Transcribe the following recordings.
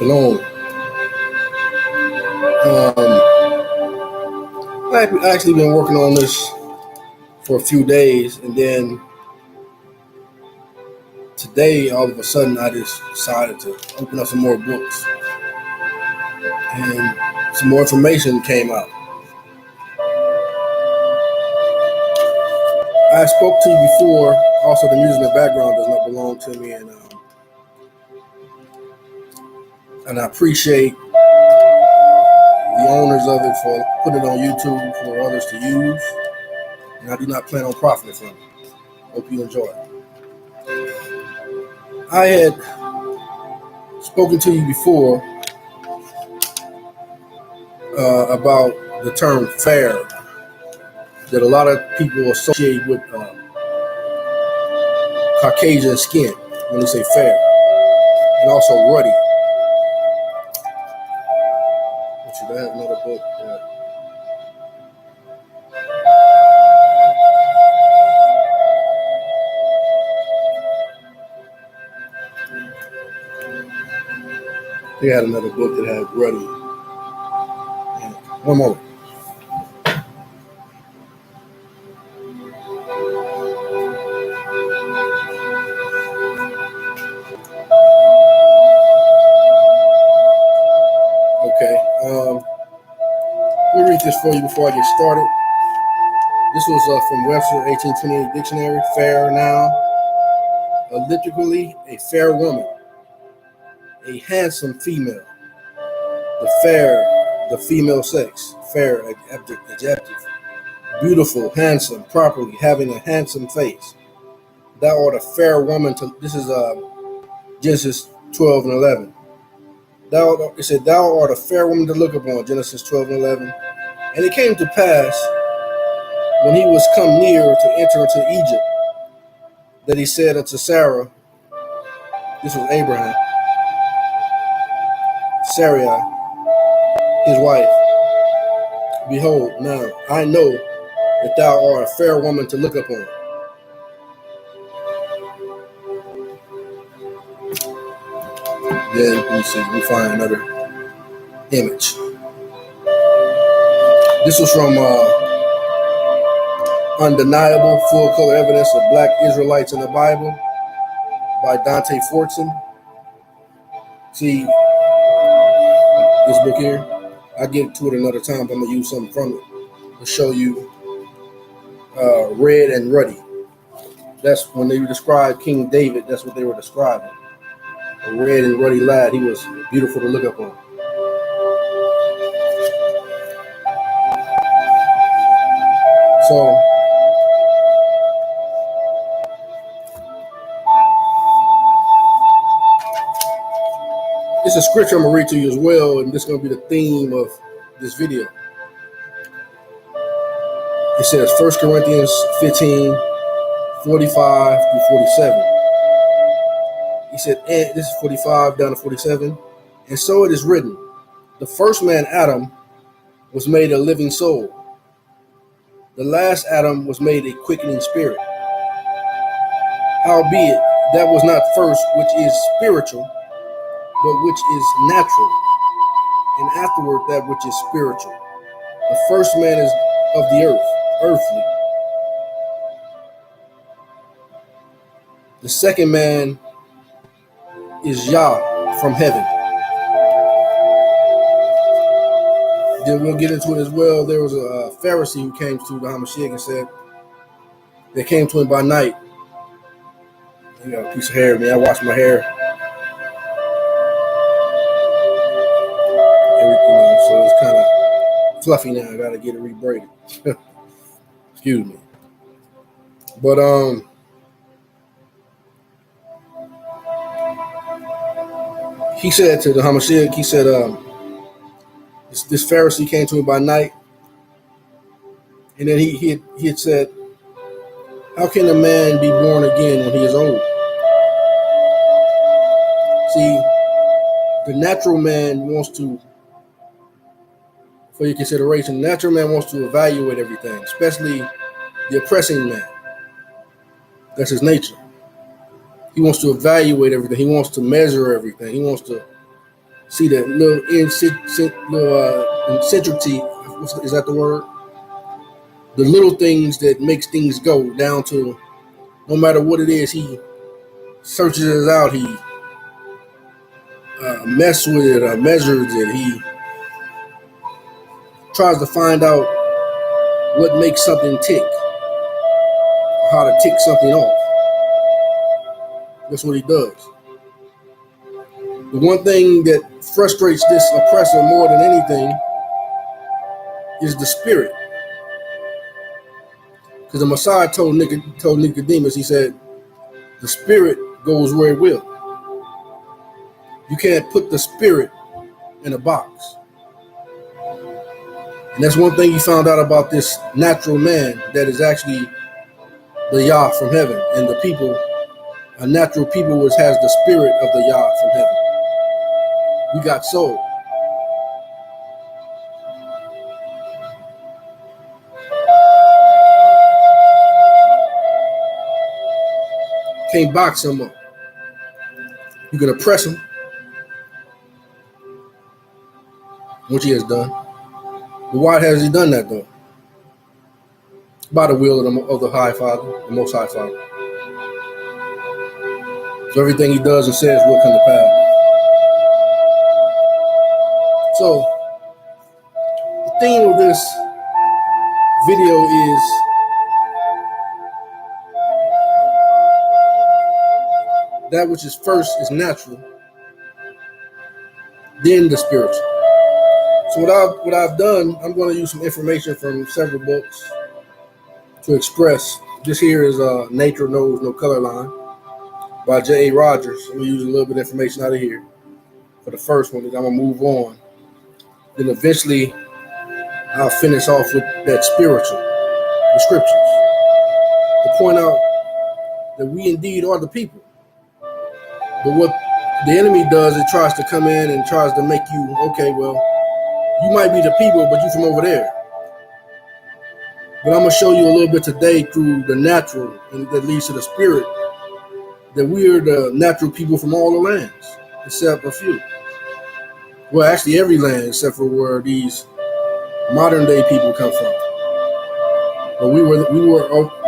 Shalom. I've actually been working on this for a few days, and then today, all of a sudden, I just decided to open up some more books, and some more information came out. I spoke to you before. Also, the music in the background does not belong to me, and I appreciate the owners of it for putting it on YouTube for others to use, and I do not plan on profiting from it. Hope you enjoy it. I had spoken to you before about the term fair that a lot of people associate with Caucasian skin when they say fair, and also ruddy. Which I have another book. They had another book that had ruddy. One moment. Okay. Let me read this for you before I get started. This was from Webster 1828 Dictionary. Fair, noun. Elliptically, a fair woman. A handsome female. The fair, the female sex. Fair, adjective. Beautiful, handsome, properly, having a handsome face. Thou art a fair woman to, this is Genesis 12 and 11. It said, thou art a fair woman to look upon, Genesis 12 and 11. And it came to pass, when he was come near to enter into Egypt, that he said unto Sarah, this was Abraham, Sarai, his wife, behold, now I know that thou art a fair woman to look upon. Then let me see, we find another image. This was from Undeniable Full Color Evidence of Black Israelites in the Bible by Dante Fortson. See this book here? I'll get to it another time, but I'm going to use something from it to show you red and ruddy. That's when they described King David, that's what they were describing. A red and ruddy lad. He was beautiful to look upon. So, it's a scripture I'm going to read to you as well, and this is going to be the theme of this video. It says 1 Corinthians 15, 45 through 47. He said, and this is 45 down to 47. And so it is written, the first man, Adam, was made a living soul. The last Adam was made a quickening spirit. Howbeit, that was not first which is spiritual, but which is natural, and afterward that which is spiritual. The first man is of the earth, earthly. The second man is Yah from heaven. Then we'll get into it as well. There was a Pharisee who came to the Hamashiach and said, they came to him by night. You got a piece of hair, man. I wash my hair. Everything, so it's kind of fluffy now. I gotta get it rebraided. Excuse me. But he said to the Hamashiach, he said, this Pharisee came to him by night, and then he had said, how can a man be born again when he is old? See, the natural man wants to, for your consideration, the natural man wants to evaluate everything, especially the oppressing man. That's his nature. He wants to evaluate everything. He wants to measure everything. He wants to See that little incentricity, is that the word? The little things that makes things go down to, no matter what it is, he searches it out. He messes with it, measures it. He tries to find out what makes something tick, or how to tick something off. That's what he does. The one thing that frustrates this oppressor more than anything is the spirit. Because the Messiah told Nicodemus, he said, the spirit goes where it will. You can't put the spirit in a box. And that's one thing you found out about this natural man that is actually the Yah from heaven. And the people, a natural people which has the spirit of the Yah from heaven. We got sold. Can't box him up. You can oppress him, which he has done. But why has he done that though? By the will of the High Father, the Most High Father. So everything he does and says will come to pass. So the theme of this video is that which is first is natural, then the spiritual. So what I've done, I'm going to use some information from several books to express. This here is Nature Knows No Color Line by J.A. Rogers. I'm going to use a little bit of information out of here for the first one, and I'm going to move on. Then eventually I'll finish off with that spiritual, the scriptures, to point out that we indeed are the people. But what the enemy does, it tries to come in and tries to make you, okay, well, you might be the people, but you're from over there. But I'm going to show you a little bit today through the natural, and that leads to the spirit, that we are the natural people from all the lands, except a few. Well, actually every land except for where these modern day people come from. But we were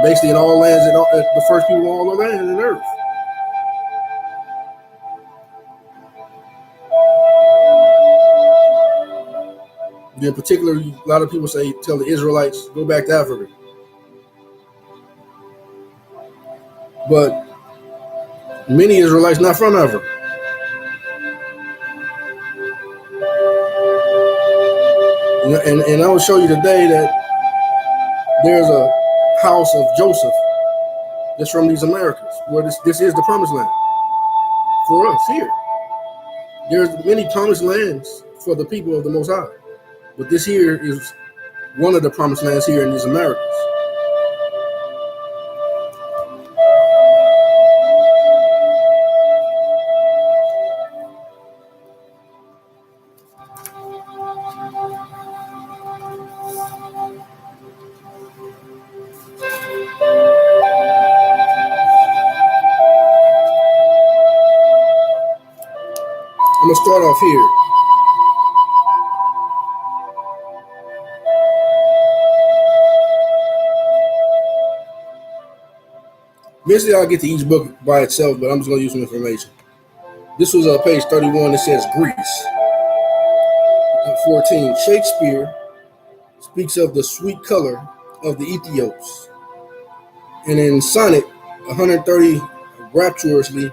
basically in all lands, the first people on all the land on earth. In particular, a lot of people tell the Israelites, go back to Africa. But many Israelites not from Africa. And I will show you today that there's a house of Joseph that's from these Americas, where this is the promised land for us here. There's many promised lands for the people of the Most High. But this here is one of the promised lands here in these Americas. I'm going to start off here. Eventually, I'll get to each book by itself, but I'm just going to use some information. This was page 31. It says Greece. 14. Shakespeare speaks of the sweet color of the Ethiops. And in Sonnet 130, rapturously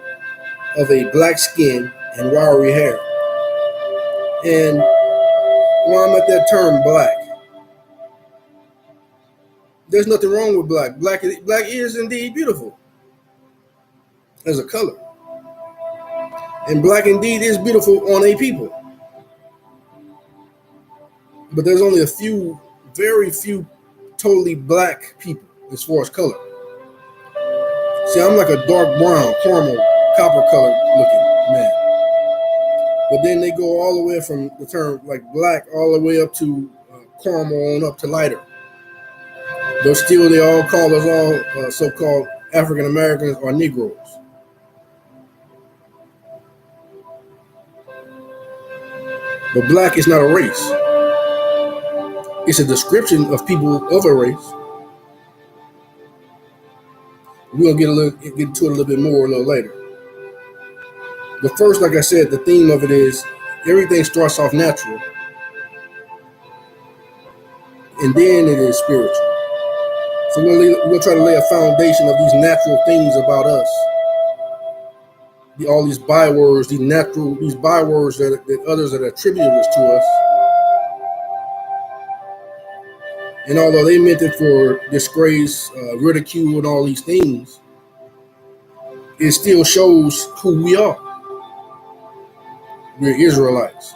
of a black skin and wiry hair. And while I'm at that term, black, there's nothing wrong with black. Black is indeed beautiful as a color. And black indeed is beautiful on a people. But there's only a few, very few, totally black people as far as color. See, I'm like a dark brown, caramel, copper colored looking man. But then they go all the way from the term like black all the way up to caramel on up to lighter. But still, they all call us all so-called African Americans or Negroes. But black is not a race. It's a description of people of a race. We're gonna get into it a little bit more a little later. But first, like I said, the theme of it is everything starts off natural, and then it is spiritual. So we're gonna try to lay a foundation of these natural things about us. All these bywords, these bywords that others that attributed to us. And although they meant it for disgrace, ridicule, and all these things, it still shows who we are. We're Israelites.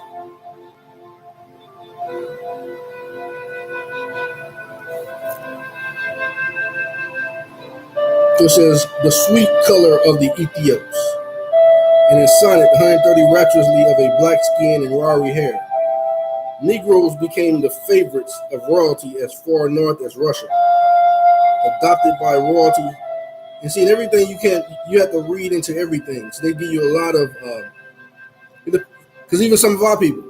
So it says, the sweet color of the Ethiops. And his sonnet, 130 rapturously of a black skin and wiry hair. Negroes became the favorites of royalty as far north as Russia. Adopted by royalty. And see, everything you have to read into everything. So they give you a lot of, because even some of our people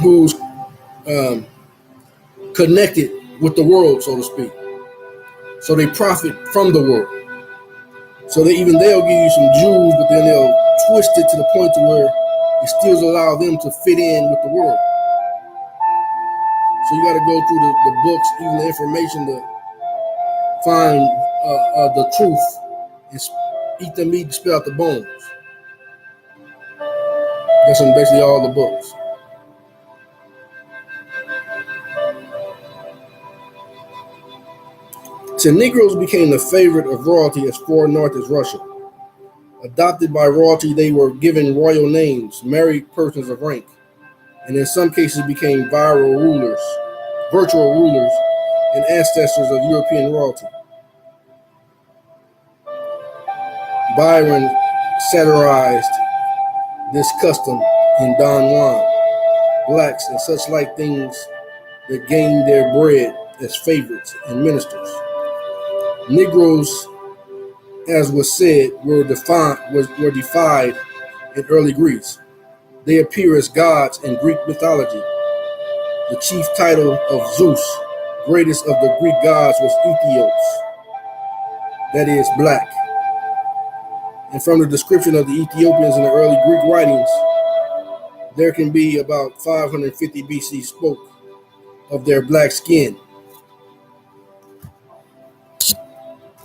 who's connected with the world, so to speak. So they profit from the world. So they'll give you some Jews, but then they'll twist it to the point to where it still allow them to fit in with the world. So you got to go through the books, even the information to find the truth and eat the meat and spit out the bones. That's in basically all the books. So Negroes became the favorite of royalty as far north as Russia. Adopted by royalty, they were given royal names, married persons of rank, and in some cases became virtual rulers, and ancestors of European royalty. Byron satirized this custom in Don Juan. Blacks and such like things that gained their bread as favorites and ministers. Negroes, as was said, were defied in early Greece. They appear as gods in Greek mythology. The chief title of Zeus, greatest of the Greek gods, was Ethiops, that is, black. And from the description of the Ethiopians in the early Greek writings, there can be about 550 BC spoke of their black skin.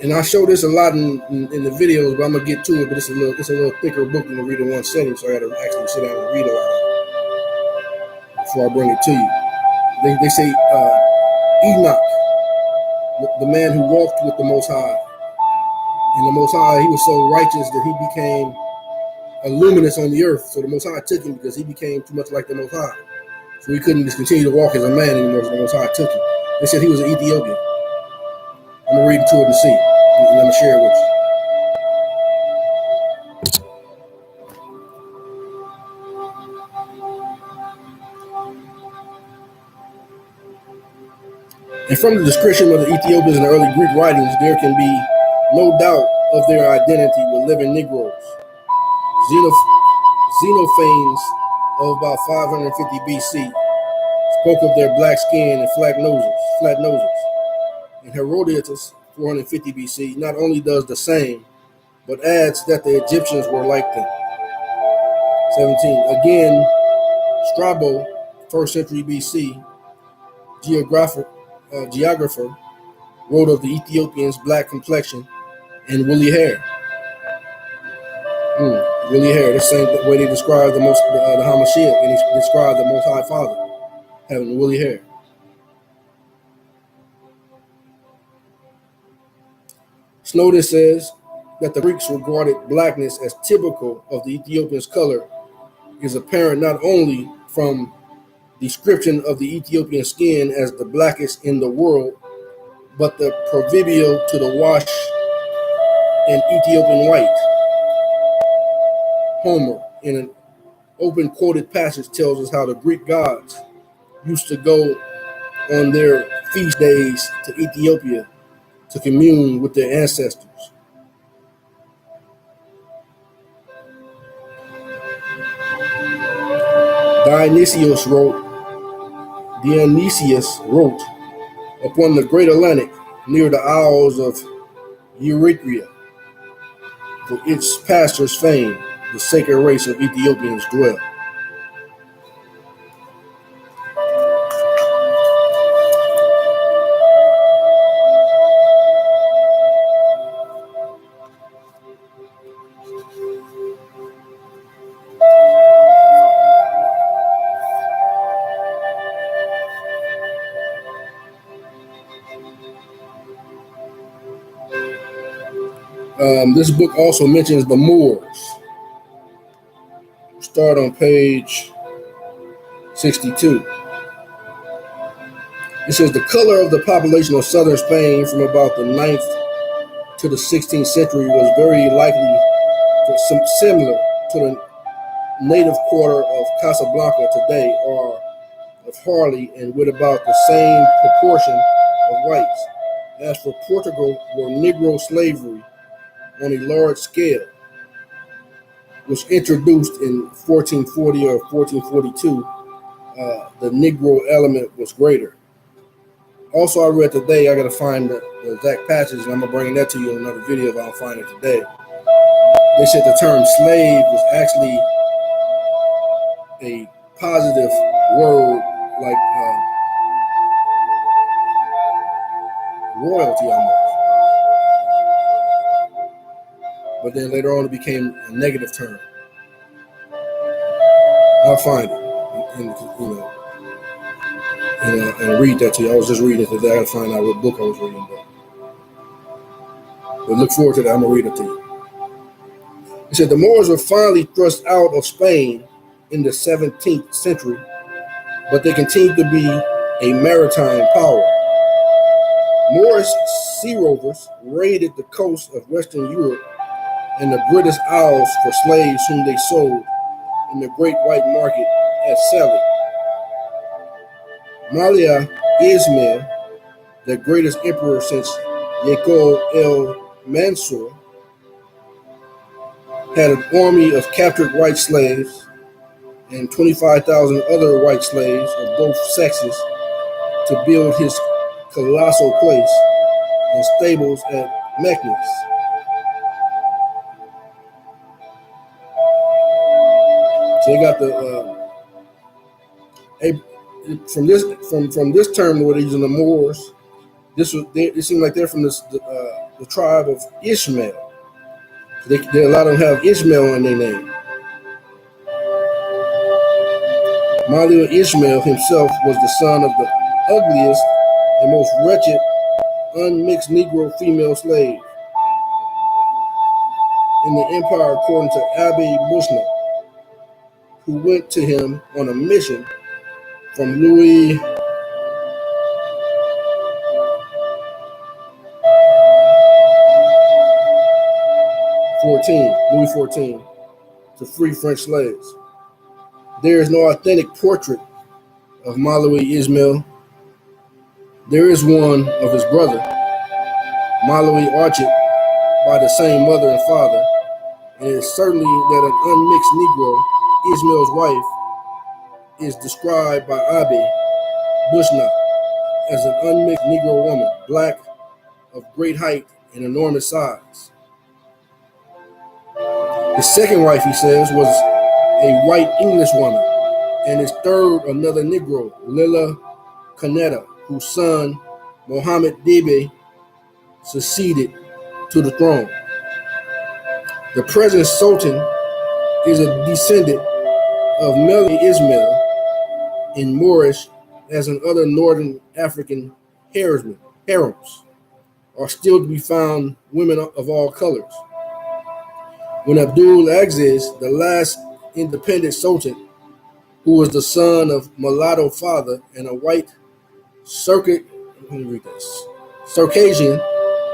And I show this a lot in the videos, but I'm gonna get to it. But it's a little thicker book than to read in one setting, so I got to actually sit down and read a lot before I bring it to you. They say Enoch, the man who walked with the Most High, and the Most High, he was so righteous that he became a luminous on the earth. So the Most High took him because he became too much like the Most High. So he couldn't just continue to walk as a man anymore. So the Most High took him. They said he was an Ethiopian. I'm gonna read it to it and see. And I'm gonna share it with you. And from the description of the Ethiopians in the early Greek writings, there can be no doubt of their identity with living Negroes. Xenophanes of about 550 BC spoke of their black skin and flat noses. And Herodotus, 450 BC, not only does the same, but adds that the Egyptians were like them. 17. Again, Strabo, 1st century BC, geographer, wrote of the Ethiopians' black complexion and woolly hair. Woolly hair, the same way they describe the Hamashiach, and they describe the Most High Father having woolly hair. Snowden says that the Greeks regarded blackness as typical of the Ethiopians' color is apparent not only from description of the Ethiopian skin as the blackest in the world, but the proverbial to the wash in Ethiopian white. Homer, in an open quoted passage, tells us how the Greek gods used to go on their feast days to Ethiopia to commune with their ancestors. Dionysius wrote upon the great Atlantic near the Isles of Euryclea, for its pastors' fame, the sacred race of Ethiopians dwell. This book also mentions the Moors. Start on page 62. It says the color of the population of southern Spain from about the 9th to the 16th century was very likely similar to the native quarter of Casablanca today, or of Harley, and with about the same proportion of whites. As for Portugal, where Negro slavery on a large scale was introduced in 1440 or 1442, the Negro element was greater. Also, I read today, I got to find the exact passage, and I'm going to bring that to you in another video if I don't find it today. They said the term slave was actually a positive word, like royalty almost. But then later on it became a negative term. I'll find it and read that to you. I was just reading it today. I gotta find out what book I was reading, but look forward to that. I'm gonna read it to you. He said the Moors were finally thrust out of Spain in the 17th century, but they continued to be a maritime power. Moorish sea rovers raided the coast of Western Europe and the British Isles for slaves whom they sold in the Great White Market at Selly. Malia Ismail, the greatest emperor since Yaqub el-Mansur, had an army of captured white slaves and 25,000 other white slaves of both sexes to build his colossal place and stables at Meknes. So they got from this term where they're using the Moors. It seemed like they're from the tribe of Ishmael. They a lot of them have Ishmael in their name. Malia Ishmael himself was the son of the ugliest and most wretched unmixed Negro female slave in the empire, according to Abbe Bushnell, who went to him on a mission from Louis XIV to free French slaves. There is no authentic portrait of Malawi Ismail. There is one of his brother, Malawi Archit, by the same mother and father, and it is certainly that an unmixed Negro, Ismail's wife, is described by Abbe Bushnell as an unmixed Negro woman, black, of great height and enormous size. His second wife, he says, was a white English woman, and his third another Negro, Lila Canetta, whose son Mohammed Debe succeeded to the throne. The present Sultan is a descendant of Meli Ismail in Moorish, as in other northern African harems are still to be found women of all colors. When Abdul Aziz, the last independent sultan, who was the son of mulatto father and a white Circassian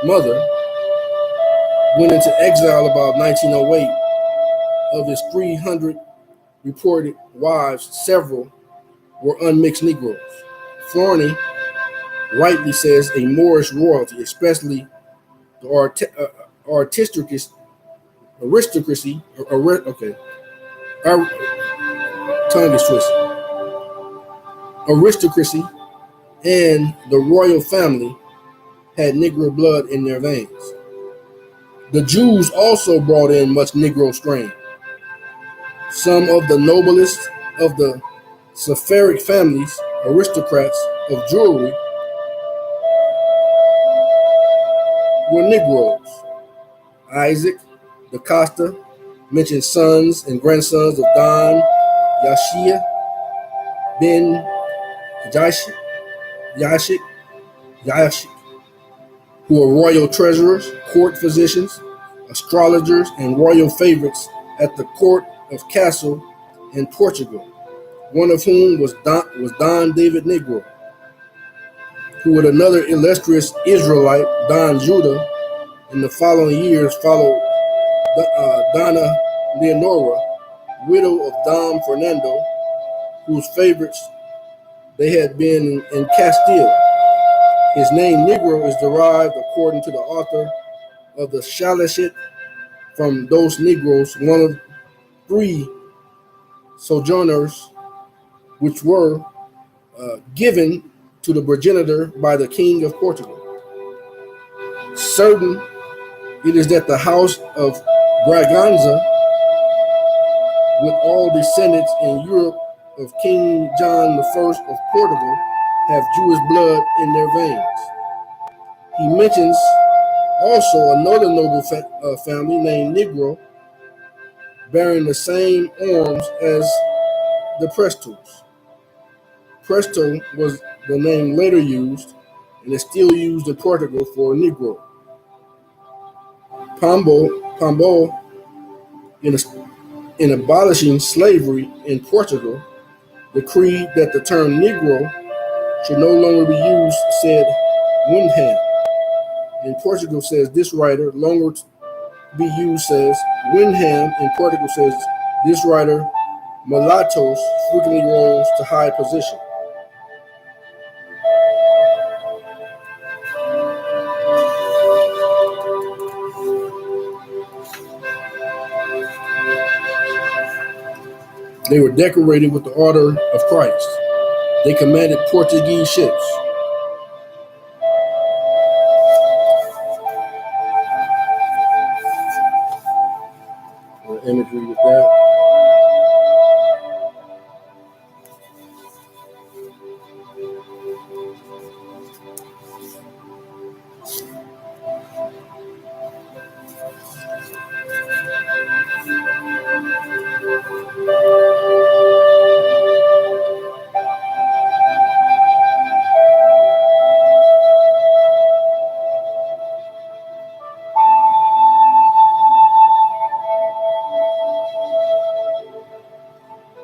mother, went into exile about 1908, of his 300 reported wives, several were unmixed Negroes. Forney rightly says a Moorish royalty, especially the tongue is twisted. Aristocracy and the royal family had Negro blood in their veins. The Jews also brought in much Negro strain. Some of the noblest of the Sephardic families, aristocrats of Jewry, were Negroes. Isaac da Costa mentioned sons and grandsons of Don Yashia ben Yashik, who were royal treasurers, court physicians, astrologers, and royal favorites at the court of Castle in Portugal, one of whom was Don David Negro, who with another illustrious Israelite, Don Judah, in the following years followed Donna Leonora, widow of Don Fernando, whose favorites they had been in Castile. His name Negro is derived, according to the author of the Shalishet, from those Negroes, one of 3 sojourners which were given to the progenitor by the King of Portugal. Certain it is that the house of Braganza, with all descendants in Europe of King John I of Portugal, have Jewish blood in their veins. He mentions also another noble family named Negro, bearing the same arms as the Prestos. Presto was the name later used and is still used in Portugal for Negro. Pombo, in abolishing slavery in Portugal, decreed that the term Negro should no longer be used, said Wyndham. In Portugal says this writer, longer to be used says Wyndham. In Portugal says this writer, mulattoes frequently rose to high position. They were decorated with the Order of Christ. They commanded Portuguese ships. Imagery with that.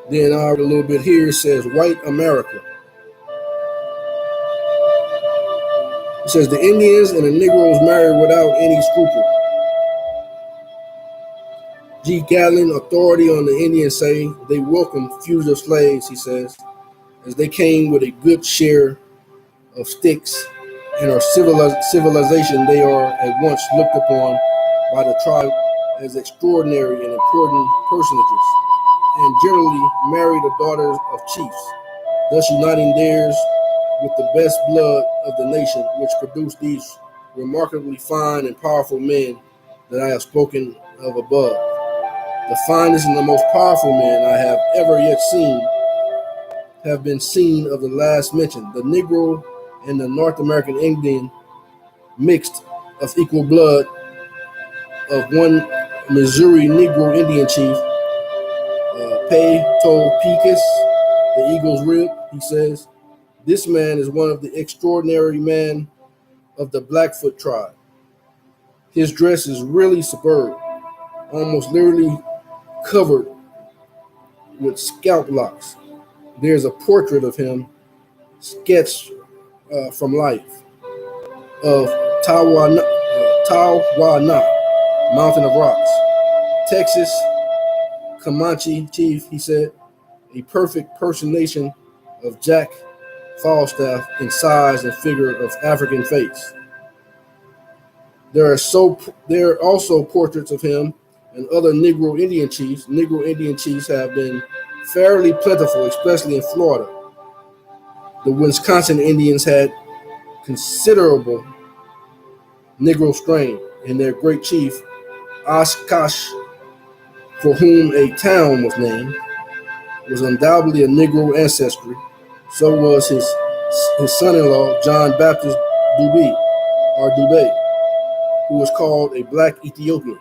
Then I read a little bit here. It says white America. It says the Indians and the Negroes married without any scruple. G. Gatlin, authority on the Indians, say they welcomed fugitive slaves, he says, as they came with a good share of sticks and our civilization. They are at once looked upon by the tribe as extraordinary and important personages, and generally marry the daughters of chiefs, thus uniting theirs with the best blood of the nation, which produced these remarkably fine and powerful men that I have spoken of above. The finest and the most powerful men I have ever yet seen have been seen of the last mentioned. The Negro and the North American Indian mixed of equal blood of one Missouri Negro Indian chief, Pecos, the eagle's rib, he says, this man is one of the extraordinary men of the Blackfoot tribe. His dress is really superb, almost literally covered with scalp locks. There's a portrait of him sketched from life of Tawana, Mountain of Rocks, Texas Comanche chief, he said, a perfect personation of Jack Falstaff in size and figure of African face. There are also portraits of him and other Negro Indian chiefs. Negro Indian chiefs have been fairly plentiful, especially in Florida. The Wisconsin Indians had considerable Negro strain, and their great chief, Oshkosh, for whom a town was named, was undoubtedly a Negro ancestry. So was his son-in-law, John Baptist Dubé, or Dubé, who was called a Black Ethiopian.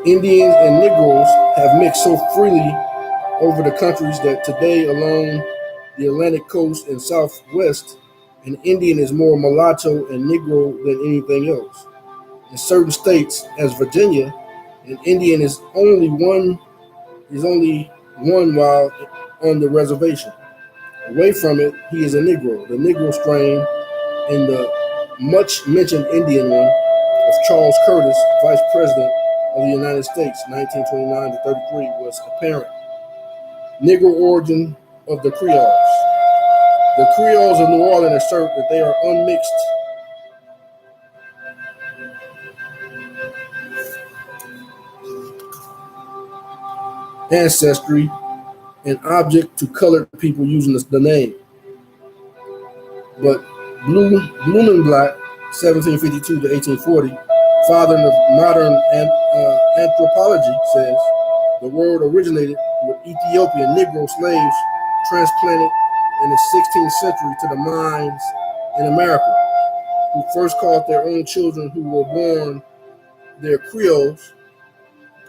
Indians and Negroes have mixed so freely over the countries that today along the Atlantic coast and Southwest, an Indian is more mulatto and Negro than anything else. In certain states, as Virginia, an Indian is only one while on the reservation. Away from it, he is a Negro. The Negro strain in the much mentioned Indian one of Charles Curtis, Vice President of the United States, 1929 to 33, was apparent. Negro origin of the Creoles. The Creoles of New Orleans assert that they are unmixed ancestry and object to colored people using the name. But Blumenblatt, 1752 to 1840, father of modern anthropology, says the word originated with Ethiopian Negro slaves transplanted in the 16th century to the mines in America, who first called their own children who were born their Creoles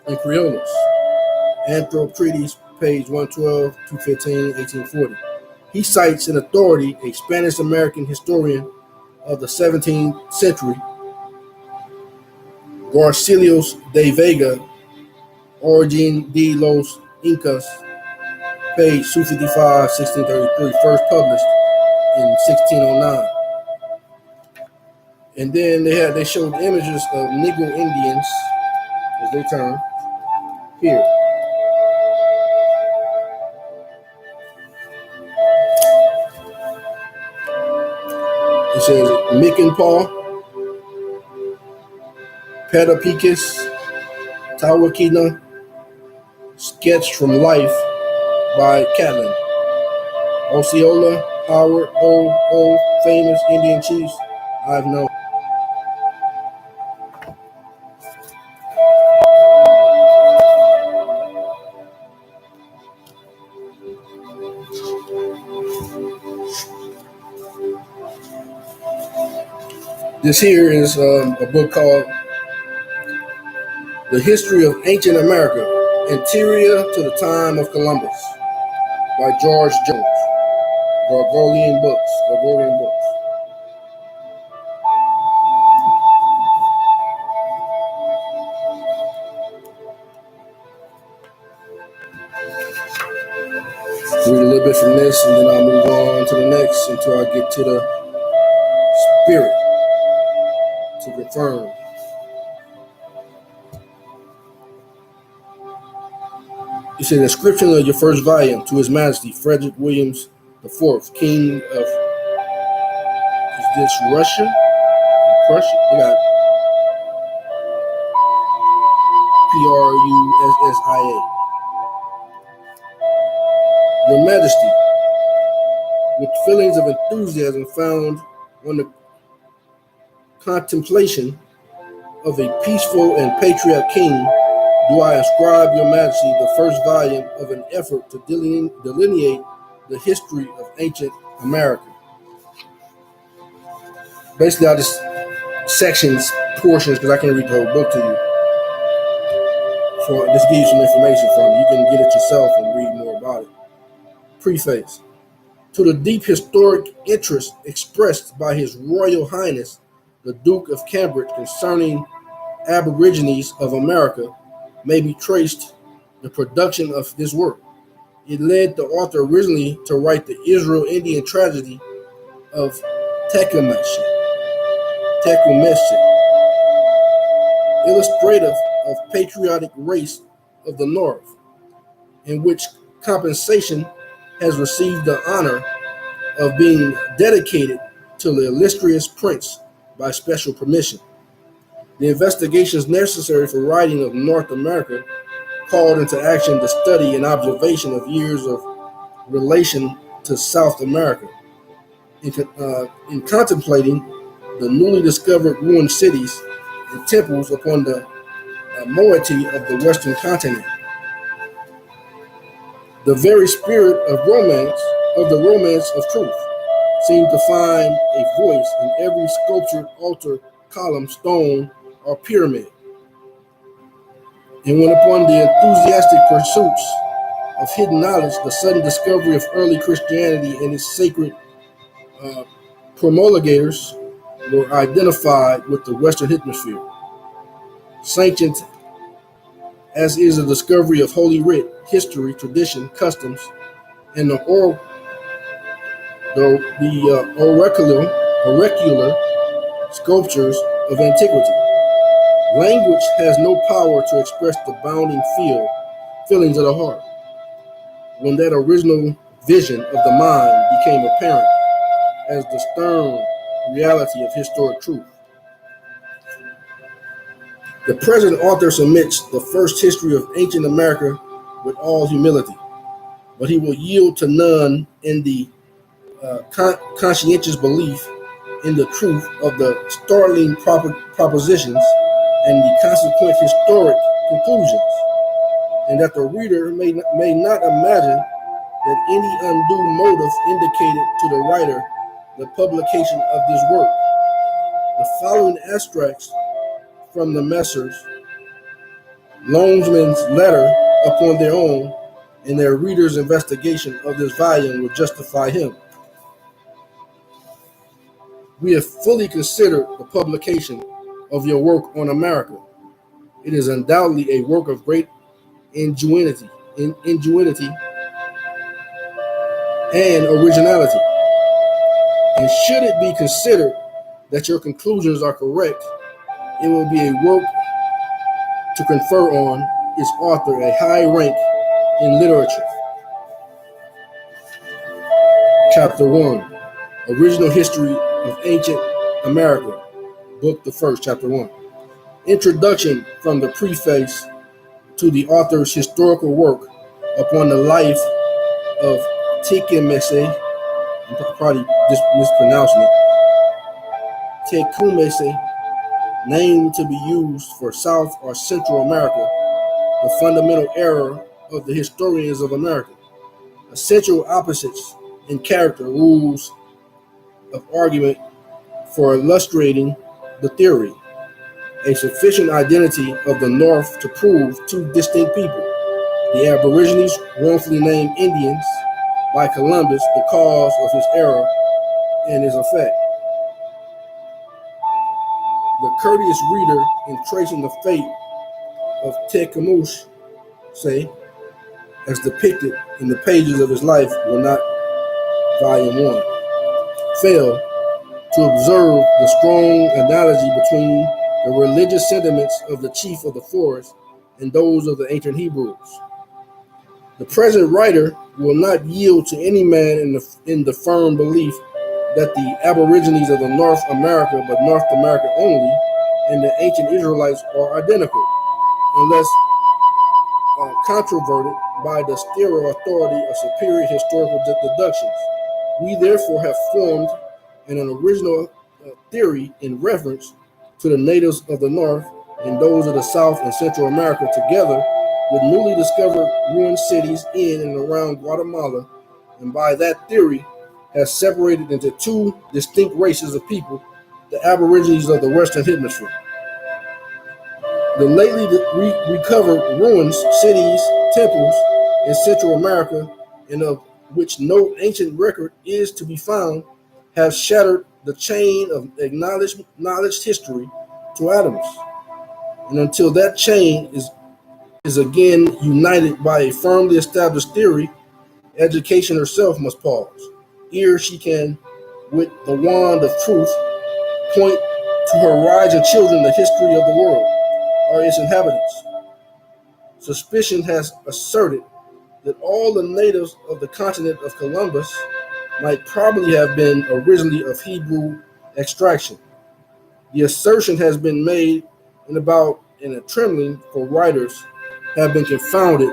and Creolas. Anthrop Treatise, page 112, 215, 1840. He cites an authority, a Spanish-American historian of the 17th century, Garcilos de Vega, Origen de los Incas, page 255, 1633, first published in 1609. And then they showed images of Negro Indians, as they term, here. It says Mickenpaw, Petapicus, Tawakina, sketched from life by Catlin. Osceola, Howard, old famous Indian chiefs I've known. This here is a book called The History of Ancient America, Anterior to the Time of Columbus, by George Jones. Gargolian Books. Read a little bit from this, and then I'll move on to the next until I get to the spirit to confirm. It says, inscription of your first volume to His Majesty Frederick Williams IV, King of, is this Russia? Prussia? We got Prussia. Your Majesty, with feelings of enthusiasm found on the contemplation of a peaceful and patriotic king, do I ascribe Your Majesty the first volume of an effort to delineate the history of ancient America. Basically, I just sections, portions, because I can't read the whole book to you. So this gives you some information from it. You can get it yourself and read more about it. Preface. To the deep historic interest expressed by His Royal Highness, the Duke of Cambridge, concerning Aborigines of America, may be traced the production of this work. It led the author originally to write the Israel-Indian tragedy of Tecumseh, illustrative of patriotic race of the North, in which compensation has received the honor of being dedicated to the illustrious prince by special permission. The investigations necessary for writing of North America called into action the study and observation of years of relation to South America. In contemplating the newly discovered ruined cities and temples upon the moiety of the Western continent, the very spirit of the romance of truth, seemed to find a voice in every sculptured altar, column, stone, or pyramid. And when upon the enthusiastic pursuits of hidden knowledge, the sudden discovery of early Christianity and its sacred promulgators were identified with the Western Hemisphere. Sanctioned as is the discovery of Holy Writ, history, tradition, customs, and the oracular sculptures of antiquity. Language has no power to express the bounding feelings of the heart. When that original vision of the mind became apparent as the stern reality of historic truth. The present author submits the first history of ancient America with all humility, but he will yield to none in the conscientious belief in the truth of the startling propositions and the consequent historic conclusions, and that the reader may not imagine that any undue motive indicated to the writer the publication of this work. The following extracts from the Messrs. Longsman's letter upon their own and their reader's investigation of this volume will justify him. We have fully considered the publication of your work on America. It is undoubtedly a work of great ingenuity and originality. And should it be considered that your conclusions are correct, it will be a work to confer on its author a high rank in literature. Chapter 1, Original History of Ancient America, Book the First, Chapter 1. Introduction from the preface to the author's historical work upon the life of Tecumseh, I'm probably just mispronouncing it, Tecumseh, named to be used for South or Central America, the fundamental error of the historians of America. Essential opposites in character, rules of argument for illustrating the theory. A sufficient identity of the North to prove two distinct people, the Aborigines, wrongfully named Indians by Columbus, the cause of his error and his effect. The courteous reader, in tracing the fate of Tecumseh as depicted in the pages of his life, will not, Volume 1, fail to observe the strong analogy between the religious sentiments of the chief of the forest and those of the ancient Hebrews. The present writer will not yield to any man in the firm belief that the Aborigines of the North America, but North America only, and the ancient Israelites are identical, unless controverted by the stereo authority of superior historical deductions. We therefore have formed an original theory in reference to the natives of the North and those of the South and Central America, together with newly discovered ruined cities in and around Guatemala, and by that theory has separated into two distinct races of people, the Aborigines of the Western Hemisphere. The lately recovered ruins, cities, temples in Central America, and of which no ancient record is to be found, have shattered the chain of acknowledged history to atoms. And until that chain is again united by a firmly established theory, education herself must pause, ere she can, with the wand of truth, point to her rising children the history of the world, or its inhabitants. Suspicion has asserted that all the natives of the continent of Columbus might probably have been originally of Hebrew extraction. The assertion has been made and a trembling for writers have been confounded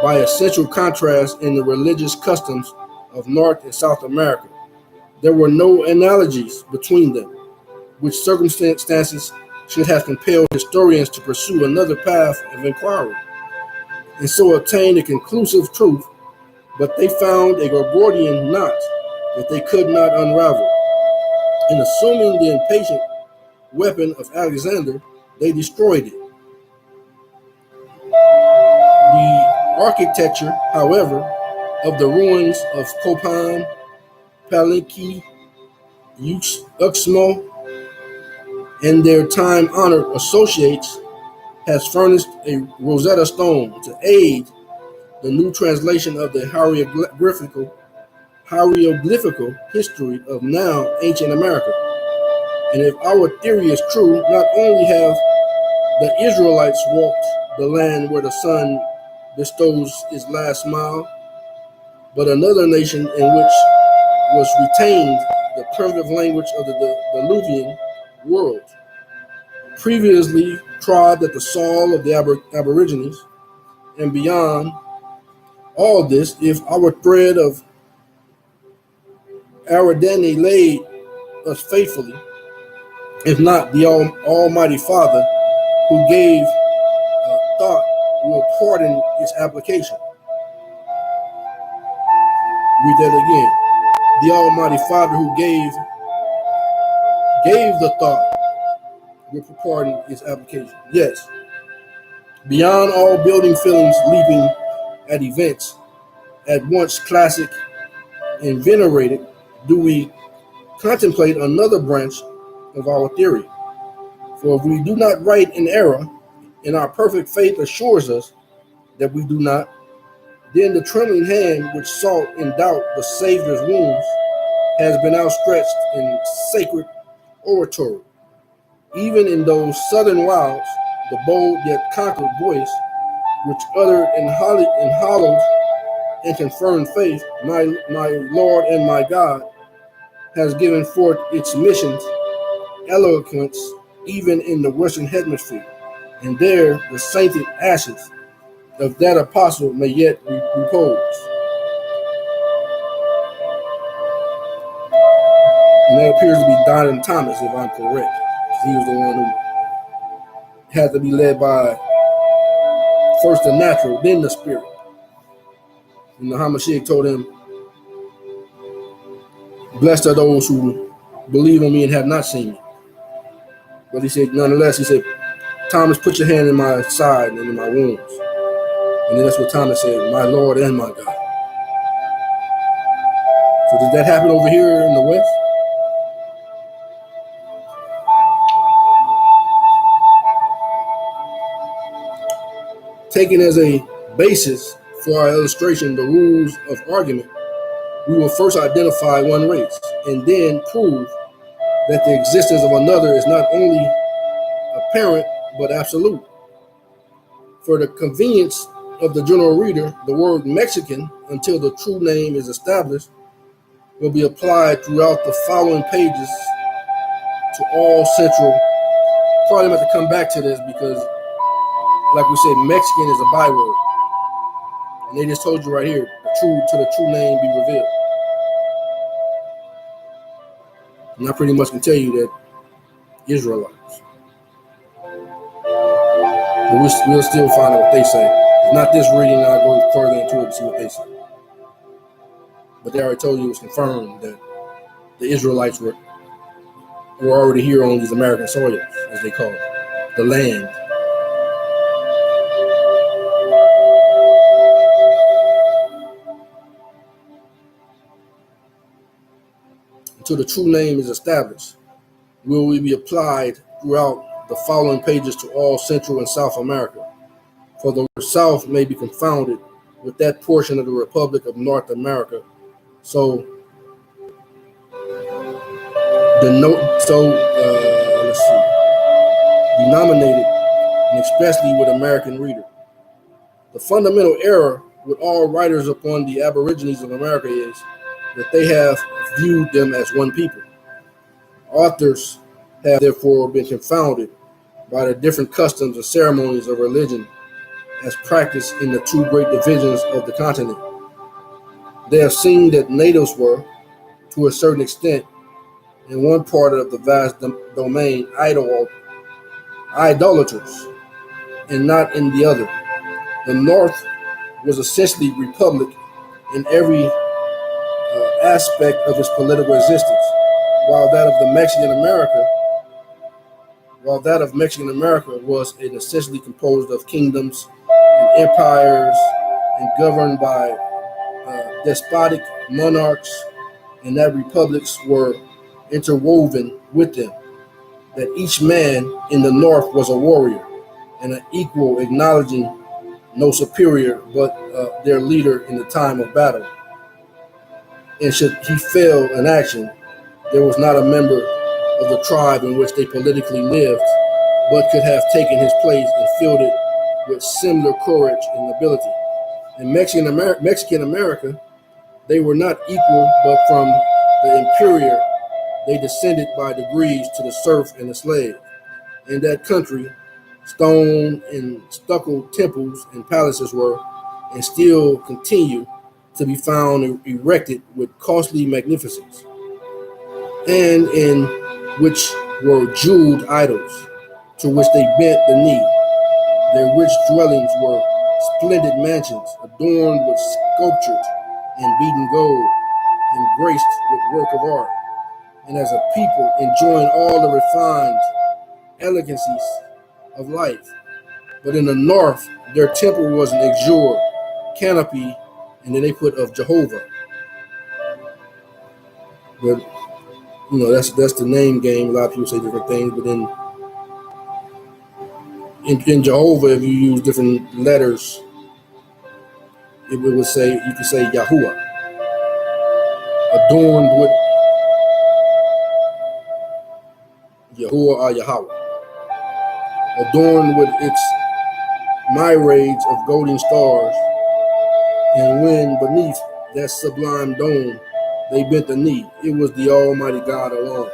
by a central contrast in the religious customs of North and South America. There were no analogies between them, which circumstances should have compelled historians to pursue another path of inquiry, and so obtain a conclusive truth, but they found a Gordian knot that they could not unravel. In assuming the impatient weapon of Alexander, they destroyed it. The architecture, however, of the ruins of Copan, Palenque, Uxmal, and their time-honored associates has furnished a Rosetta Stone to aid the new translation of the hieroglyphical history of now ancient America. And if our theory is true, not only have the Israelites walked the land where the sun bestows his last smile, but another nation in which was retained the primitive language of the Diluvian world, previously trod at the soil of the Aborigines. And beyond all this, if our thread of Ariadne laid us faithfully, if not the Almighty Father who gave thought will pardon its application. Read that again. The Almighty Father who gave the thought will pardon its application. Yes. Beyond all building feelings leaping at events at once classic and venerated, do we contemplate another branch of our theory. For if we do not write in error, and our perfect faith assures us that we do not, then the trembling hand which sought in doubt the Savior's wounds has been outstretched in sacred oratory. Even in those southern wilds, the bold yet conquered voice, which uttered in hallowed and confirmed faith, my Lord and my God, has given forth its mission's eloquence even in the Western Hemisphere, and there the sainted ashes of that apostle may yet repose. And that appears to be Donovan Thomas, if I'm correct. He was the one who had to be led by first the natural, then the spirit. And the Hamashiach told him, blessed are those who believe on me and have not seen me. But he said, nonetheless, he said, Thomas, put your hand in my side and in my wounds. And then that's what Thomas said, my Lord and my God. So did that happen over here in the West? Taken as a basis for our illustration, the rules of argument, we will first identify one race and then prove that the existence of another is not only apparent but absolute. For the convenience of the general reader, the word Mexican, until the true name is established, will be applied throughout the following pages to all central. Probably have to come back to this because, like we said, Mexican is a byword. And they just told you right here, till the true name be revealed. And I pretty much can tell you that Israelites. But we'll still find out what they say. It's not this reading, I'll go further into it and see what they say. But they already told you it was confirmed that the Israelites were already here on these American soils, as they call it, the land. Until the true name is established, will we be applied throughout the following pages to all Central and South America. For the South may be confounded with that portion of the Republic of North America. So, denominated, and especially with American reader. The fundamental error with all writers upon the Aborigines of America is that they have viewed them as one people. Authors have therefore been confounded by the different customs and ceremonies of religion as practiced in the two great divisions of the continent. They have seen that natives were, to a certain extent, in one part of the vast domain, idolaters, and not in the other. The North was essentially republic in every aspect of its political existence, while that of Mexican America was essentially composed of kingdoms and empires and governed by despotic monarchs, and that republics were interwoven with them. That each man in the North was a warrior and an equal, acknowledging no superior but their leader in the time of battle. And should he fail in action, there was not a member of the tribe in which they politically lived, but could have taken his place and filled it with similar courage and ability. In Mexican America, they were not equal, but from the inferior, they descended by degrees to the serf and the slave. In that country, stone and stucco temples and palaces were, and still continue, to be found erected with costly magnificence, and in which were jeweled idols, to which they bent the knee. Their rich dwellings were splendid mansions, adorned with sculptured and beaten gold, and graced with work of art, and as a people enjoying all the refined elegancies of life. But in the North, their temple was an azure canopy, and then they put of Jehovah. But that's the name game. A lot of people say different things, but then in Jehovah, if you use different letters, it would say, you could say Yahuwah, adorned with Yahuwah or Yahweh, adorned with its myriads of golden stars, and when beneath that sublime dome they bent the knee, it was the Almighty God alone.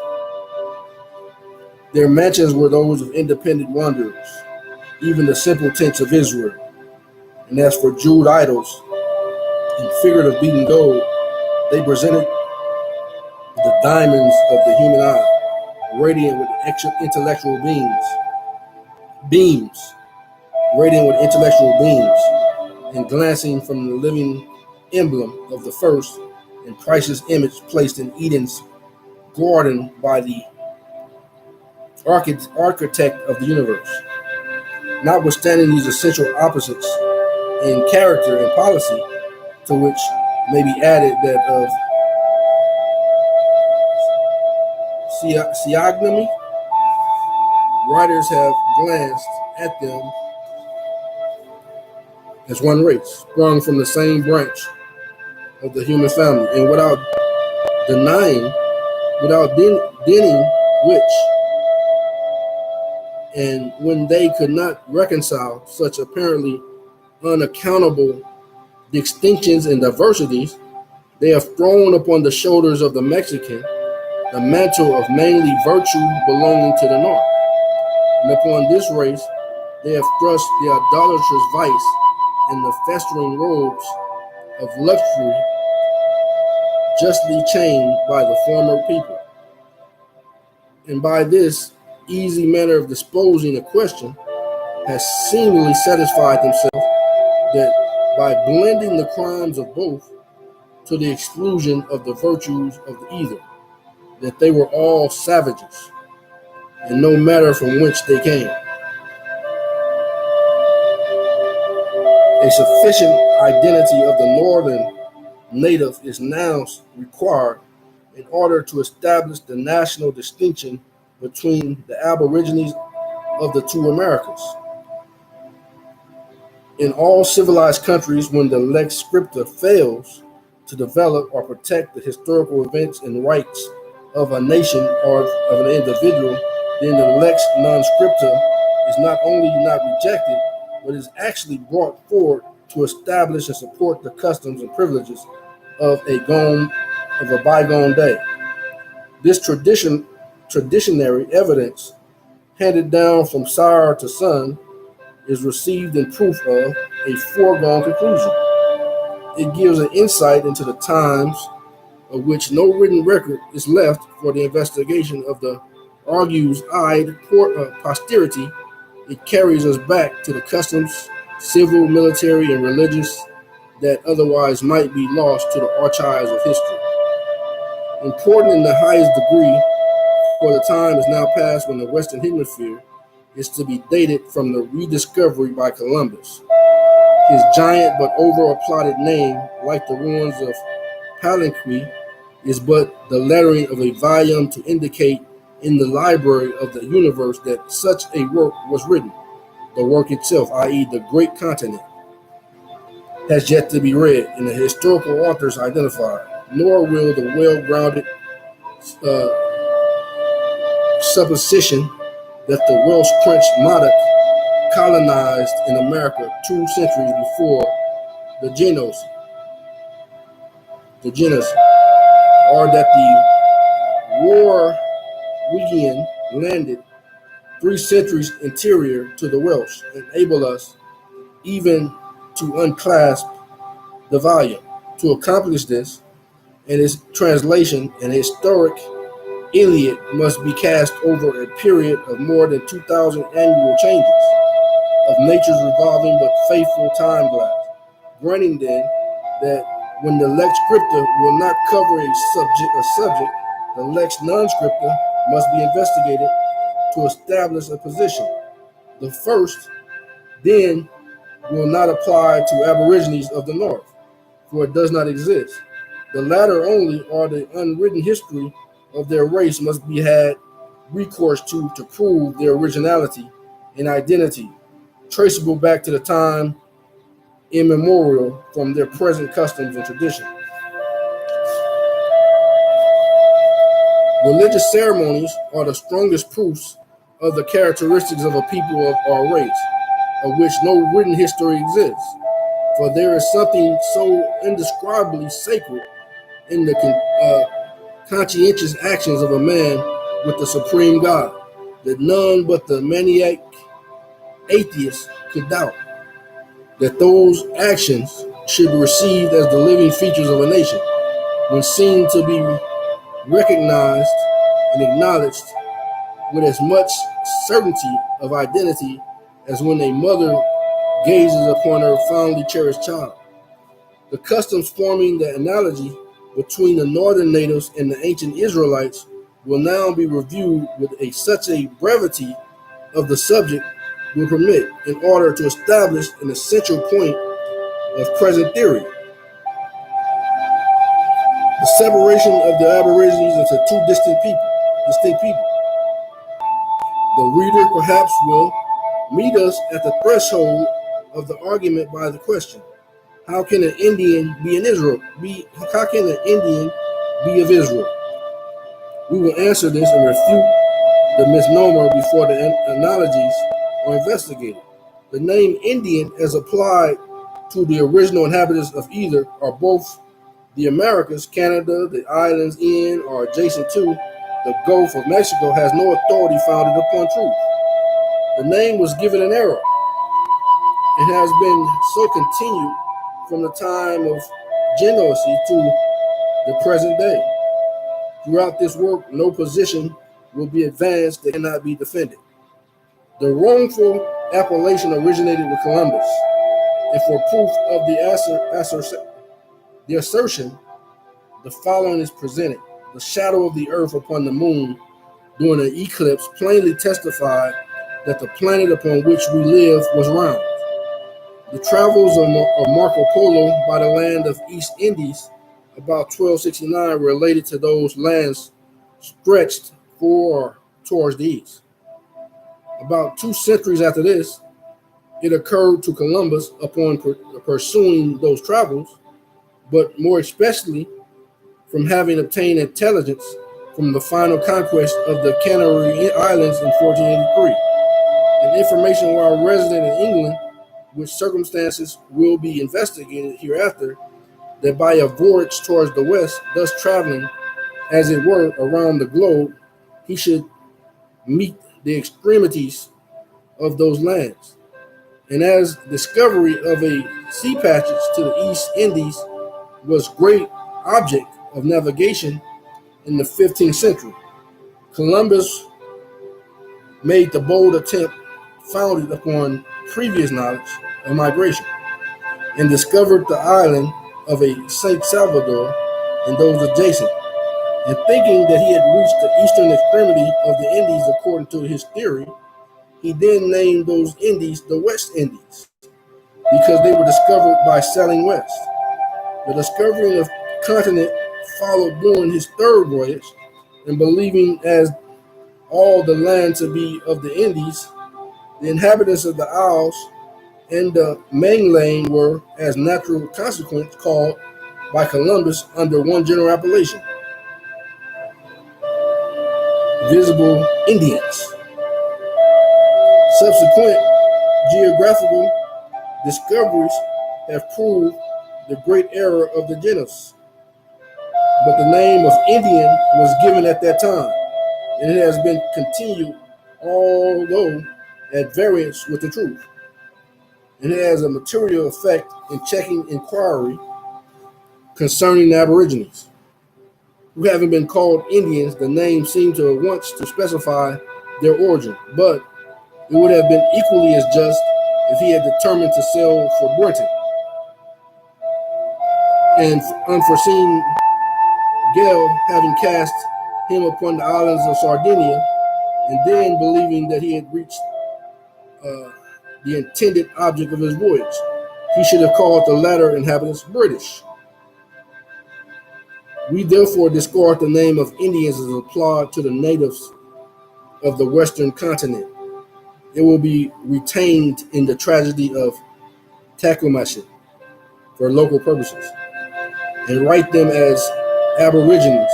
Their mansions were those of independent wanderers, even the simple tents of Israel. And as for jeweled idols and figured of beaten gold, they presented the diamonds of the human eye, radiant with intellectual beams, radiant with intellectual beams, and glancing from the living emblem of the first and priceless image placed in Eden's garden by the architect of the universe. Notwithstanding these essential opposites in character and policy, to which may be added that of physiognomy, writers have glanced at them as one race, sprung from the same branch of the human family, and without denying which, and when they could not reconcile such apparently unaccountable distinctions and diversities, they have thrown upon the shoulders of the Mexican the mantle of mainly virtue belonging to the North. And upon this race, they have thrust the idolatrous vice and the festering robes of luxury justly chained by the former people. And by this easy manner of disposing a question, has seemingly satisfied themselves that by blending the crimes of both to the exclusion of the virtues of either, that they were all savages, and no matter from whence they came. A sufficient identity of the northern native is now required in order to establish the national distinction between the aborigines of the two Americas. In all civilized countries, when the lex scripta fails to develop or protect the historical events and rights of a nation or of an individual, then the lex non scripta is not only not rejected, but is actually brought forward to establish and support the customs and privileges of a bygone day. This traditionary evidence handed down from sire to son, is received in proof of a foregone conclusion. It gives an insight into the times of which no written record is left for the investigation of the argues-eyed posterity. It carries us back to the customs, civil, military, and religious, that otherwise might be lost to the archives of history. Important in the highest degree, for the time is now past when the Western Hemisphere is to be dated from the rediscovery by Columbus. His giant but over-applauded name, like the ruins of Palenque, is but the lettering of a volume to indicate in the library of the universe that such a work was written. The work itself, i.e. the great continent, has yet to be read and the historical authors identified, nor will the well-grounded supposition that the Welsh Prince Madoc colonized in America 2 centuries before the Genoese, or that the Warwigian landed 3 centuries interior to the Welsh, enable us even to unclasp the volume. To accomplish this, and its translation, an historic Iliad must be cast over a period of more than 2,000 annual changes of nature's revolving but faithful time glass. Granting then that when the lex scripta will not cover a subject, the lex non scripta must be investigated to establish a position. The first, then, will not apply to aborigines of the North, for it does not exist. The latter only, or the unwritten history of their race, must be had recourse to prove their originality and identity, traceable back to the time immemorial from their present customs and traditions. Religious ceremonies are the strongest proofs of the characteristics of a people of our race, of which no written history exists. For there is something so indescribably sacred in the conscientious actions of a man with the supreme God that none but the maniac atheist could doubt. That those actions should be received as the living features of a nation, when seen to be recognized and acknowledged with as much certainty of identity as when a mother gazes upon her fondly cherished child. The customs forming the analogy between the northern natives and the ancient Israelites will now be reviewed with such a brevity of the subject will permit, in order to establish an essential point of present theory. The separation of the aborigines into 2 distinct people. The reader perhaps will meet us at the threshold of the argument by the question: how can an Indian be in Israel? How can an Indian be of Israel? We will answer this and refute the misnomer before the analogies are investigated. The name Indian, as applied to the original inhabitants of either or both the Americas, Canada, the islands in or adjacent to the Gulf of Mexico, has no authority founded upon truth. The name was given in error and has been so continued from the time of Genoese to the present day. Throughout this work, no position will be advanced that cannot be defended. The wrongful appellation originated with Columbus, and for proof of the assertion, the following is presented. The shadow of the earth upon the moon during an eclipse plainly testified that the planet upon which we live was round. The travels of Marco Polo by the land of East Indies about 1269 related to those lands stretched towards the east. About 2 centuries after this, it occurred to Columbus, upon pursuing those travels, but more especially from having obtained intelligence from the final conquest of the Canary Islands in 1483, and information while resident in England, which circumstances will be investigated hereafter, that by a voyage towards the west, thus traveling, as it were, around the globe, he should meet the extremities of those lands. And as discovery of a sea passage to the East Indies was great object of navigation in the 15th century, Columbus made the bold attempt founded upon previous knowledge of migration and discovered the island of a St. Salvador and those adjacent. And thinking that he had reached the eastern extremity of the Indies according to his theory, he then named those Indies the West Indies because they were discovered by sailing west. The discovery of the continent followed during his third voyage, and believing as all the land to be of the Indies, the inhabitants of the Isles and the mainland were, as natural consequence, called by Columbus under one general appellation, visible Indians. Subsequent geographical discoveries have proved the great error of the genus, but the name of Indian was given at that time, and it has been continued, although at variance with the truth. It has a material effect in checking inquiry concerning the Aborigines, who having been called Indians, the name seemed to once to specify their origin, but it would have been equally as just if he had determined to sail for Britain. And unforeseen gale having cast him upon the islands of Sardinia, and then believing that he had reached the intended object of his voyage, he should have called the latter inhabitants British. We therefore discard the name of Indians as applied to the natives of the western continent. It will be retained in the tragedy of Tecumseh for local purposes, and write them as aborigines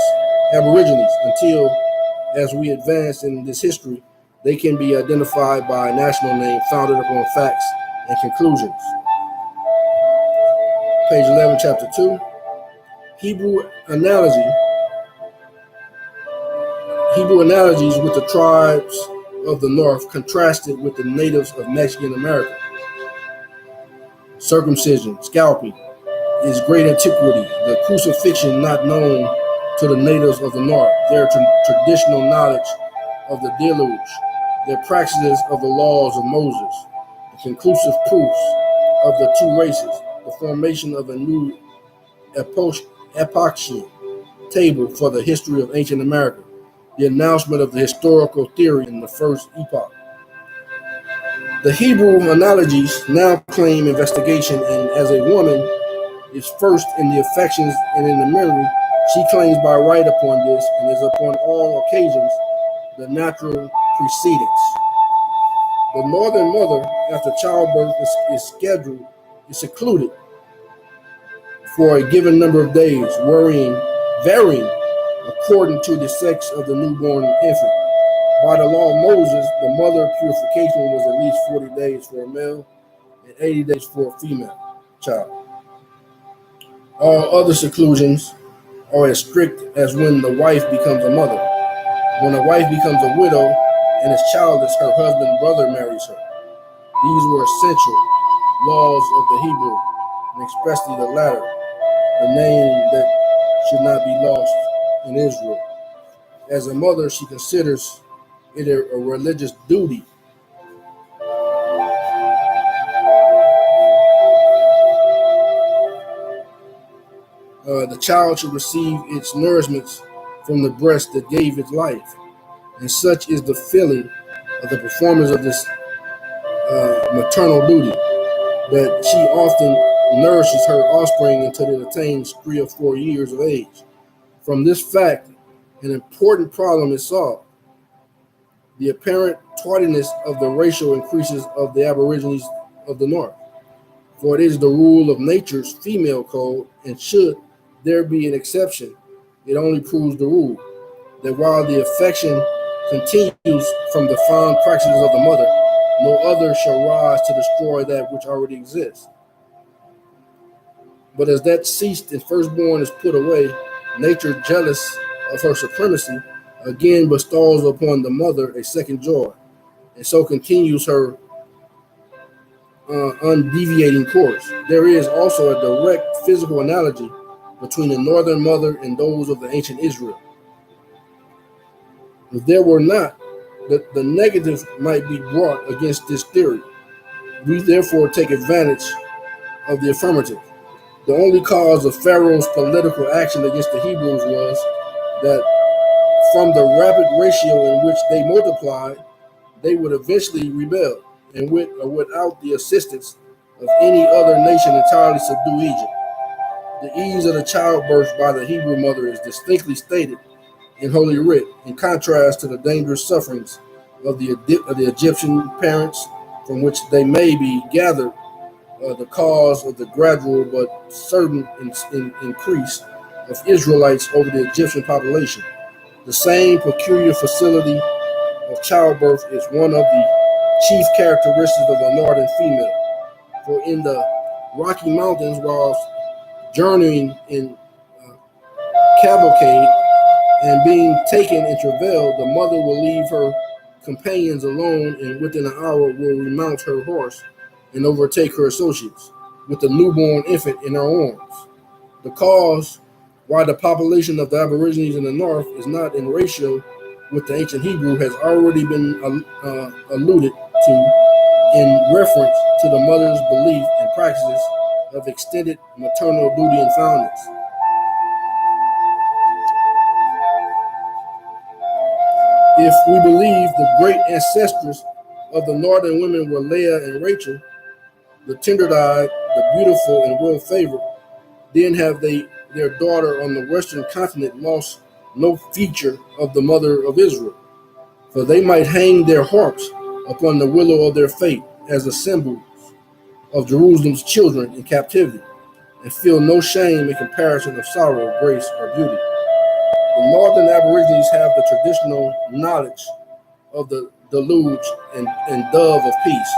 until, as we advance in this history, they can be identified by a national name founded upon facts and conclusions. Page 11, chapter 2. Hebrew analogies with the tribes of the north contrasted with the natives of Mexican America. Circumcision, scalping, is great antiquity. The crucifixion not known to the natives of the north, their traditional knowledge of the deluge, their practices of the laws of Moses, the conclusive proofs of the two races, the formation of a new epochal table for the history of ancient America, the announcement of the historical theory in the first epoch. The Hebrew analogies now claim investigation, and as a woman is first in the affections and in the memory, she claims by right upon this, and is upon all occasions the natural precedence. The northern mother, after childbirth, is secluded for a given number of days, varying according to the sex of the newborn infant. By the law of Moses, the mother purification was at least 40 days for a male and 80 days for a female child. All other seclusions are as strict as when the wife becomes a mother. When a wife becomes a widow and is childless, her husband's brother marries her. These were essential laws of the Hebrew, and especially the latter, the name that should not be lost in Israel. As a mother, she considers it a religious duty the child should receive its nourishments from the breast that gave it life. And such is the feeling of the performance of this maternal duty, that she often nourishes her offspring until it attains 3 or 4 years of age. From this fact, an important problem is solved. The apparent tardiness of the racial increases of the Aborigines of the North. For it is the rule of nature's female code, and should there be an exception, it only proves the rule, that while the affection continues from the fond practices of the mother, no other shall rise to destroy that which already exists. But as that ceased and firstborn is put away, nature, jealous of her supremacy, again bestows upon the mother a second joy, and so continues her undeviating course. There is also a direct physical analogy between the northern mother and those of the ancient Israel. If there were not, the negative might be brought against this theory. We therefore take advantage of the affirmative. The only cause of Pharaoh's political action against the Hebrews was that from the rapid ratio in which they multiplied, they would eventually rebel, and with or without the assistance of any other nation entirely subdue Egypt. The ease of the childbirth by the Hebrew mother is distinctly stated in Holy Writ, in contrast to the dangerous sufferings of the Egyptian parents, from which they may be gathered the cause of the gradual but certain increase of Israelites over the Egyptian population. The same peculiar facility of childbirth is one of the chief characteristics of the northern female. For in the Rocky Mountains, whilst journeying in cavalcade and being taken in travail, the mother will leave her companions alone, and within an hour will remount her horse and overtake her associates, with the newborn infant in her arms. The cause why the population of the Aborigines in the north is not in ratio with the ancient Hebrew has already been alluded to in reference to the mother's belief and practices of extended maternal duty and fondness. If we believe the great ancestors of the northern women were Leah and Rachel, the tender-eyed, the beautiful, and well-favored, then have their daughter on the western continent lost no feature of the mother of Israel, for they might hang their harps upon the willow of their fate as a symbol of Jerusalem's children in captivity, and feel no shame in comparison of sorrow, grace, or beauty. The northern Aborigines have the traditional knowledge of the deluge and dove of peace,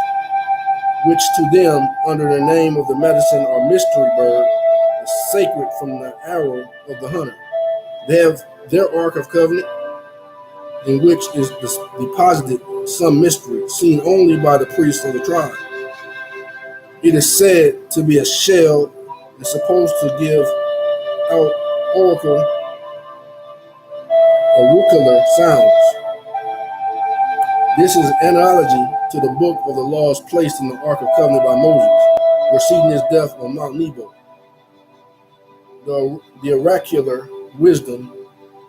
which to them, under the name of the medicine or mystery bird, is sacred from the arrow of the hunter. They have their Ark of Covenant, in which is deposited some mystery seen only by the priests of the tribe. It is said to be a shell and supposed to give out auricular sounds. This is an analogy to the book of the laws placed in the Ark of Covenant by Moses, preceding his death on Mount Nebo. The oracular wisdom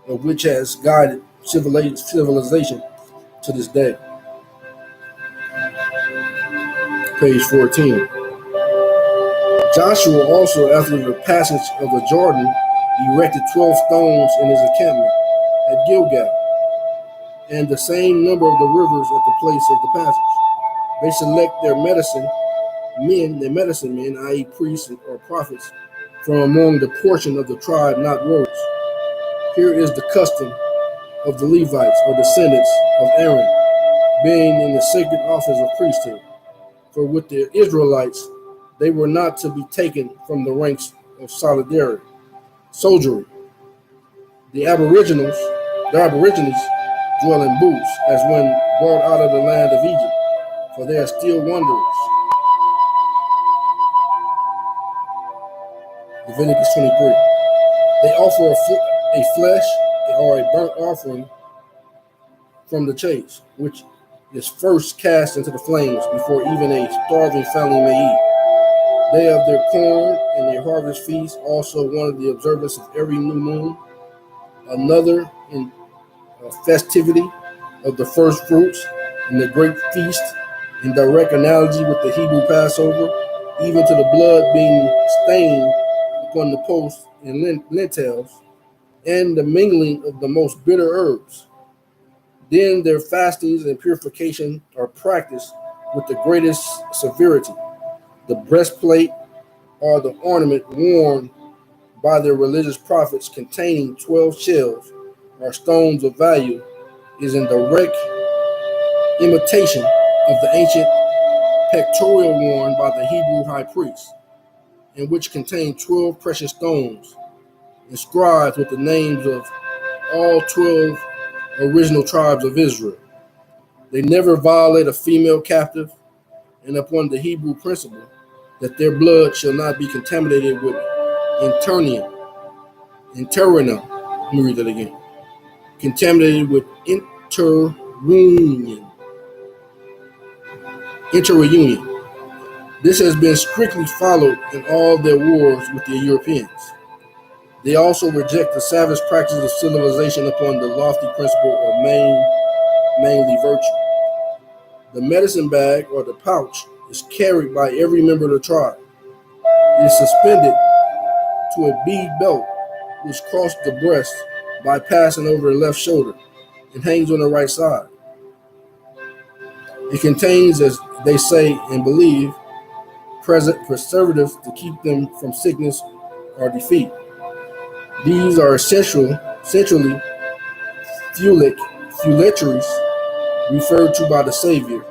of which has guided civilization to this day. Page 14. Joshua also, after the passage of the Jordan, erected 12 stones in his encampment at Gilgal, and the same number of the rivers at the place of the passage. They select their medicine men, i.e. priests or prophets, from among the portion of the tribe not rulers. Here is the custom of the Levites, or descendants of Aaron, being in the sacred office of priesthood. For with the Israelites, they were not to be taken from the ranks of soldiery. The Aborigines dwell in booths, as when brought out of the land of Egypt, for they are still wanderers. Leviticus 23. They offer a flesh or a burnt offering from the chase, which is first cast into the flames before even a starving family may eat. They have their corn and their harvest feast, also one of the observance of every new moon, another in festivity of the first fruits, and the great feast, in direct analogy with the Hebrew Passover, even to the blood being stained upon the posts and lintels, and the mingling of the most bitter herbs. Then their fastings and purification are practiced with the greatest severity. The breastplate or the ornament worn by their religious prophets, containing 12 shells or stones of value, is in direct imitation of the ancient pectoral worn by the Hebrew high priest, in which contained 12 precious stones, inscribed with the names of all 12 original tribes of Israel. They never violate a female captive, and upon the Hebrew principle that their blood shall not be contaminated with interunion. Let me read that again. Contaminated with interunion. This has been strictly followed in all their wars with the Europeans. They also reject the savage practice of civilization upon the lofty principle of manly virtue. The medicine bag or the pouch is carried by every member of the tribe. It is suspended to a bead belt which crosses the breast by passing over the left shoulder and hangs on the right side. It contains, as they say and believe, preservatives to keep them from sickness or defeat. These are essentially fuletaries referred to by the Savior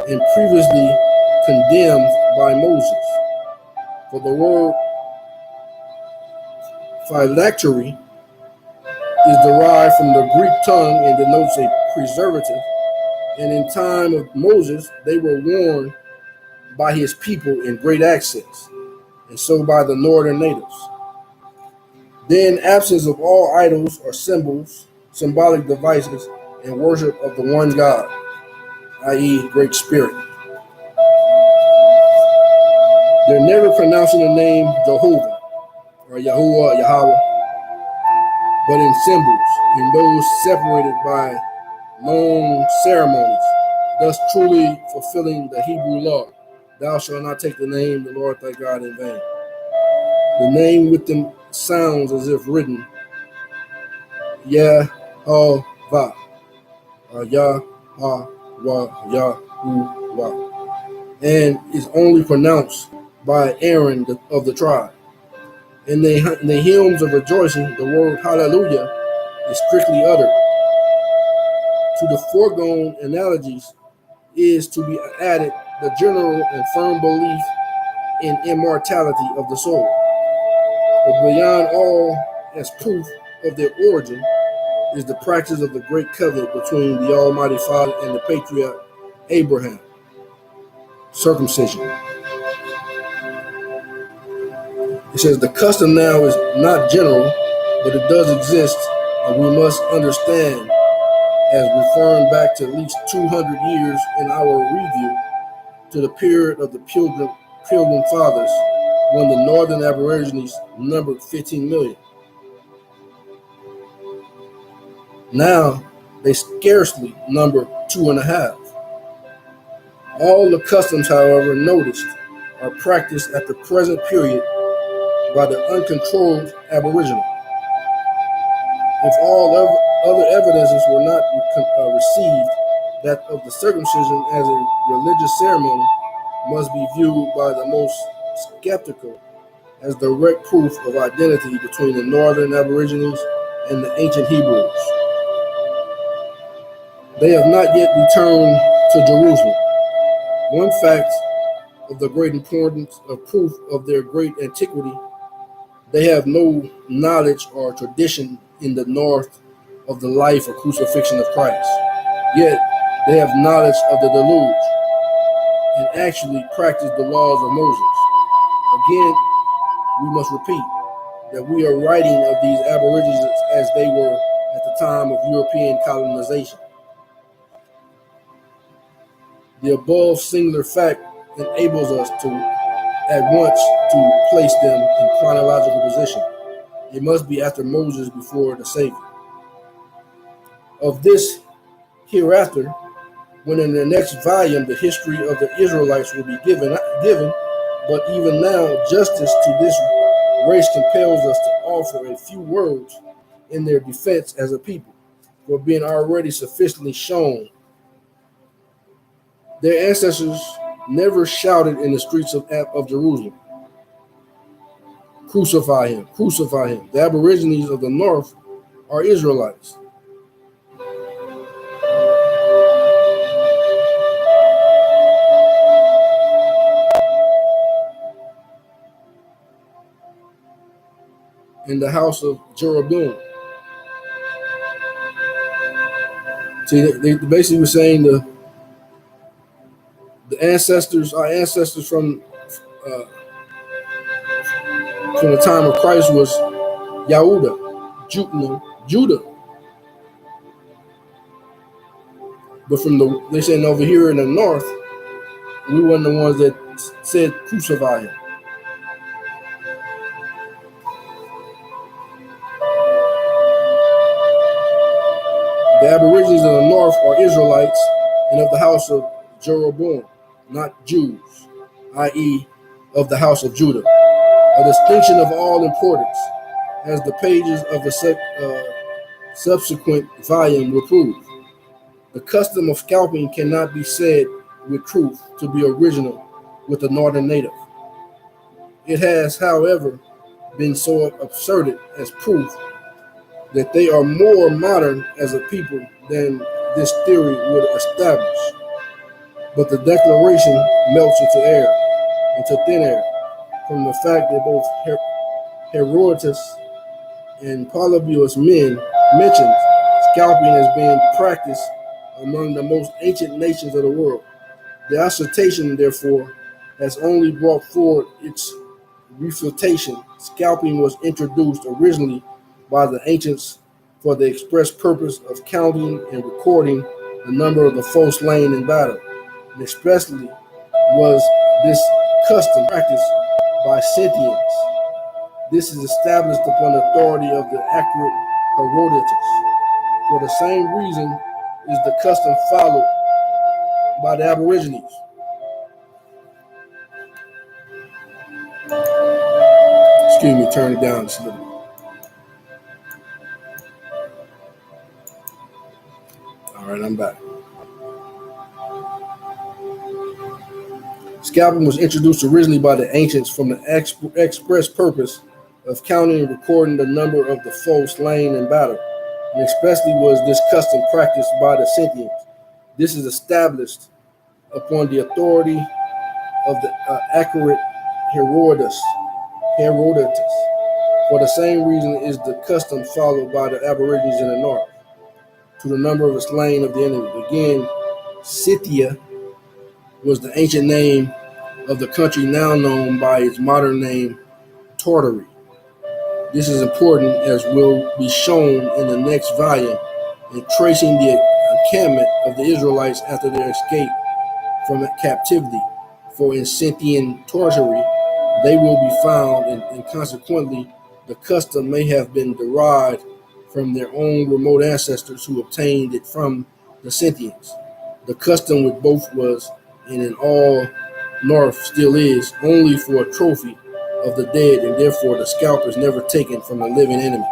and previously condemned by Moses. For the word phylactery is derived from the Greek tongue and denotes a preservative, and in time of Moses they were worn by his people in great access, and so by the northern natives. Then absence of all idols or symbols, symbolic devices, and worship of the one God, i.e. Great Spirit. They're never pronouncing the name Jehovah or Yahuwah, Yahweh, but in symbols, and those separated by long ceremonies, thus truly fulfilling the Hebrew law. Thou shalt not take the name of the Lord thy God in vain. The name with them sounds as if written Yah-ha-vah, or Yah-ha-wah, Yahuwah, and is only pronounced by Aaron of the tribe. In the hymns of rejoicing, the word hallelujah is strictly uttered. To the foregone analogies is to be added the general and firm belief in immortality of the soul. But beyond all, as proof of their origin, is the practice of the great covenant between the Almighty Father and the patriarch Abraham, circumcision. It says the custom now is not general, but it does exist, and we must understand as referring back to at least 200 years in our review to the period of the Pilgrim Fathers, when the northern Aborigines numbered 15 million. Now they scarcely number 2.5. All the customs, however, noticed are practiced at the present period by the uncontrolled Aboriginal. If all other evidences were not received, that of the circumcision as a religious ceremony must be viewed by the most skeptical as direct proof of identity between the northern Aborigines and the ancient Hebrews. They have not yet returned to Jerusalem. One fact of the great importance of proof of their great antiquity, they have no knowledge or tradition in the north of the life or crucifixion of Christ. Yet they have knowledge of the deluge and actually practice the laws of Moses. Again, we must repeat that we are writing of these Aborigines as they were at the time of European colonization. The above singular fact enables us to at once to place them in chronological position. It must be after Moses before the Savior. Of this hereafter, when in the next volume the history of the Israelites will be given, but even now justice to this race compels us to offer a few words in their defense as a people, for being already sufficiently shown. Their ancestors never shouted in the streets of Jerusalem, "Crucify him, crucify him." The Aborigines of the north are Israelites. In the house of Jeroboam. See, they basically were saying the ancestors, our ancestors uh, from the time of Christ was Yahuda, Judah. But they saying over here in the north, we weren't the ones that said crucify him. The Aborigines of the north are Israelites and of the house of Jeroboam, not Jews, i.e., of the house of Judah. A distinction of all importance, as the pages of the subsequent volume will prove. The custom of scalping cannot be said with truth to be original with the northern native. It has, however, been so asserted as proof that they are more modern as a people than this theory would establish. But the declaration melts into thin air, from the fact that both Herodotus and Polybius mentions scalping as being practiced among the most ancient nations of the world. The assertion, therefore, has only brought forward its refutation. Scalping was introduced originally by the ancients for the express purpose of counting and recording the number of the foe slain in battle, and especially was this custom practiced by Scythians. This is established upon the authority of the accurate Herodotus. For the same reason is the custom followed by the Aborigines. Excuse me, turn it down just a little bit. All right, I'm back. Scalping was introduced originally by the ancients from the express purpose of counting and recording the number of the foe slain in battle, and especially was this custom practiced by the Scythians. This is established upon the authority of the accurate Herodotus. For the same reason is the custom followed by the Aborigines in the north, to the number of the slain of the enemy. Again, Scythia was the ancient name of the country now known by its modern name, Tartary. This is important, as will be shown in the next volume, in tracing the encampment of the Israelites after their escape from captivity. For in Scythian Tartary they will be found, and consequently the custom may have been derived from their own remote ancestors who obtained it from the Scythians. The custom with both was, and in all north still is, only for a trophy of the dead, and therefore the scalp is never taken from the living enemy.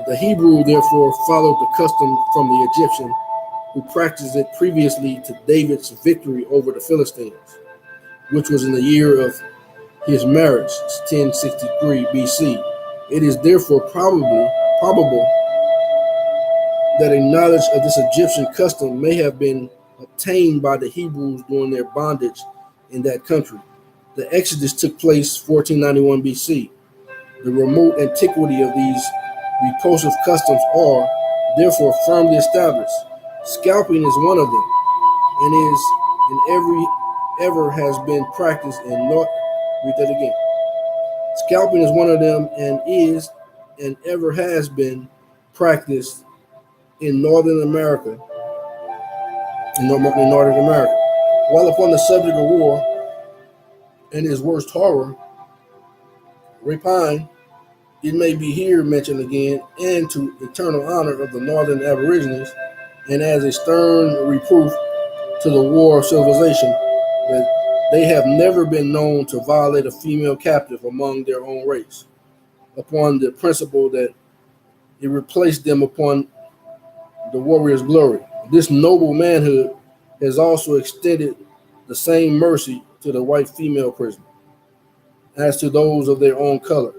The Hebrew therefore followed the custom from the Egyptian, who practiced it previously to David's victory over the Philistines, which was in the year of his marriage, 1063 BC. It is therefore probable that a knowledge of this Egyptian custom may have been obtained by the Hebrews during their bondage in that country. The Exodus took place 1491 BC. The remote antiquity of these repulsive customs are, therefore, firmly established. Scalping is one of them, and ever has been practiced in North. Read that again. Scalping is one of them, and is and ever has been practiced in Northern America. While upon the subject of war and his worst horror, rapine, it may be here mentioned again, and to eternal honor of the Northern Aborigines, and as a stern reproof to the war of civilization, that they have never been known to violate a female captive among their own race, upon the principle that it replaced them upon the warrior's glory. This noble manhood has also extended the same mercy to the white female prisoner as to those of their own color.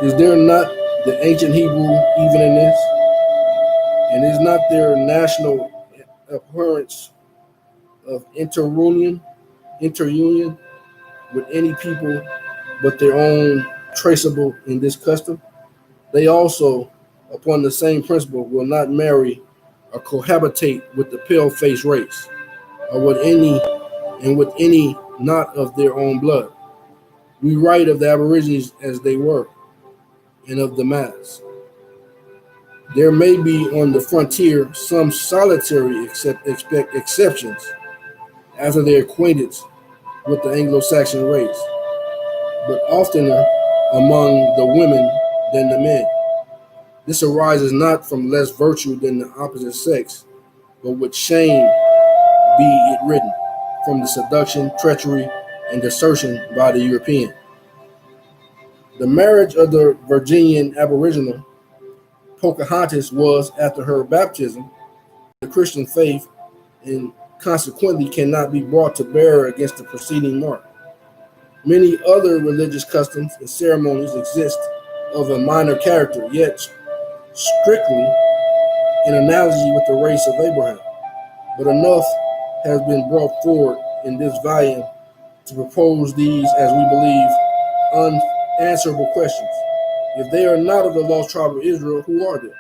Is there not the ancient Hebrew even in this? And is not their national abhorrence of interunion with any people but their own traceable in this custom. They also, upon the same principle, will not marry or cohabitate with the pale-faced race, or with any not of their own blood. We write of the Aborigines as they were, and of the mass. There may be on the frontier some solitary exceptions after their acquaintance with the Anglo-Saxon race, but oftener among the women than the men. This arises not from less virtue than the opposite sex, but with shame be it written, from the seduction, treachery, and desertion by the European. The marriage of the Virginian Aboriginal Pocahontas was, after her baptism, the Christian faith, and consequently cannot be brought to bear against the preceding mark. Many other religious customs and ceremonies exist of a minor character, yet strictly in analogy with the race of Abraham. But enough has been brought forward in this volume to propose these, as we believe, unanswerable questions. If they are not of the lost tribe of Israel, who are they?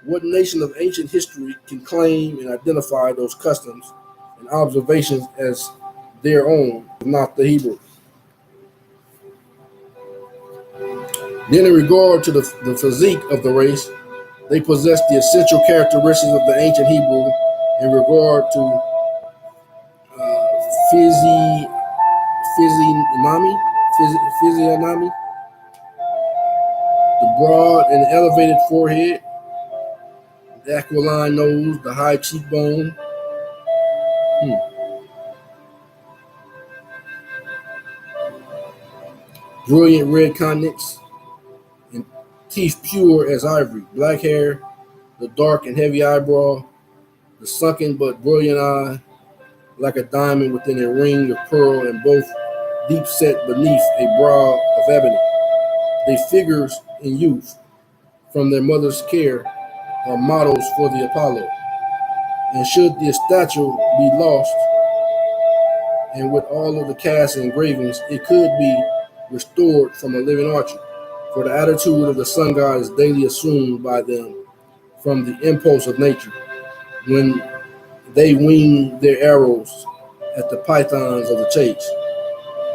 What nation of ancient history can claim and identify those customs and observations as their own, if not the Hebrew? Then, in regard to the physique of the race, they possess the essential characteristics of the ancient Hebrew in regard to physiognomy, the broad and elevated forehead, the aquiline nose, the high cheekbone. Brilliant red countenance, and teeth pure as ivory, black hair, the dark and heavy eyebrow, the sunken but brilliant eye, like a diamond within a ring of pearl, and both deep set beneath a brow of ebony. They figures in youth, from their mother's care, are models for the Apollo. And should the statue be lost, and with all of the casts and engravings, it could be restored from a living archer. For the attitude of the sun god is daily assumed by them from the impulse of nature, when they wing their arrows at the pythons of the chase.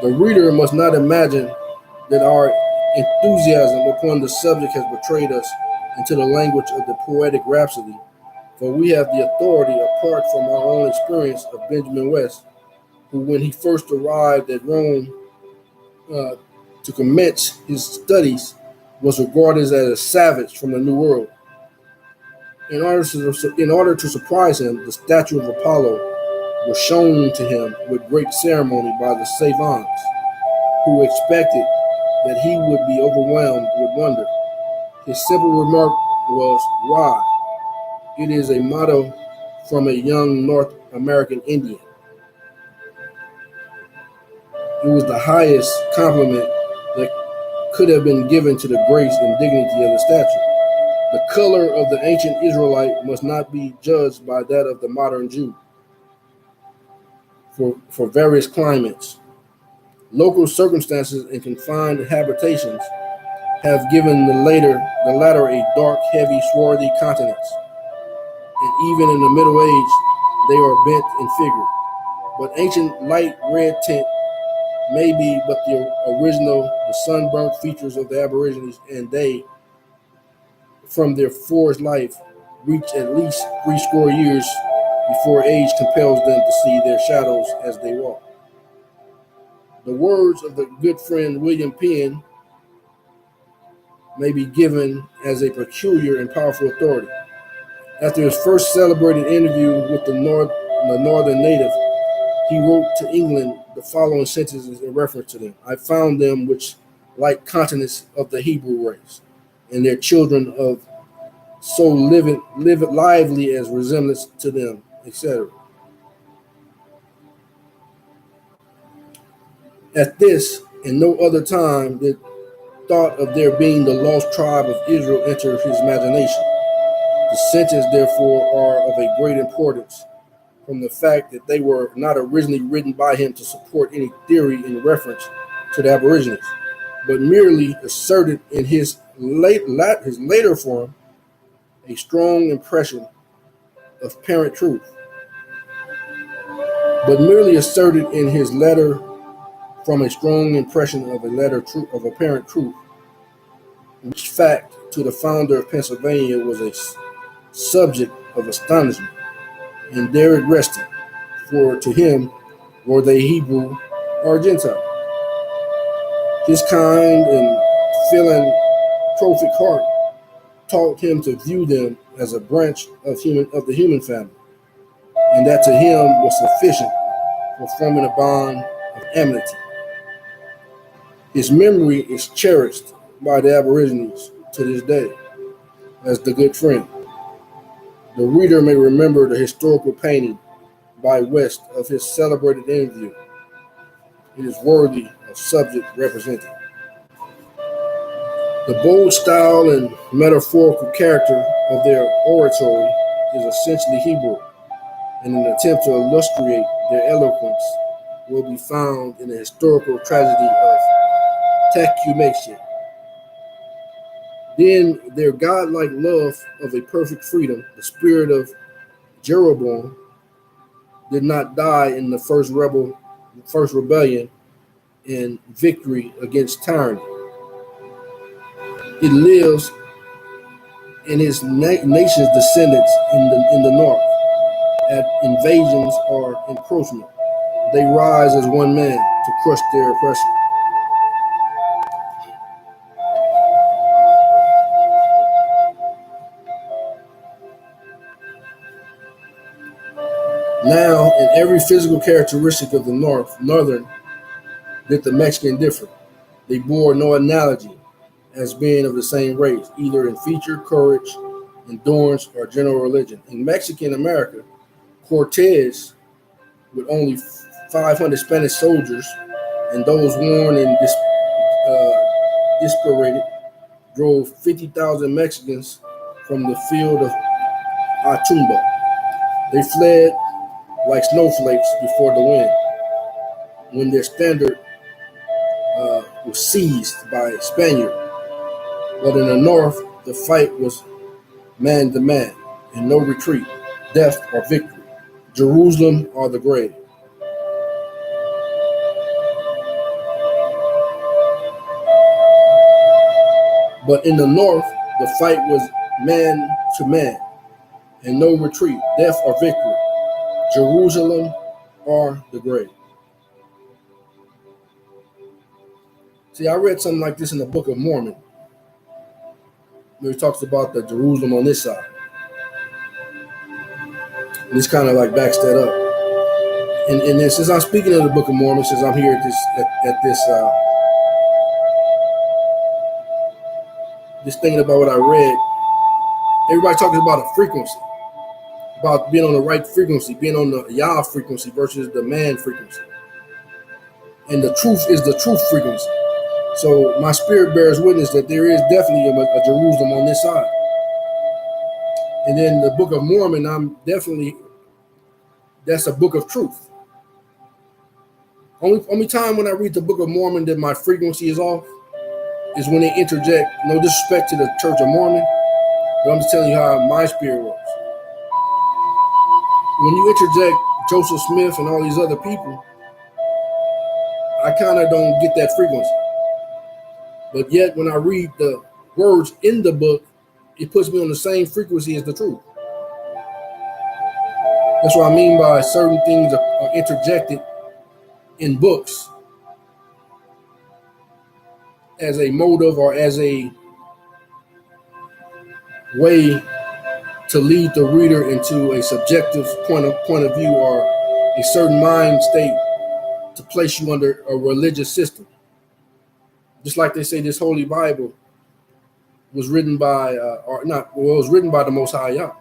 The reader must not imagine that our enthusiasm upon the subject has betrayed us into the language of the poetic rhapsody, for we have the authority, apart from our own experience, of Benjamin West, who, when he first arrived at Rome to commence his studies, was regarded as a savage from the New World. In order to surprise him, the statue of Apollo was shown to him with great ceremony by the savants, who expected that he would be overwhelmed with wonder. His simple remark was, "Why, it is a motto from a young North American Indian." It was the highest compliment that could have been given to the grace and dignity of the statue. The color of the ancient Israelite must not be judged by that of the modern Jew. For various climates, local circumstances, and confined habitations have given the latter a dark, heavy, swarthy countenance, and even in the Middle Age they are bent in figure. But ancient light red tint may be but the original, the sunburnt features of the Aborigines, and they, from their forest life, reach at least 80 years before age compels them to see their shadows as they walk. The words of the good friend William Penn may be given as a peculiar and powerful authority. After his first celebrated interview with the northern native, he wrote to England the following sentences in reference to them. "I found them which like continents of the Hebrew race, and their children of so lively as resemblance to them," etc. At this and no other time did thought of there being the lost tribe of Israel enter his imagination. The sentences, therefore, are of a great importance, from the fact that they were not originally written by him to support any theory in reference to the Aborigines, but merely asserted in his later form a strong impression of parent truth, but merely asserted in his letter from a strong impression of of apparent truth, which fact to the founder of Pennsylvania was a subject of astonishment, and there it rested. For to him, were they Hebrew or Gentile, his kind and philanthropic heart taught him to view them as a branch of the human family, and that to him was sufficient for forming a bond of amity. His memory is cherished by the Aborigines to this day as the good friend. The reader may remember the historical painting by West of his celebrated interview. It is worthy of subject represented. The bold style and metaphorical character of their oratory is essentially Hebrew, and an attempt to illustrate their eloquence will be found in the historical tragedy of Tecumseh. Then their godlike love of a perfect freedom, the spirit of Jeroboam, did not die in the first rebellion and victory against tyranny. It lives in his nation's descendants in the north. At invasions or encroachment, they rise as one man to crush their oppressor. Now, in every physical characteristic of the Northern, did the Mexican differ. They bore no analogy as being of the same race, either in feature, courage, endurance, or general religion. In Mexican America, Cortez, with only 500 Spanish soldiers and those worn and disparated, drove 50,000 Mexicans from the field of Atumba. They fled like snowflakes before the wind when their standard was seized by a Spaniard. But in the north, the fight was man to man, and no retreat, death or victory, Jerusalem or the grave. But in the north, the fight was man to man, and no retreat, death or victory, Jerusalem or the grave. See, I read something like this in the Book of Mormon, where it talks about the Jerusalem on this side. And this kind of like backs that up. And then since I'm speaking of the Book of Mormon, since I'm here at this thinking about what I read, everybody talks about a frequency, about being on the right frequency, being on the Yah frequency versus the man frequency. And the truth is the truth frequency. So my spirit bears witness that there is definitely a Jerusalem on this side. And then the Book of Mormon, that's a book of truth. Only time when I read the Book of Mormon that my frequency is off is when they interject, no disrespect to the Church of Mormon, but I'm just telling you how my spirit works. When you interject Joseph Smith and all these other people, I kind of don't get that frequency. But yet, when I read the words in the book, it puts me on the same frequency as the truth. That's what I mean by certain things are interjected in books as a motive or as a way to lead the reader into a subjective point of view or a certain mind state to place you under a religious system. Just like they say this Holy Bible was written by, it was written by the Most High Yah.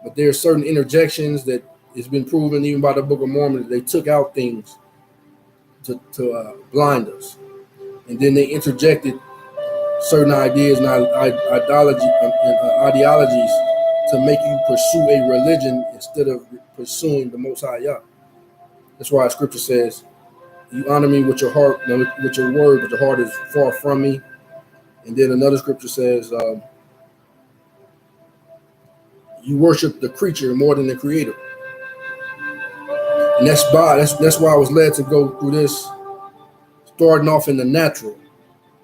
But there are certain interjections that it's been proven even by the Book of Mormon that they took out things to blind us. And then they interjected certain ideas and ideologies to make you pursue a religion instead of pursuing the Most High Yah. That's why Scripture says, You honor me with your heart, with your word, but your heart is far from me. And then another scripture says, you worship the creature more than the creator. And that's why I was led to go through this, starting off in the natural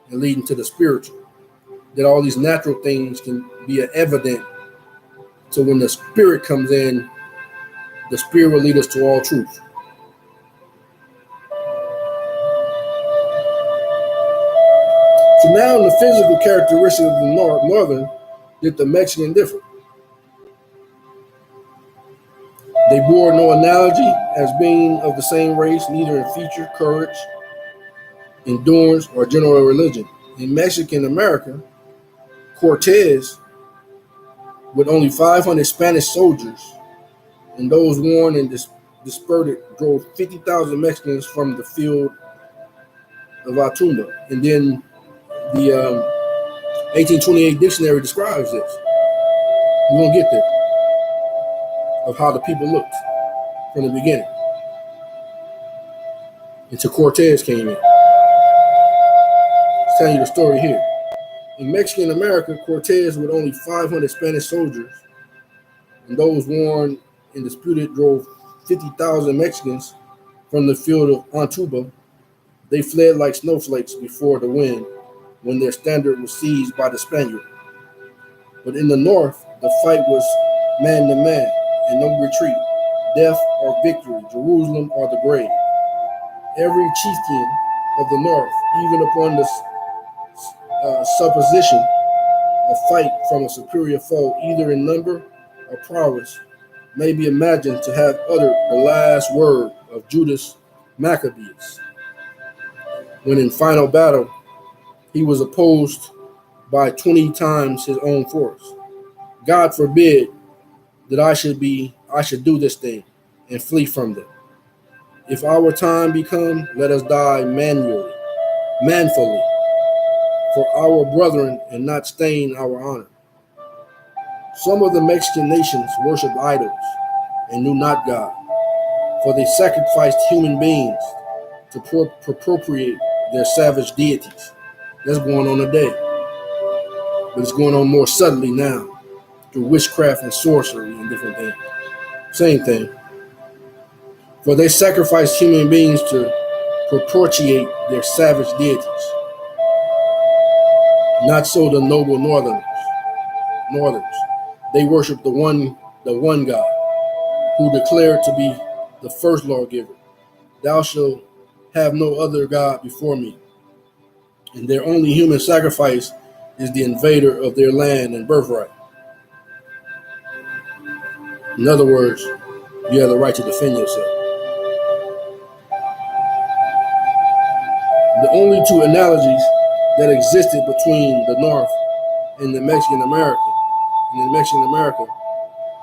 and leading to the spiritual. That all these natural things can be evident. So when the spirit comes in, the spirit will lead us to all truth. So now in the physical characteristics of the northern, did the Mexican differ? They bore no analogy as being of the same race, neither in feature, courage, endurance, or general religion. In Mexican America, Cortez, with only 500 Spanish soldiers, and those warned and dispersed, drove 50,000 Mexicans from the field of Otumba. And then the 1828 dictionary describes this. We're going to get there, of how the people looked from the beginning until Cortez came in. I'll tell you the story here. In Mexican America, Cortez, with only 500 Spanish soldiers, and those warned and disputed, drove 50,000 Mexicans from the field of Otumba. They fled like snowflakes before the wind when their standard was seized by the Spaniard. But in the north, the fight was man to man, and no retreat, death or victory, Jerusalem or the grave. Every chieftain of the north, even upon the supposition of fight from a superior foe, either in number or prowess, may be imagined to have uttered the last word of Judas Maccabeus, when in final battle he was opposed by 20 times his own force. God forbid that I should do this thing and flee from them. If our time be come, let us die manfully, for our brethren, and not stain our honor. Some of the Mexican nations worshiped idols and knew not God, for they sacrificed human beings to appropriate their savage deities. That's going on today, but it's going on more subtly now through witchcraft and sorcery and different things. Same thing. For they sacrificed human beings to propitiate their savage deities. Not so the noble northerners. They worship the one God, who declared to be the first lawgiver. Thou shalt have no other God before me. And their only human sacrifice is the invader of their land and birthright. In other words, you have the right to defend yourself. The only two analogies that existed between the North and the Mexican America,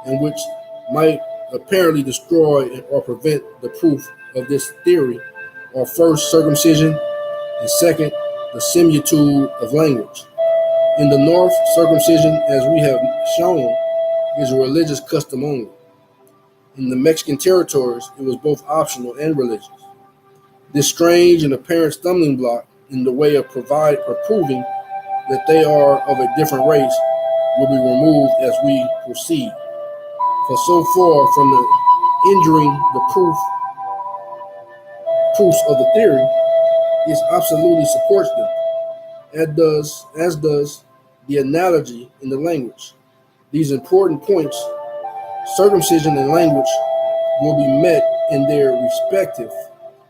and which might apparently destroy or prevent the proof of this theory, are first, circumcision, and second, the similitude of language. In the North, circumcision, as we have shown, is a religious custom only. In the Mexican territories, it was both optional and religious. This strange and apparent stumbling block in the way of proving that they are of a different race will be removed as we proceed. For so far from the injuring the proofs of the theory, it absolutely supports them, as does the analogy in the language. These important points, circumcision and language, will be met in their respective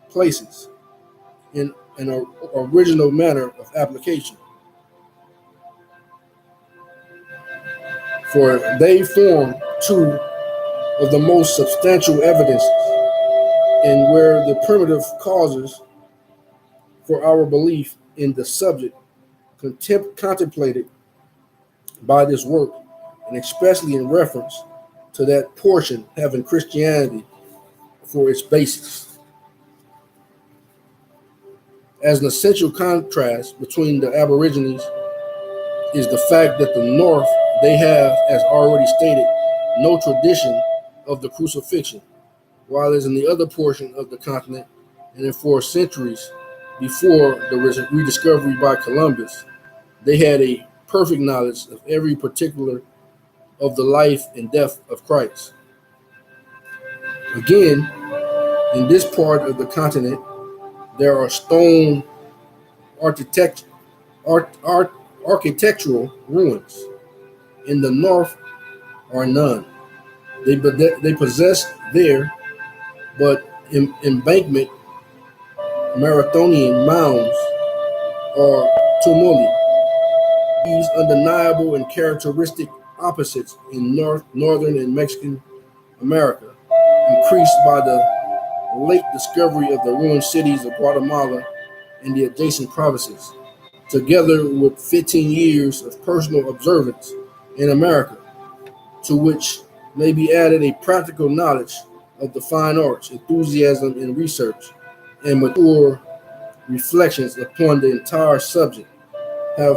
places in an original manner of application. For they form two of the most substantial evidences, and where the primitive causes for our belief in the subject contemplated by this work, and especially in reference to that portion having Christianity for its basis. As an essential contrast between the Aborigines is the fact that the North, they have, as already stated, no tradition of the crucifixion, while as in the other portion of the continent, and then for centuries before the rediscovery by Columbus, they had a perfect knowledge of every particular of the life and death of Christ. Again, in this part of the continent, there are stone architect, architectural ruins. In the north are none. They possess there but embankment Marathonian mounds or tumuli. These undeniable and characteristic opposites in northern and Mexican America, increased by the late discovery of the ruined cities of Guatemala and the adjacent provinces, together with 15 years of personal observance in America, to which may be added a practical knowledge of the fine arts, enthusiasm in research, and mature reflections upon the entire subject, have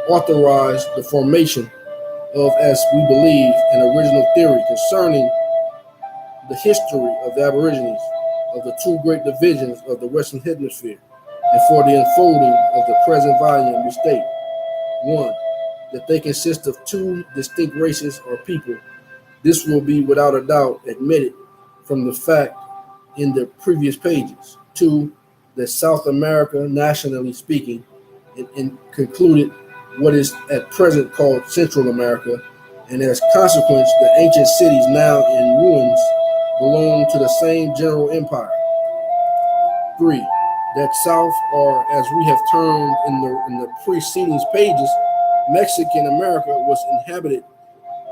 authorized the formation of, as we believe, an original theory concerning the history of the Aborigines of the two great divisions of the Western Hemisphere, and for the unfolding of the present volume we state: 1. That they consist of two distinct races or people. This will be without a doubt admitted from the fact in the previous pages. 2. That South America, nationally speaking, and concluded what is at present called Central America, and as consequence, the ancient cities now in ruins belong to the same general empire. 3. That South, or as we have termed in the preceding pages, Mexican America was inhabited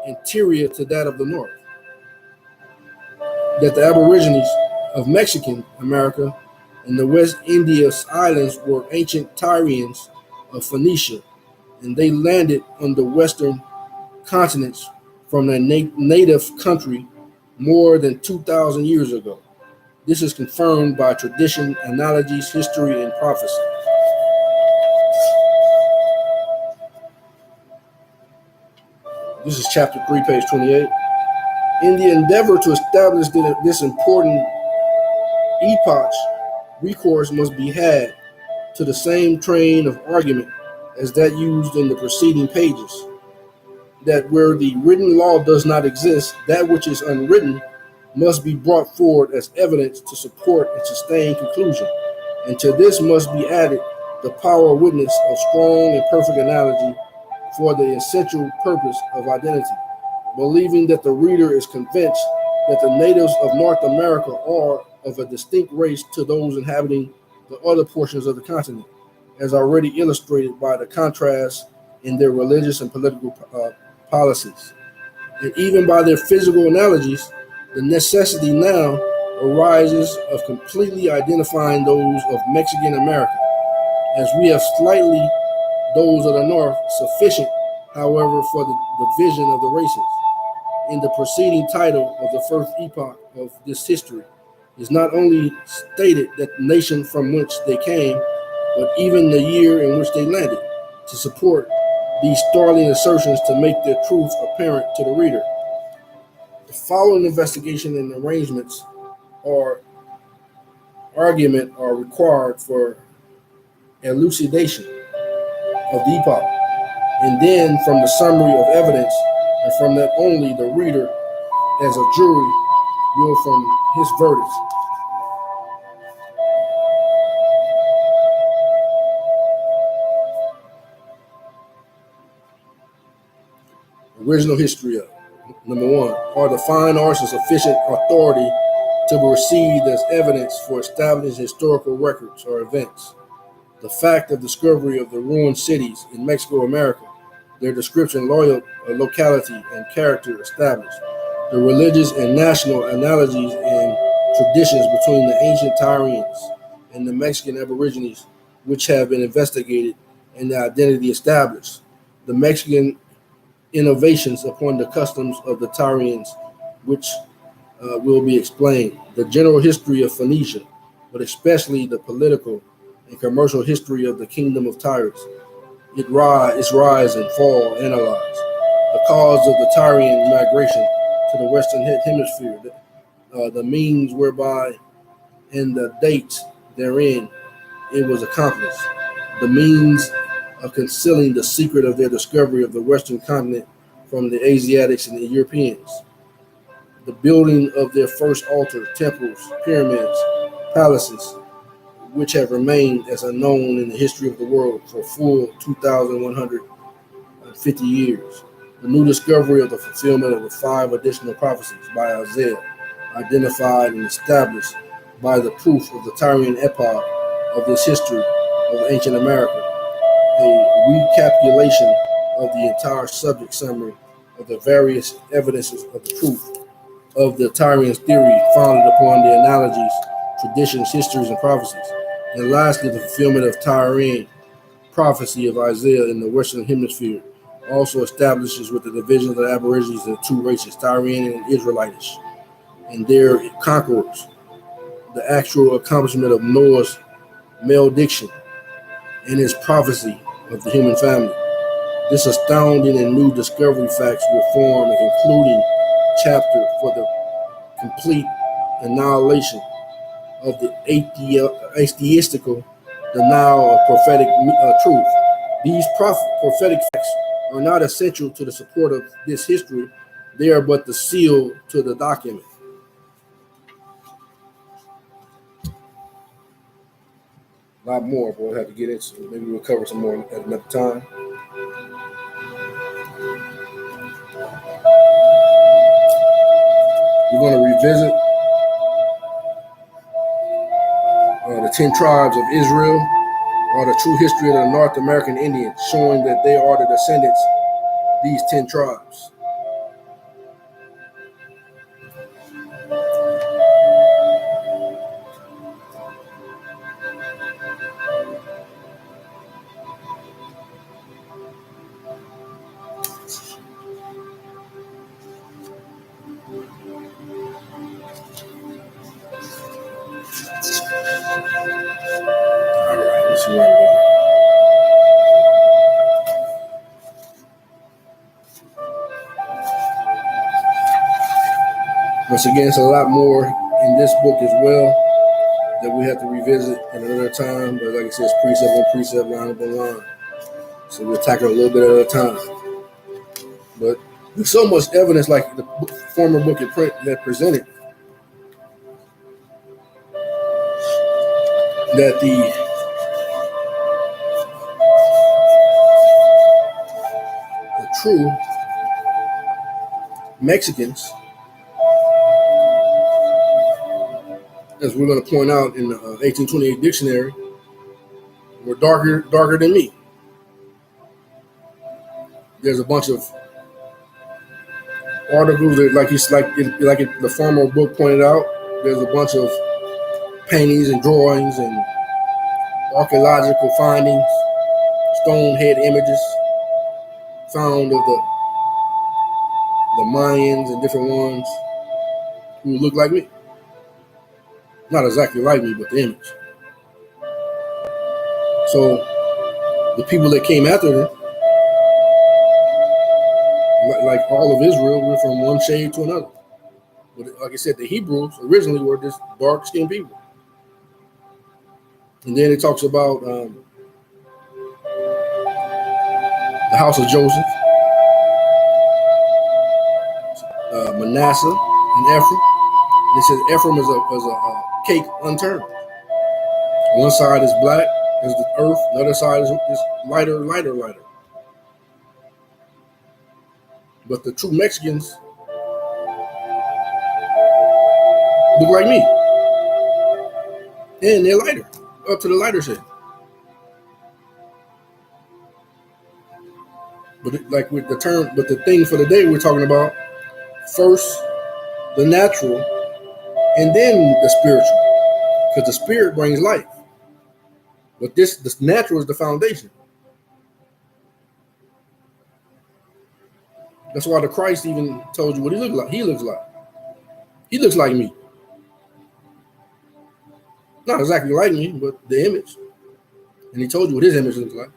interior to that of the North. That the Aborigines of Mexican America and the West Indies Islands were ancient Tyrians of Phoenicia, and they landed on the western continents from their native country more than 2,000 years ago. This is confirmed by tradition, analogies, history, and prophecy. This is chapter 3, page 28. In the endeavor to establish this important epoch, recourse must be had to the same train of argument as that used in the preceding pages, that where the written law does not exist, that which is unwritten must be brought forward as evidence to support and sustain conclusion. And to this must be added the power of witness of strong and perfect analogy for the essential purpose of identity, believing that the reader is convinced that the natives of North America are of a distinct race to those inhabiting the other portions of the continent, as already illustrated by the contrast in their religious and political policies. And even by their physical analogies, the necessity now arises of completely identifying those of Mexican America, as we have slightly those of the North, sufficient, however, for the division of the races. In the preceding title of the first epoch of this history is not only stated that the nation from which they came, but even the year in which they landed, to support these startling assertions to make their truth apparent to the reader. The following investigation and arrangements or argument are required for elucidation of the epoch, and then from the summary of evidence, and from that only the reader as a jury will from his verdicts. Original history of. Number 1, are the fine arts of sufficient authority to be received as evidence for establishing historical records or events? The fact of discovery of the ruined cities in Mexico, America, their description, locality, and character established, the religious and national analogies and traditions between the ancient Tyrians and the Mexican Aborigines, which have been investigated and the identity established, the Mexican innovations upon the customs of the Tyrians, which will be explained, the general history of Phoenicia, but especially the political and commercial history of the kingdom of Tyrus, its rise and fall analyzed, the cause of the Tyrian migration to the Western Hemisphere, the means whereby and the dates therein it was accomplished. The means of concealing the secret of their discovery of the Western continent from the Asiatics and the Europeans. The building of their first altar, temples, pyramids, palaces, which have remained as unknown in the history of the world for full 2,150 years. The new discovery of the fulfillment of the 5 additional prophecies by Isaiah, identified and established by the proof of the Tyrian epoch of this history of ancient America, a recapitulation of the entire subject summary of the various evidences of the truth of the Tyrian theory founded upon the analogies, traditions, histories, and prophecies. And lastly, the fulfillment of Tyrian prophecy of Isaiah in the Western Hemisphere also establishes with the division of the Aborigines into 2 races, Tyrian and Israelitish, and their conquerors, the actual accomplishment of Noah's malediction and his prophecy of the human family. This astounding and new discovery facts will form a concluding chapter for the complete annihilation of the atheistical denial of prophetic truth. These prophetic facts are not essential to the support of this history. They are but the seal to the document. A lot more, but we'll have to get into. Maybe we'll cover some more at another time. We're going to revisit the 10 tribes of Israel, or the true history of the North American Indians, showing that they are the descendants of these 10 tribes. All right, let's see where we're going. Once again, it's a lot more in this book as well that we have to revisit at another time. But like I said, it's precept on precept, line upon line. So we'll tackle a little bit at a time. But there's so much evidence, like the former book in print that presented, that the true Mexicans, as we're going to point out in the 1828 dictionary, were darker than me. There's a bunch of articles that, the former book pointed out, there's a bunch of paintings and drawings and archaeological findings, stone head images found of the Mayans and different ones who look like me. Not exactly like me, but the image. So the people that came after them, like all of Israel, were from one shade to another. But like I said, the Hebrews originally were just dark-skinned people. And then it talks about the house of Joseph, Manasseh, and Ephraim. And it says Ephraim is a cake unturned. One side is black as the earth, the other side is lighter. But the true Mexicans look like me. And they're lighter, up to the lighter shade. But the thing for the day we're talking about, first the natural and then the spiritual. Because the spirit brings life. But this natural is the foundation. That's why the Christ even told you what he looked like. He looks like me. Not exactly like me, but the image. And he told you what his image looks like.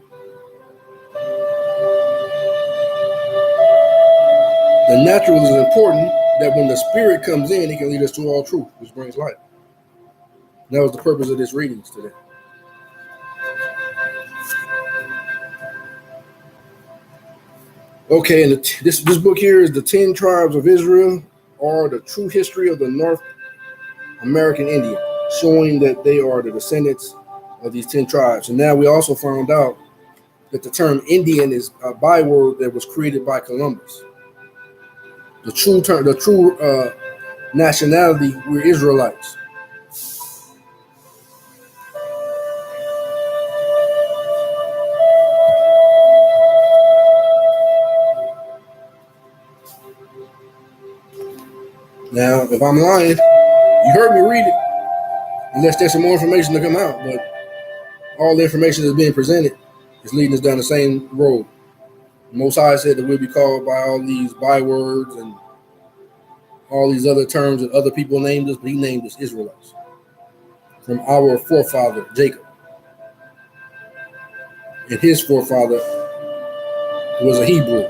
The natural is important, that when the spirit comes in, it can lead us to all truth, which brings life. That was the purpose of this readings today. Okay, and this book here is The 10 Tribes of Israel, or the True History of the North American Indian, showing that they are the descendants of these 10 tribes. And now we also found out that the term Indian is a byword that was created by Columbus. The true nationality, we're Israelites. Now, if I'm lying, you heard me read it, unless there's some more information to come out, but all the information that's being presented is leading us down the same road. Most High said that we'll be called by all these bywords and all these other terms that other people named us, but he named us Israelites from our forefather, Jacob. And his forefather was a Hebrew,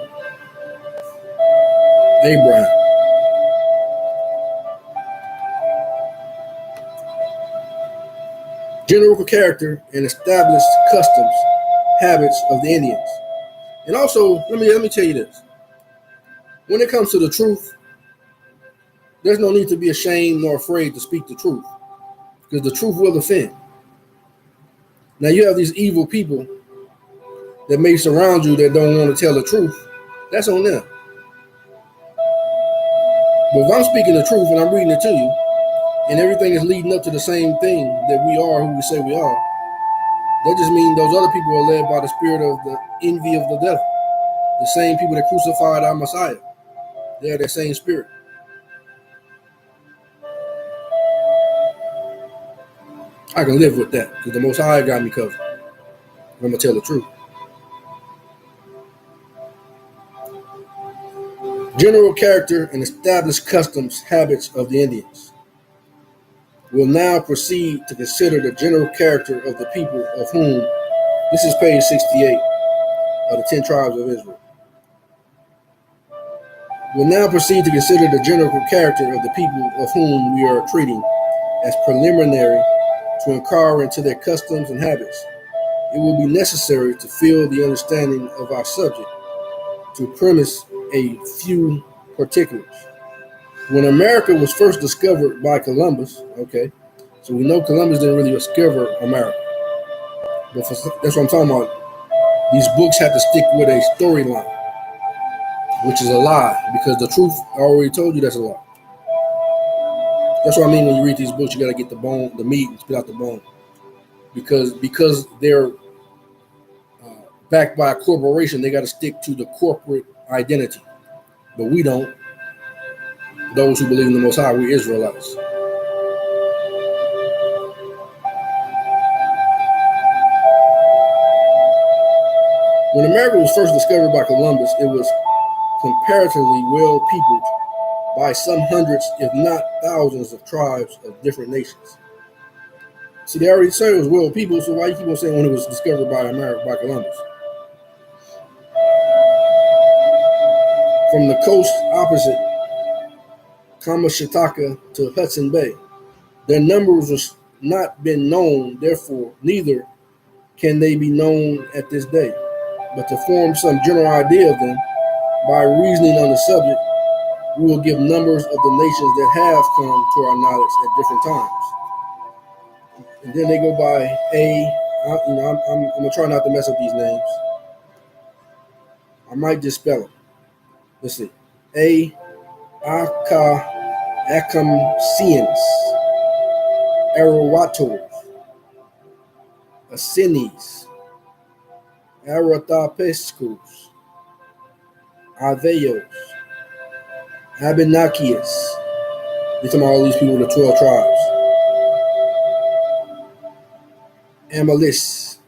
Abraham. General character and established customs, habits of the Indians. And also, let me tell you this. When it comes to the truth, there's no need to be ashamed nor afraid to speak the truth, because the truth will offend. Now, you have these evil people that may surround you that don't want to tell the truth. That's on them. But if I'm speaking the truth and I'm reading it to you, and everything is leading up to the same thing, that we are who we say we are, that just means those other people are led by the spirit of the envy of the devil. The same people that crucified our Messiah. They are that same spirit. I can live with that because the Most High got me covered. I'm going to tell the truth. General character and established customs, habits of the Indians. We'll now proceed to consider the general character of the people of whom, this is page 68 of the 10 Tribes of Israel. We'll now proceed to consider the general character of the people of whom we are treating as preliminary to inquire into their customs and habits. It will be necessary to fill the understanding of our subject to premise a few particulars. When America was first discovered by Columbus, okay, so we know Columbus didn't really discover America. But that's what I'm talking about. These books have to stick with a storyline, which is a lie, because the truth, I already told you, that's a lie. That's what I mean when you read these books, you got to get the bone, the meat, and spit out the bone. Because they're backed by a corporation, they got to stick to the corporate identity. But we don't. Those who believe in the Most High, we're Israelites. When America was first discovered by Columbus, it was comparatively well peopled by some hundreds, if not thousands, of tribes of different nations. See, they already said it was well peopled, so why you keep on saying when it was discovered by America, by Columbus? From the coast opposite Kamashitaka to Hudson Bay, their numbers was not been known, therefore neither can they be known at this day. But to form some general idea of them, by reasoning on the subject, we will give numbers of the nations that have come to our knowledge at different times. And then they go by I'm gonna try not to mess up these names. I might just spell them. Let's see. Akamsians, Arawatos, Asinis, Arathapescus, Aveos, Abenakius. They're talking about all these people, the 12 tribes. Amalis,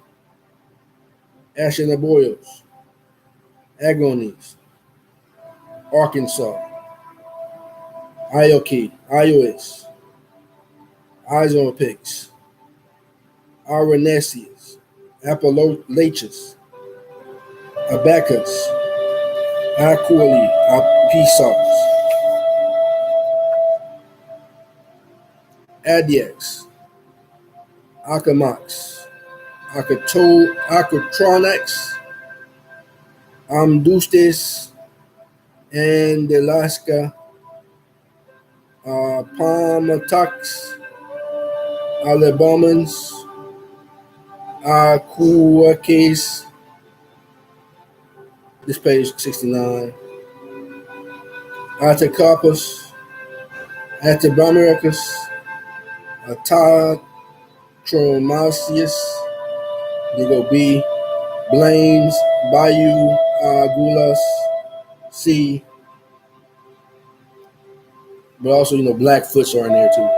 Ashanaboyos, Agonis, Arkansas, Ioki, Iois, Izopix, Aranesius, Appalachius, Abacus, Aquili, Apisos, Adiax, Akamax, Akatronex, Amdustes, and Alaska, Palmatax, Alabamans, Akuakes, this page 69, Atacarpus, Atabamiracus, Atatromasius, they go B, Blames, Bayou, Gulas, C, but also, Blackfoots are in there too.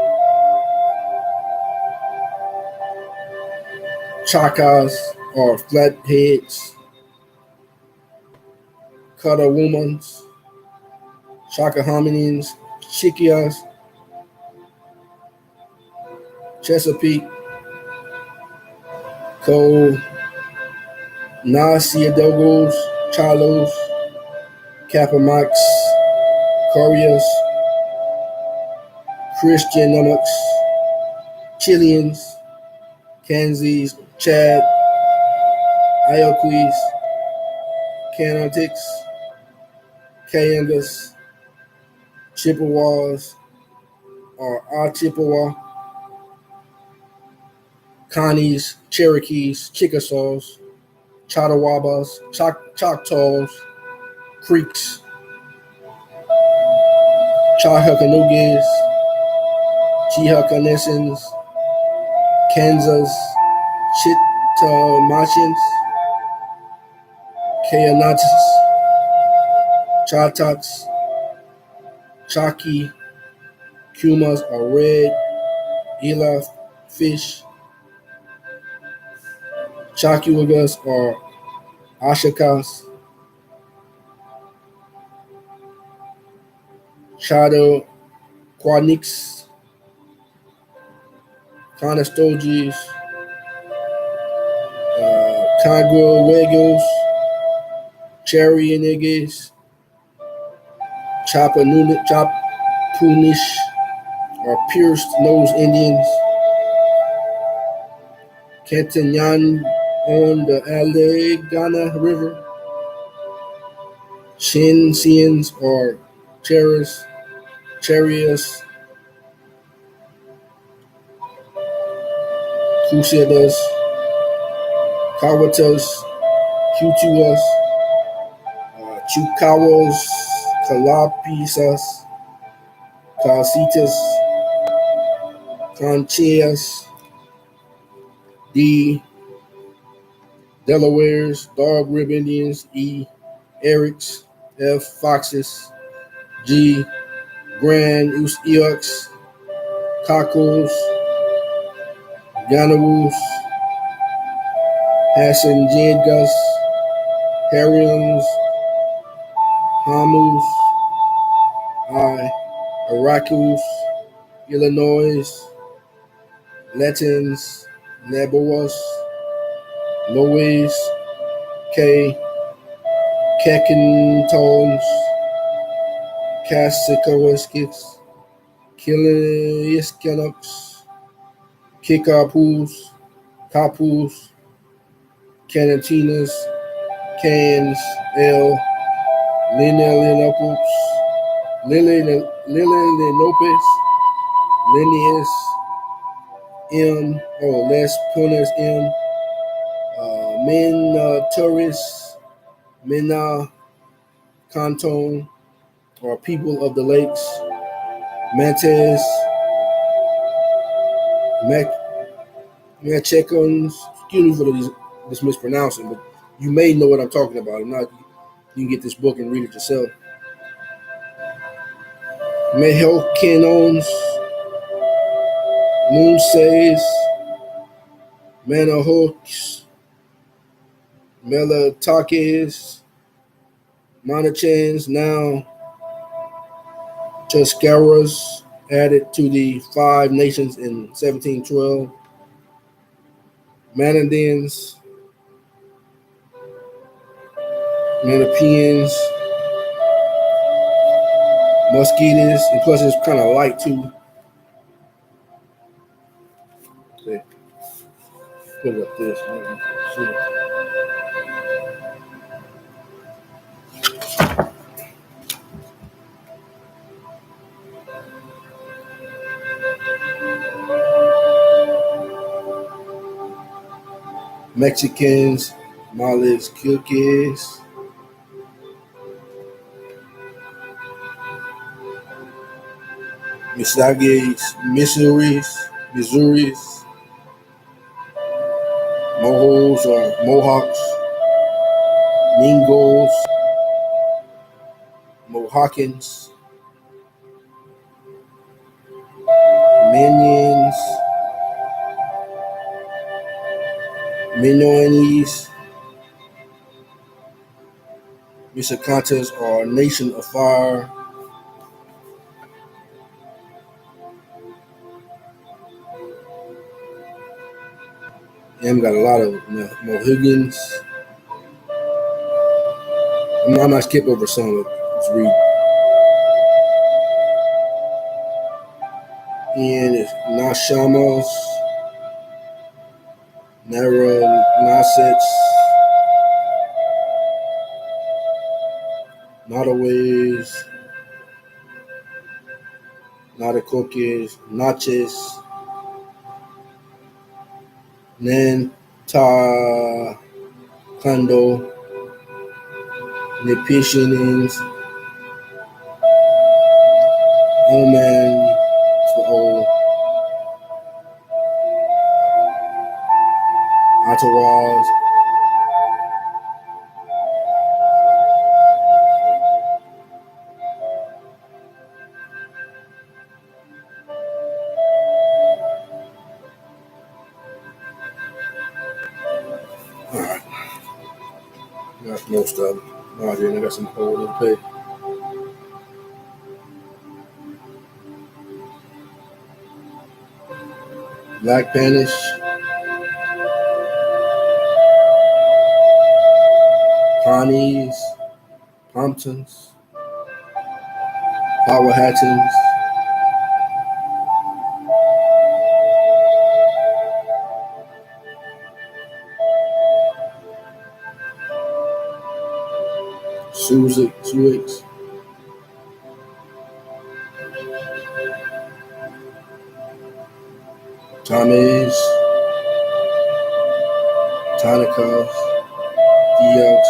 Chakas or flatheads, Cutawomans, Chaka hominins, Chiquias, Chesapeake, Co, Nasiadogos, Chalos, Capamax, Corias, Christianamics, Chileans, Kanzis, Chad, Ioquis, Canantics, Kayangas, Chippewas, or Chippewa, Connies, Cherokees, Chickasaws, Chattawabbas, Choctaws, Creeks, Chahakanugas, Chihakanessans, Kansas, Chittamachans, Kayanatis, Chatots, Chaki, Kumas are red, Elah fish, Chakiwagas are Ashakas, Chado Quanix, Conestoges, Congruegos, Cherry-Niggas, Chapunish, or Pierced Nose Indians, Cantanyan on the Allegheny River, Shinsians or Charias, Crusaders, Kawatas, Kutuas, Chukawas, Kalapisas, Casitas, Conchias, D, Delawares, Dog Rib Indians, E, Erics, F, Foxes, G, Grand Eox, Cockles, Ganawus, Hassanjangas, Harians, Hamus, I, Arakus, Illinois, Latins, Naboas, Lois, K, Kakintons, Cassicoiskis, Kiliskanoks, Kickapus, Capus, Canatinas, Cans, L, Linelopus, Lilinopus, Linnaeus, M, Les Punas M, Minaturis, Mina, Canton, or People of the Lakes, Mantes, Machecons, excuse me for this mispronouncing, but you may know what I'm talking about. If not, you can get this book and read it yourself. Mehelkinons, Moonsays, Manahawks, Melatakes, Monachans, now Tuscaras, added to the Five Nations in 1712. Manadins, Manapians, Musketeers, and plus it's kind of light too. Okay. put it up this. See. Mexicans, Males, Quilques, Misages, Missouris, Mohos or Mohawks, Mingos, Mohawkins, Minions, Minoanese, Misakantas are a nation of fire. And got a lot of Mohegans. I'm not skip over some. Let's read. And it's Nashamas, Narragasets, Notaways, Notacoques, Natchez, Nantacando, Nipishins, Oman, Ottawas, Alright. Got most of them. Alright, then I got some whole other pay. Black Panish, Pawnees, Pomptons, Powhatans, Sioux, Tomies, Tonicos, Diox,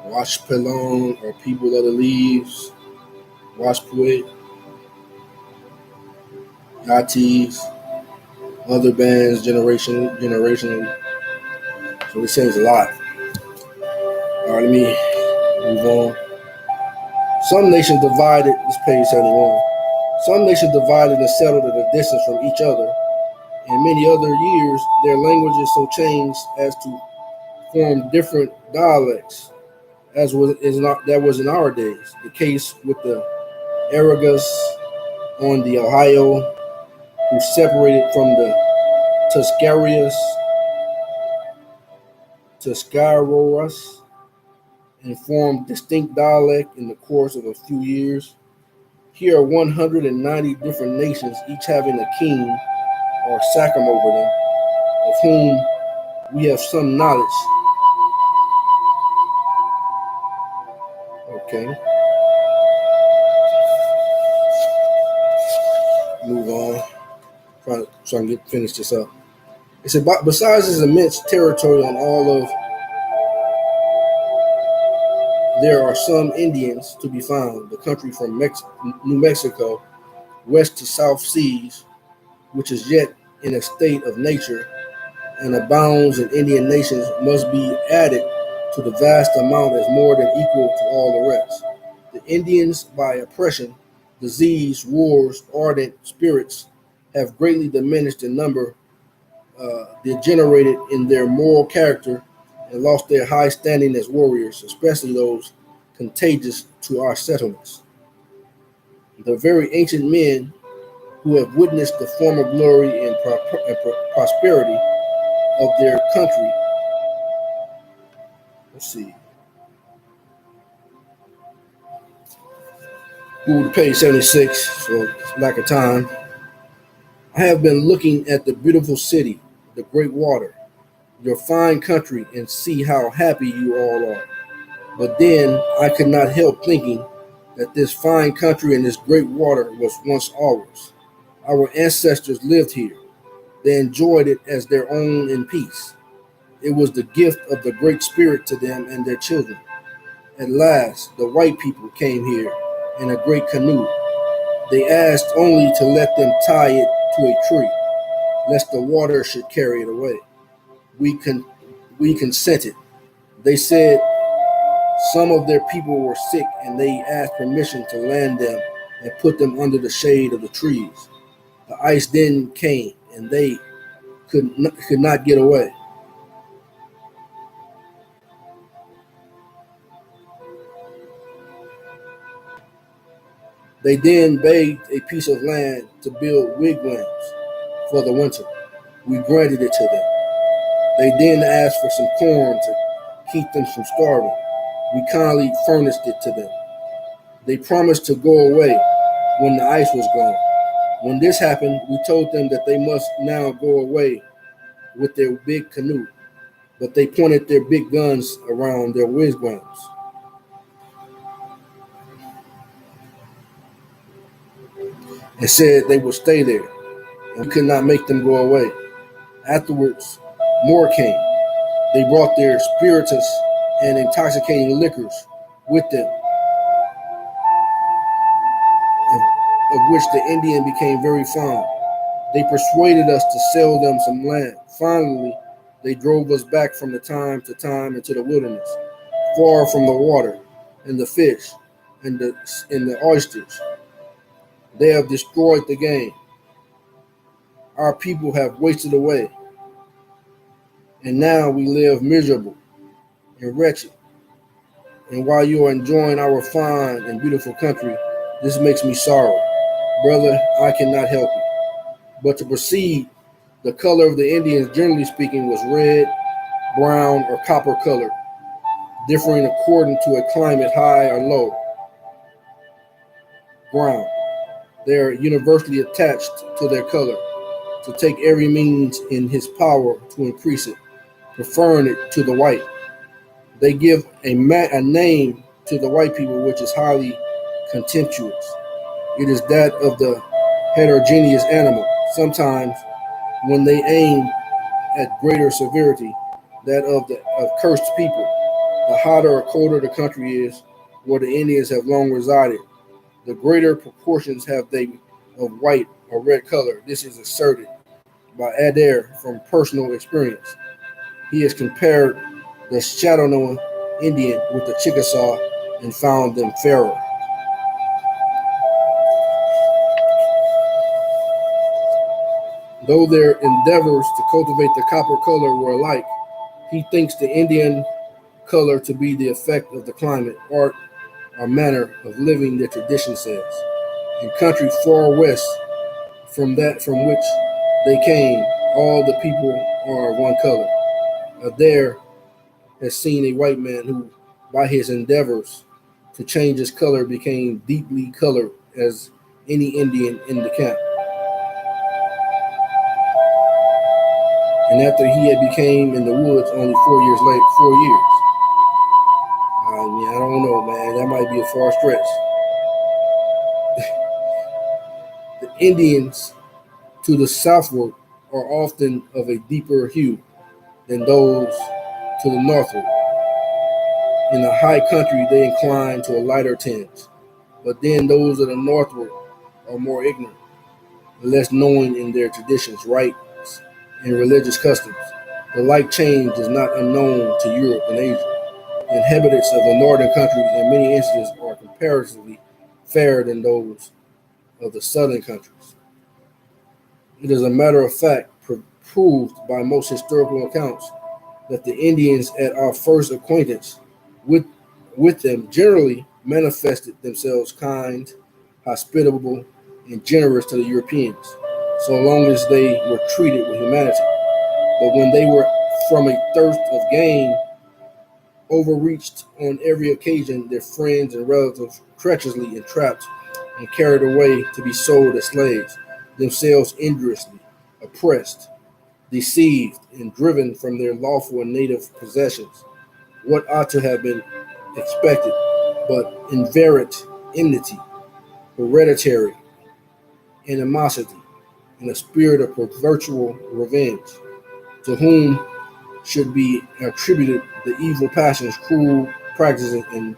Washpelon or people of the leaves, Washpuit, Yatis, other bands generationally. So it says a lot. Alright, let me move on. Some nations divided, this page 71. Some nations divided and settled at a distance from each other. In many other years, their languages so changed as to form different dialects, as that was in our days. The case with the Aragas on the Ohio, who separated from the Tuscaroras, and formed distinct dialect in the course of a few years. Here are 190 different nations, each having a king or sachem over them, of whom we have some knowledge. Okay. Move on. Try and finish this up. It said, besides this immense territory on all of, there are some Indians to be found. The country from New Mexico, west to South Seas, which is yet in a state of nature and abounds in Indian nations, must be added to the vast amount as more than equal to all the rest. The Indians, by oppression, disease, wars, ardent spirits, have greatly diminished in number, degenerated in their moral character, and lost their high standing as warriors, especially those contagious to our settlements. The very ancient men who have witnessed the former glory and prosperity of their country. Let's see. Move to page 76 for lack of time. I have been looking at the beautiful city, the great water, your fine country, and see how happy you all are. But then I could not help thinking that this fine country and this great water was once ours. Our ancestors lived here. They enjoyed it as their own in peace. It was the gift of the Great Spirit to them and their children. At last, the white people came here in a great canoe. They asked only to let them tie it to a tree, lest the water should carry it away. We con- we consented. They said some of their people were sick and they asked permission to land them and put them under the shade of the trees. The ice then came and they could not get away. They then begged a piece of land to build wigwams for the winter. We granted it to them. They then asked for some corn to keep them from starving. We kindly furnished it to them. They promised to go away when the ice was gone. When this happened, we told them that they must now go away with their big canoe, but they pointed their big guns around their wigwams and said they would stay there, and we could not make them go away. Afterwards, more came. They brought their spirituous and intoxicating liquors with them, of which the Indian became very fond. They persuaded us to sell them some land. Finally, they drove us back from the time to time into the wilderness, far from the water and the fish and the oysters. They have destroyed the game. Our people have wasted away, and now we live miserable and wretched. And while you are enjoying our fine and beautiful country, this makes me sorrow. Brother, I cannot help it. But to proceed, the color of the Indians, generally speaking, was red, brown, or copper colored, differing according to a climate high or low. Brown. They are universally attached to their color, to take every means in his power to increase it, preferring it to the white. They give a name to the white people which is highly contemptuous. It is that of the heterogeneous animal. Sometimes, when they aim at greater severity, that of the of cursed people. The hotter or colder the country is, where the Indians have long resided, the greater proportions have they of white or red color. This is asserted by Adair from personal experience. He has compared the Chattanooga Indian with the Chickasaw and found them fairer. Though their endeavors to cultivate the copper color were alike, he thinks the Indian color to be the effect of the climate, art, or manner of living their tradition says. In country far west from that from which they came, all the people are of one color. Adair has seen a white man who, by his endeavors to change his color, became deeply colored as any Indian in the camp. And after he had became in the woods only 4 years late, 4 years. I mean, I don't know, man. That might be a far stretch. The Indians to the southward are often of a deeper hue than those to the northward. In the high country, they incline to a lighter tinge, but then those of the northward are more ignorant, less knowing in their traditions, rites, and religious customs. The like change is not unknown to Europe and Asia. The inhabitants of the northern countries in many instances are comparatively fairer than those of the southern countries. It is a matter of fact proved by most historical accounts that the Indians at our first acquaintance with with them generally manifested themselves kind, hospitable, and generous to the Europeans, so long as they were treated with humanity. But when they were from a thirst of gain overreached on every occasion, their friends and relatives treacherously entrapped and carried away to be sold as slaves, themselves injuriously oppressed, deceived, and driven from their lawful and native possessions. What ought to have been expected, but inveterate enmity, hereditary animosity, and a spirit of perpetual revenge, to whom should be attributed the evil passions, cruel practices, and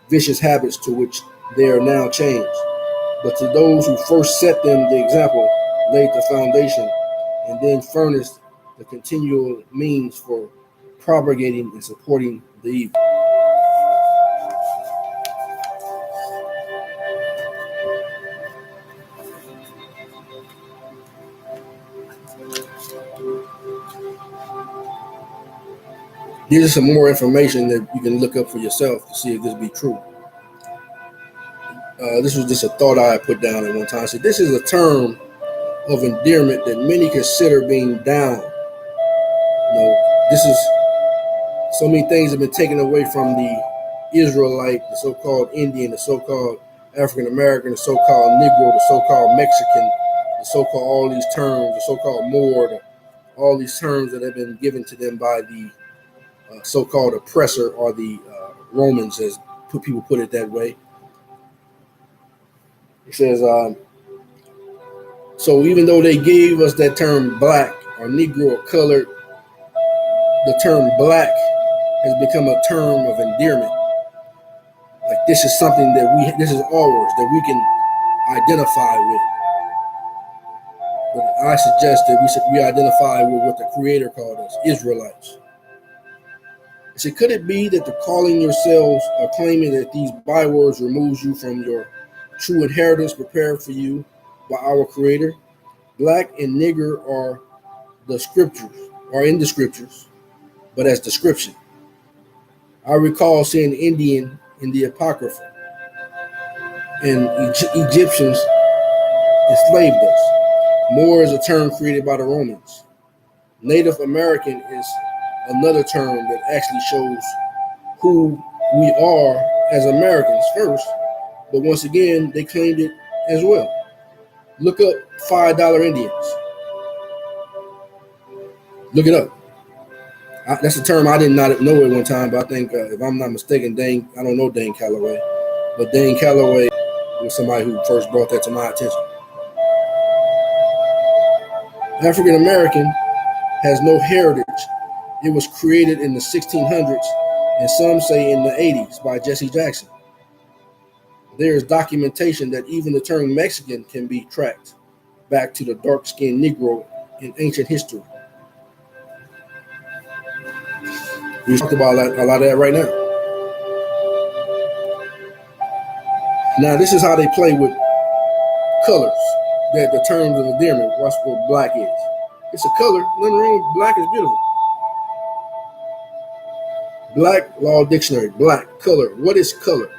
vicious habits to which they are now changed. But to those who first set them the example, laid the foundation, and then furnished the continual means for propagating and supporting the evil. Here's some more information that you can look up for yourself to see if this be true. This was just a thought I had put down at one time. So this is a term of endearment that many consider being down. This is so many things have been taken away from the Israelite, the so-called Indian, the so-called African American, the so-called Negro, the so-called Mexican, the so-called all these terms, the so-called Moor, all these terms that have been given to them by the so-called oppressor or the Romans, as people put it that way. It says, so even though they gave us that term black or Negro or colored, the term black has become a term of endearment. Like this is something that this is ours, that we can identify with. But I suggest that we identify with what the Creator called us, Israelites. I said, could it be that the calling yourselves or claiming that these bywords removes you from your true inheritance prepared for you by our Creator? Black and nigger are the scriptures, are in the scriptures, but as description. I recall seeing Indian in the Apocrypha, and Egyptians enslaved us. Moor is a term created by the Romans. Native American is another term that actually shows who we are as Americans first, but once again, they claimed it as well. Look up $5 Indians. Look it up. That's a term I did not know at one time, but I think, if I'm not mistaken, I don't know Dane Calloway, but Dane Calloway was somebody who first brought that to my attention. African American has no heritage. It was created in the 1600s, and some say in the 80s, by Jesse Jackson. There is documentation that even the term Mexican can be tracked back to the dark-skinned Negro in ancient history. We talked about a lot of that right now. Now, this is how they play with colors, that the terms of endearment. Watch what black is. It's a color. Nothing wrong with black. Is beautiful. Black Law Dictionary. Black, color. What is color?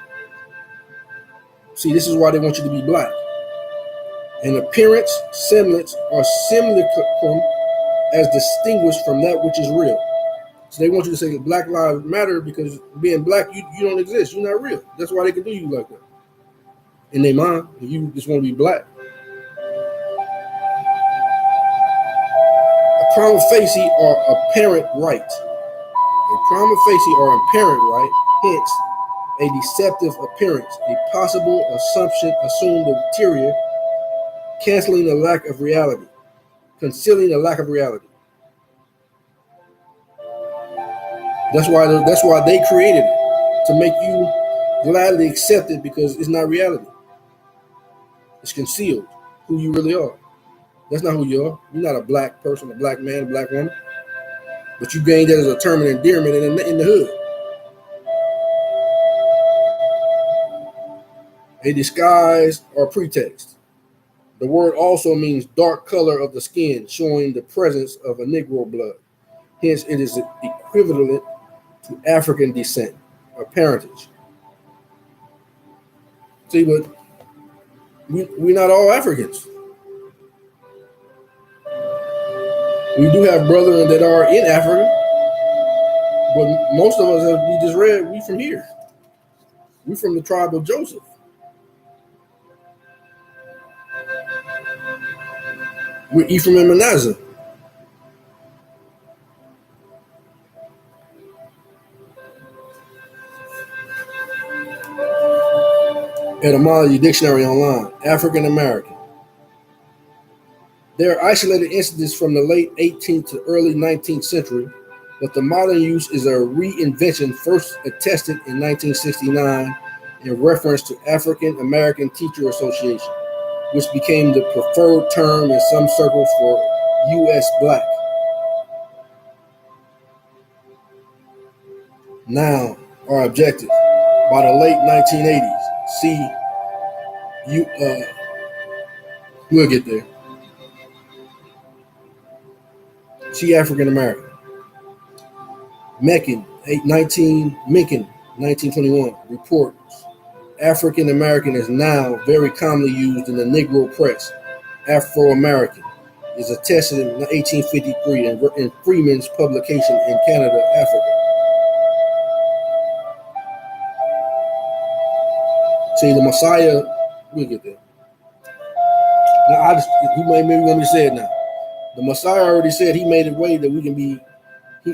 See, this is why they want you to be black. An appearance, semblance, or simulacrum as distinguished from that which is real. So they want you to say that Black Lives Matter because being black, you don't exist. You're not real. That's why they can do you like that. In their mind, if you just want to be black. A prima facie or apparent right. A prima facie or apparent right, hence a deceptive appearance, a possible assumption, assumed ulterior, canceling a lack of reality, concealing a lack of reality. That's why they created it, to make you gladly accept it, because it's not reality. It's concealed who you really are. That's not who you are. You're not a black person, a black man, a black woman. But you gained that as a term of endearment in the hood. A disguise or pretext. The word also means dark color of the skin, showing the presence of a Negro blood. Hence, it is equivalent to African descent or parentage. See, but we're not all Africans. We do have brethren that are in Africa, but most of us, as we just read, we from here. We from the tribe of Joseph. We're Ephraim and Manasseh. Etymology Dictionary online. African American. There are isolated instances from the late 18th to early 19th century, but the modern use is a reinvention first attested in 1969 in reference to African American Teacher Association, which became the preferred term in some circles for U.S. Black. Noun or adjective. By the late 1980s, see you. We'll get there. See African American. Mencken, 1921, reports African American is now very commonly used in the Negro press. Afro American is attested in 1853 in Freeman's publication in Canada, Africa. See, the Messiah, we'll get there. Now, maybe let me say it now. The Messiah already said he made a way that we can be.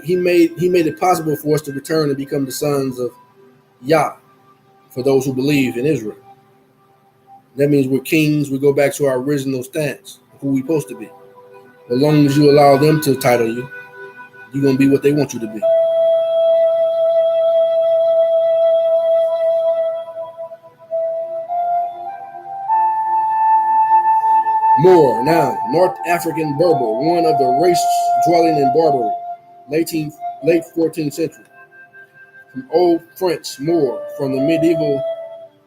He made it possible for us to return and become the sons of Yah for those who believe in Israel. That means we're kings. We go back to our original stance, who we're supposed to be. As long as you allow them to title you, you're going to be what they want you to be. Moor, now, North African Berber, one of the race dwelling in Barbary, late 14th century. From Old French, Moor, from the medieval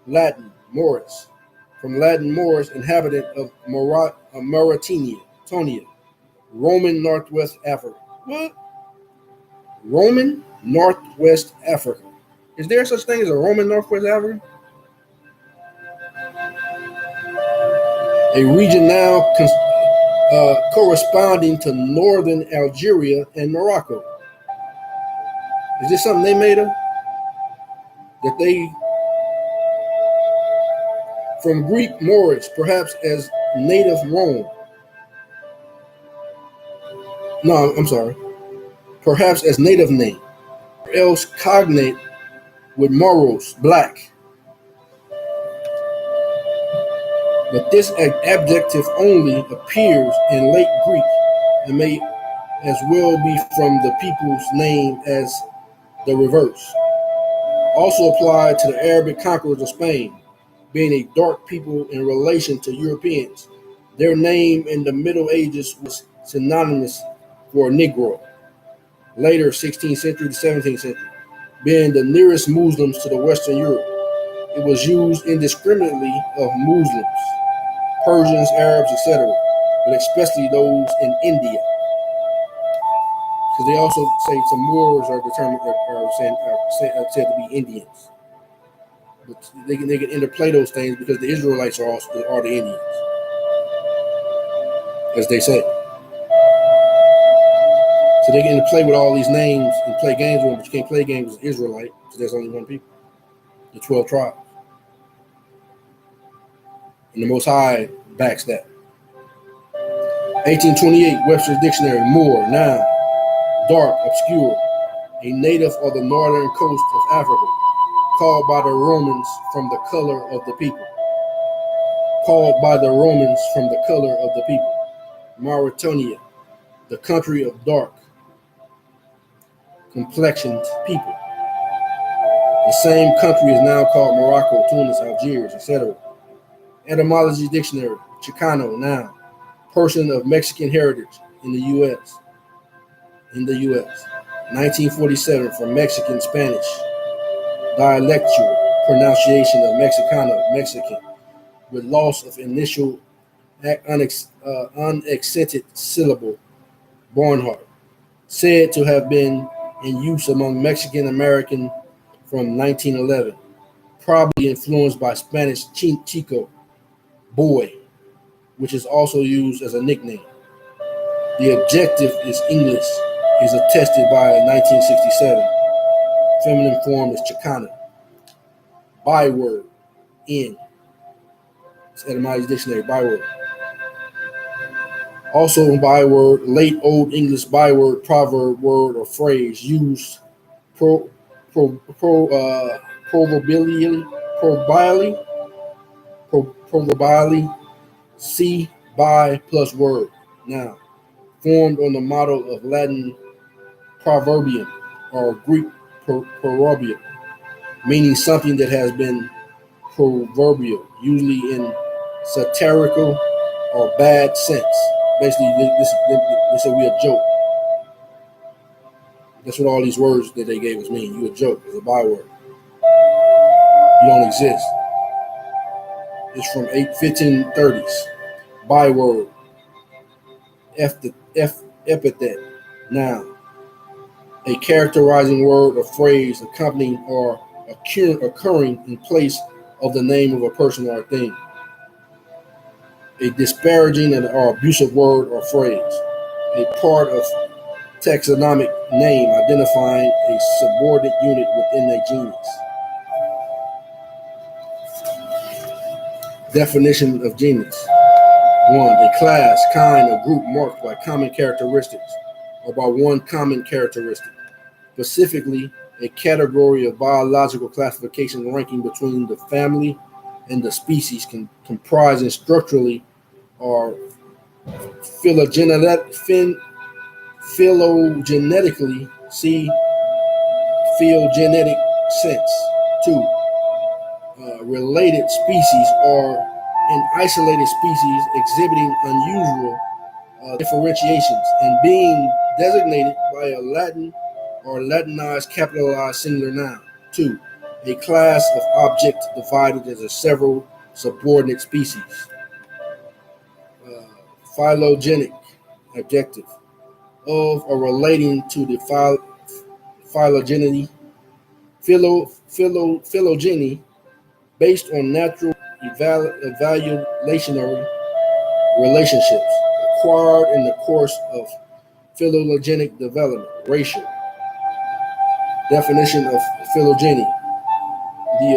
Latin, Moris, from Latin Moors, inhabitant of Mauritania, Roman Northwest Africa. What? Roman Northwest Africa. Is there such thing as a Roman Northwest Africa? A region now corresponding to northern Algeria and Morocco. Is this something they made up? That they, from Greek Moorish, perhaps as native Rome. No, I'm sorry. Perhaps as native name. Or else cognate with Moros, black. But this adjective only appears in late Greek and may as well be from the people's name as the reverse. Also applied to the Arabic conquerors of Spain, being a dark people in relation to Europeans. Their name in the Middle Ages was synonymous for Negro. Later, 16th century to 17th century, being the nearest Muslims to the Western Europe, it was used indiscriminately of Muslims, Persians, Arabs, etc., but especially those in India. Because they also say some Moors are said to be Indians. But they can interplay those things because the Israelites are the Indians, as they say. So they can interplay with all these names and play games with them, but you can't play games with Israelite because there's only one people, the 12 tribes. And the Most High backs that. 1828, Webster's Dictionary, Moor, noun, dark, obscure, a native of the northern coast of Africa, called by the Romans from the color of the people. Called by the Romans from the color of the people. Mauritania, the country of dark complexioned people. The same country is now called Morocco, Tunis, Algiers, etc. Etymology Dictionary, Chicano, noun, person of Mexican heritage in the U.S. 1947, from Mexican Spanish, dialectual pronunciation of Mexicano, Mexican, with loss of initial unaccented syllable, Barnhart, said to have been in use among Mexican American from 1911, probably influenced by Spanish chico, boy, which is also used as a nickname. The adjective is English, is attested by 1967. Feminine form is Chicana. Byword, in. It's Etymology Dictionary, byword. Also, byword, late Old English byword, proverb, word, or phrase used pro, pro proverbially, proverbially, proverbially, see, by plus word. Now, formed on the model of Latin proverbium or Greek proverbium, meaning something that has been proverbial, usually in satirical or bad sense. Basically, this will be a joke. That's what all these words that they gave us mean. You a joke, it's a byword. You don't exist. It's from 1530s. Byword, epithet, noun. A characterizing word or phrase accompanying or occurring in place of the name of a person or thing. A disparaging or abusive word or phrase. A part of taxonomic name identifying a subordinate unit within a genus. Definition of genus. 1. A class, kind, or group marked by common characteristics or by one common characteristic. Specifically, a category of biological classification ranking between the family and the species comprising structurally or phylogenetically, see phylogenetic sense. 2. Related species or an isolated species exhibiting unusual differentiations and being designated by a Latin or Latinized capitalized singular noun. 2. A class of objects divided into several subordinate species. Phylogenetic, adjective, of or relating to the phylogeny, phylogeny, based on natural evaluationary relationships acquired in the course of phylogenic development. Racial. Definition of phylogeny. The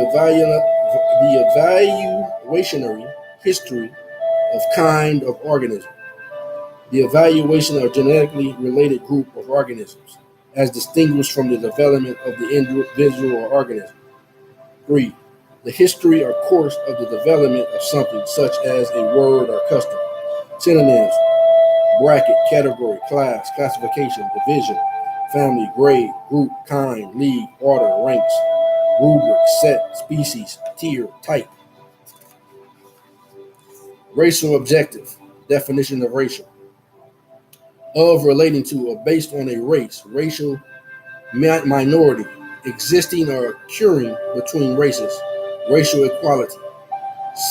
evaluationary history of kind of organism. The evaluation of genetically related group of organisms, as distinguished from the development of the individual or organism. 3. The history or course of the development of something, such as a word or custom. Synonyms: bracket, category, class, classification, division, family, grade, group, kind, league, order, ranks, rubric, set, species, tier, type. Racial objective. Definition of racial. Of, relating to, or based on a race, racial minority, existing or occurring between races, racial equality.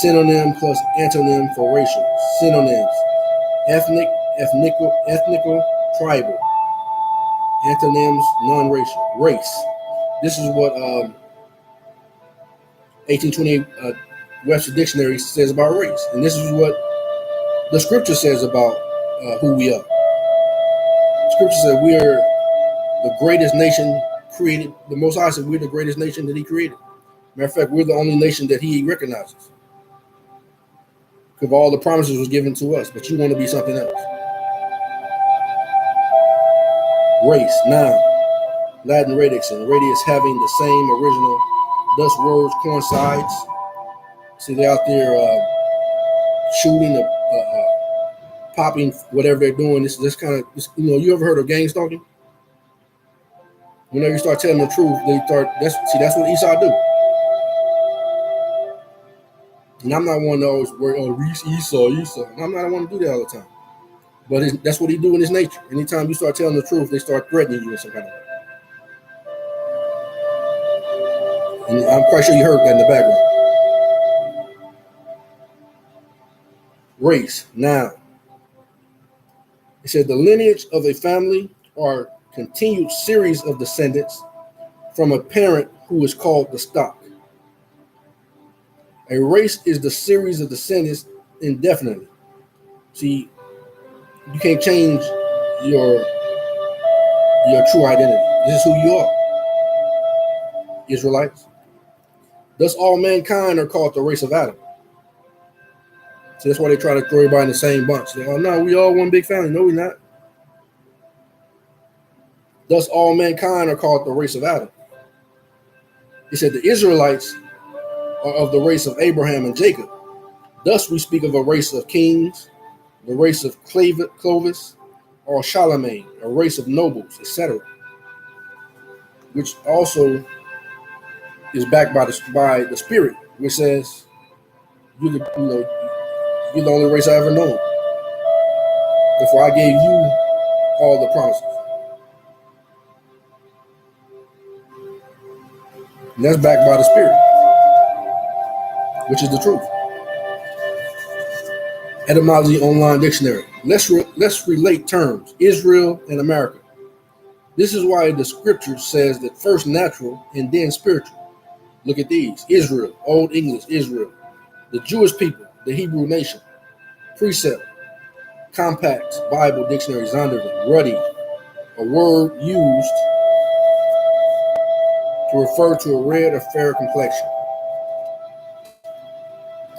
Synonym plus antonym for racial. Synonyms: ethnic, ethnical, tribal. Antonyms: non-racial. Race. This is what 1828 Webster Dictionary says about race, and this is what the scripture says about who we are. Scripture says we are the greatest nation created. The Most High said we're the greatest nation that He created. Matter of fact, we're the only nation that He recognizes. Because all the promises was given to us, but you want to be something else. Race, noun, Latin radix, and radius having the same original, thus words coincides. See, they're out there shooting, popping, whatever they're doing. This kind of, you ever heard of gang stalking? Whenever you start telling the truth, that's what Esau do. And I'm not one to always worry, Esau. I'm not one to do that all the time. But that's what he do in his nature. Anytime you start telling the truth, they start threatening you in some kind of way. And I'm quite sure you heard that in the background. Race, noun. It said the lineage of a family or continued series of descendants from a parent who is called the stock. A race is the series of descendants indefinitely. See, you can't change your true identity. This is who you are. Israelites. Thus all mankind are called the race of Adam. So that's why they try to throw everybody in the same bunch. They go, no, we all one big family. No, we're not. Thus, all mankind are called the race of Adam. He said the Israelites are of the race of Abraham and Jacob. Thus, we speak of a race of kings, the race of Clovis, or Charlemagne, a race of nobles, etc., which also is backed by the Spirit, which says, you're the only race I ever known. Therefore, I gave you all the promises. And that's backed by the Spirit, which is the truth. Etymology Online Dictionary. Let's relate terms, Israel and America. This is why the scripture says that first natural and then spiritual. Look at these. Israel, Old English, Israel. The Jewish people, the Hebrew nation. Precept, Compact, Bible Dictionary, Zondervan. Ruddy, a word used to refer to a red or fair complexion.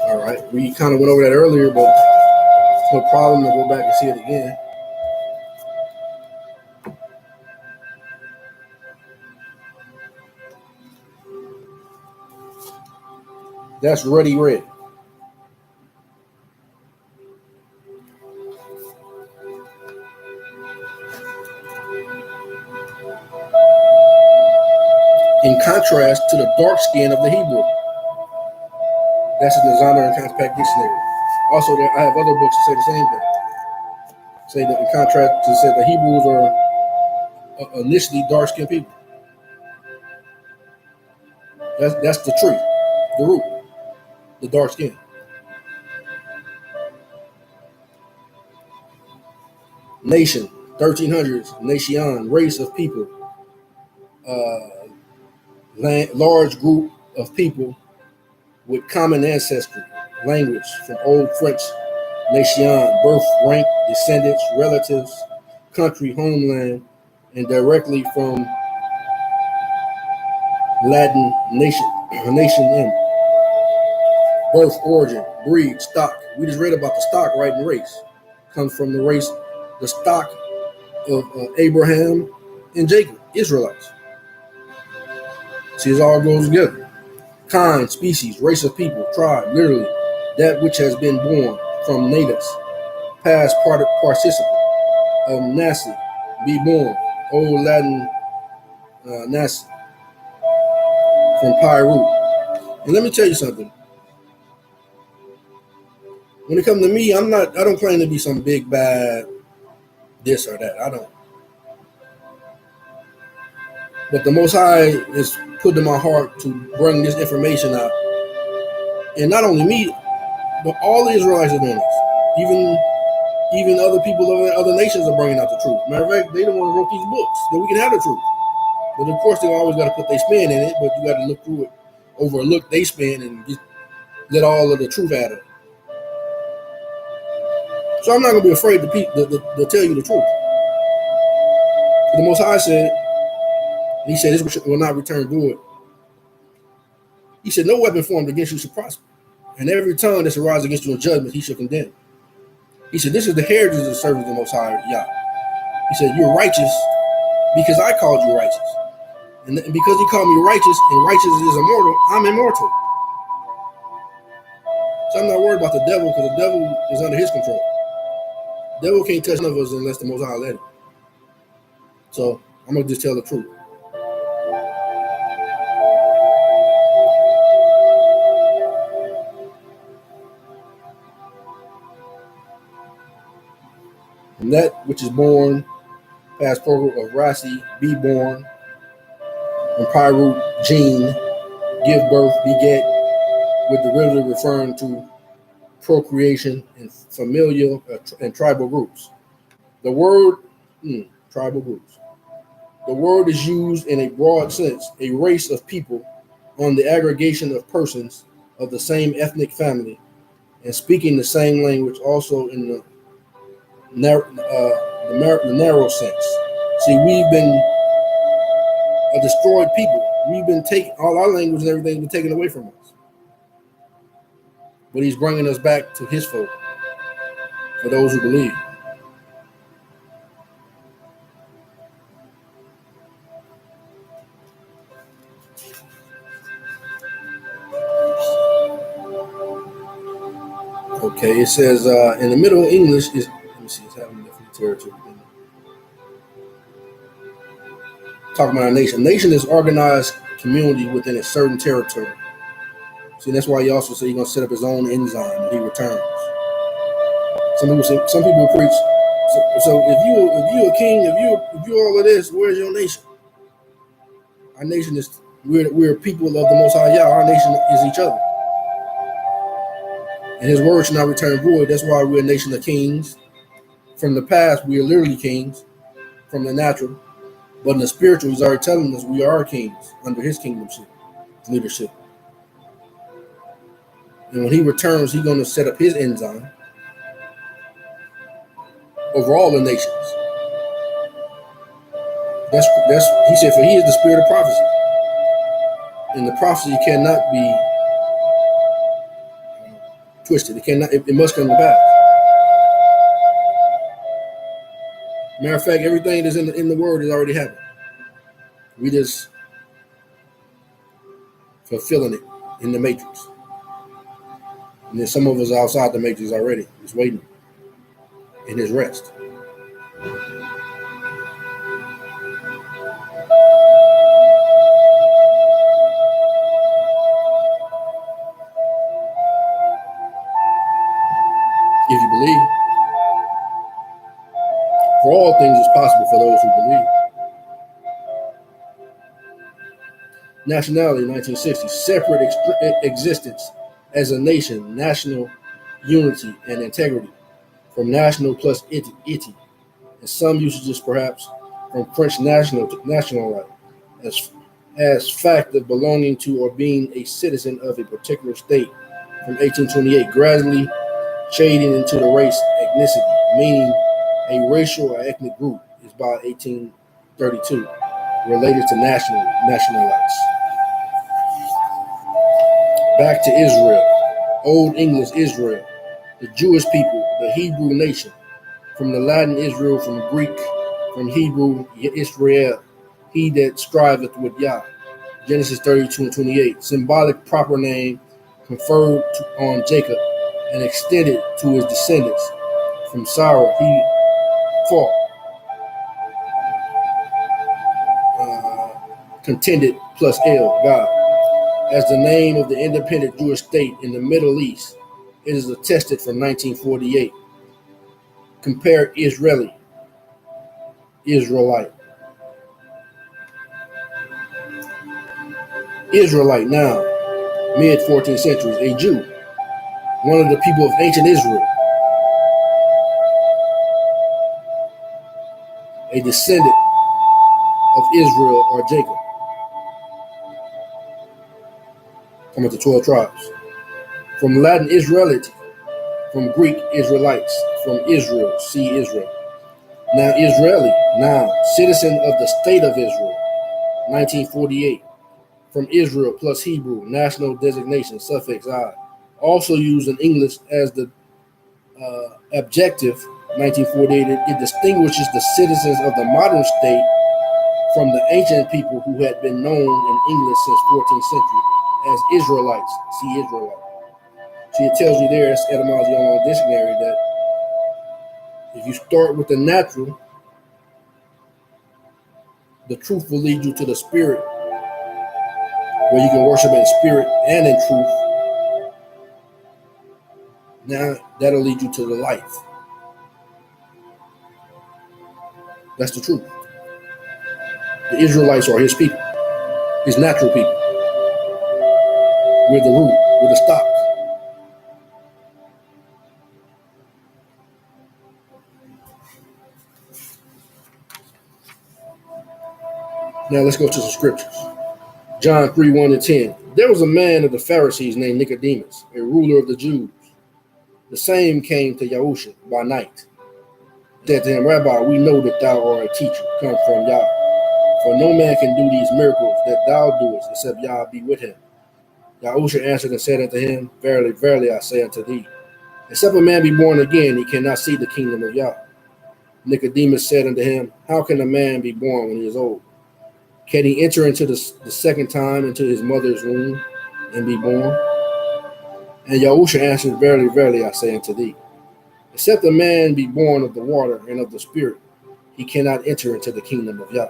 All right, we kind of went over that earlier, but it's no problem to go back and see it again. That's ruddy red. In contrast to the dark skin of the Hebrew. That's in the Zondervan Compact Dictionary. Also, I have other books that say the same thing. Say that in contrast to say the Hebrews are initially dark-skinned people. That's the tree, the root, the dark skin. Nation, 1300s, nation, race of people, large group of people with common ancestry, language from Old French, nation, birth, rank, descendants, relatives, country, homeland, and directly from Latin nation, birth, origin, breed, stock. We just read about the stock, right, and race. Comes from the race, the stock of Abraham and Jacob, Israelites. See, it all goes together. Kind, species, race of people, tribe, literally, that which has been born from natus, past participle of nasi, be born, Old Latin nasi, from pi root. And let me tell you something. When it comes to me, I don't claim to be some big bad this or that. I don't. But the Most High is put in my heart to bring this information out. And not only me, but all the Israelites are doing this. Even other people of other nations are bringing out the truth. Matter of fact, they the one who wrote these books, so we can have the truth. But of course, they always got to put their spin in it, but you got to look through it, overlook their spin, and just let all of the truth out of it. So I'm not going to be afraid to tell you the truth. The Most High said, he said, this will not return void. He said, no weapon formed against you shall prosper, and every tongue that shall rise against you in judgment, he shall condemn. He said, this is the heritage of the servants of the Most High, Yah. He said, you're righteous because I called you righteous. And because he called me righteous, and righteous is immortal, I'm immortal. So I'm not worried about the devil, because the devil is under his control. The devil can't touch none of us unless the Most High let him. So I'm going to just tell the truth. And that which is born, past plural of Rasi, be born, and Pyru, gene, give birth, beget, with derivative referring to procreation and familial and tribal groups. The word, tribal groups. The word is used in a broad sense, a race of people on the aggregation of persons of the same ethnic family and speaking the same language, also in the narrow sense. See, we've been a destroyed people. We've been taken, all our language and everything has been taken away from us. but he's bringing us back to his fold for those who believe. Okay, it says in the Middle English is, let me see, it's having different territory. Talking about a nation. Nation is organized community within a certain territory. See, that's why he also said he's going to set up his own enzyme when he returns. Some people preach. So if you a king, if you all of this, where's your nation? Our nation is we're people of the Most High Yah. Our nation is each other, and His word should not return void. That's why we're a nation of kings. From the past, we are literally kings from the natural, but in the spiritual, He's already telling us we are kings under His kingdomship, leadership. And when He returns, He's going to set up His enzyme over all the nations. That's He said, for He is the spirit of prophecy, and the prophecy cannot be twisted. It cannot. It must come to pass. Matter of fact, everything that's in the word has already happened. We just fulfilling it in the matrix, and then some of us are outside the matrix already, just waiting in His rest. If you believe, for all things is possible for those who believe. Nationality, 1960, separate existence as a nation, national unity and integrity, from national plus ity, and some usages perhaps from French national right, as fact of belonging to or being a citizen of a particular state from 1828, gradually shading into the race ethnicity, meaning a racial or ethnic group, is by 1832 related to nationalites. Back to Israel, Old English Israel, the Jewish people, the Hebrew nation, from the Latin Israel, from Greek, from Hebrew Israel, he that striveth with Yah. Genesis 32:28, symbolic proper name conferred on Jacob and extended to his descendants. From Sarah, he fought, contended plus El, God. As the name of the independent Jewish state in the Middle East, it is attested from 1948. Compare Israeli, Israelite. Israelite now, mid-14th centuries, a Jew, one of the people of ancient Israel, a descendant of Israel or Jacob. Come with the 12 tribes. From Latin Israelite, from Greek Israelites, from Israel, see Israel. Now Israeli, now citizen of the state of Israel, 1948. From Israel plus Hebrew, national designation, suffix I. Also used in English as the adjective, 1948. It distinguishes the citizens of the modern state from the ancient people who had been known in English since 14th century as Israelites. See Israelite. See, it tells you there, it's etymology on the dictionary, that if you start with the natural, the truth will lead you to the spirit, where you can worship in spirit and in truth. Now that'll lead you to the life. That's the truth. The Israelites are His people, His natural people. We're the root, we're the stock. Now let's go to some scriptures. John 3:1-10. There was a man of the Pharisees named Nicodemus, a ruler of the Jews. The same came to Yahusha by night. Said to him, Rabbi, we know that thou art a teacher, come from Yah. For no man can do these miracles that thou doest, except Yah be with him. Yahusha answered and said unto him, Verily, verily, I say unto thee, except a man be born again, he cannot see the kingdom of Yah. Nicodemus said unto him, How can a man be born when he is old? Can he enter into the second time into his mother's womb and be born? And Yahusha answered, Verily, verily, I say unto thee, except a man be born of the water and of the Spirit, he cannot enter into the kingdom of Yah.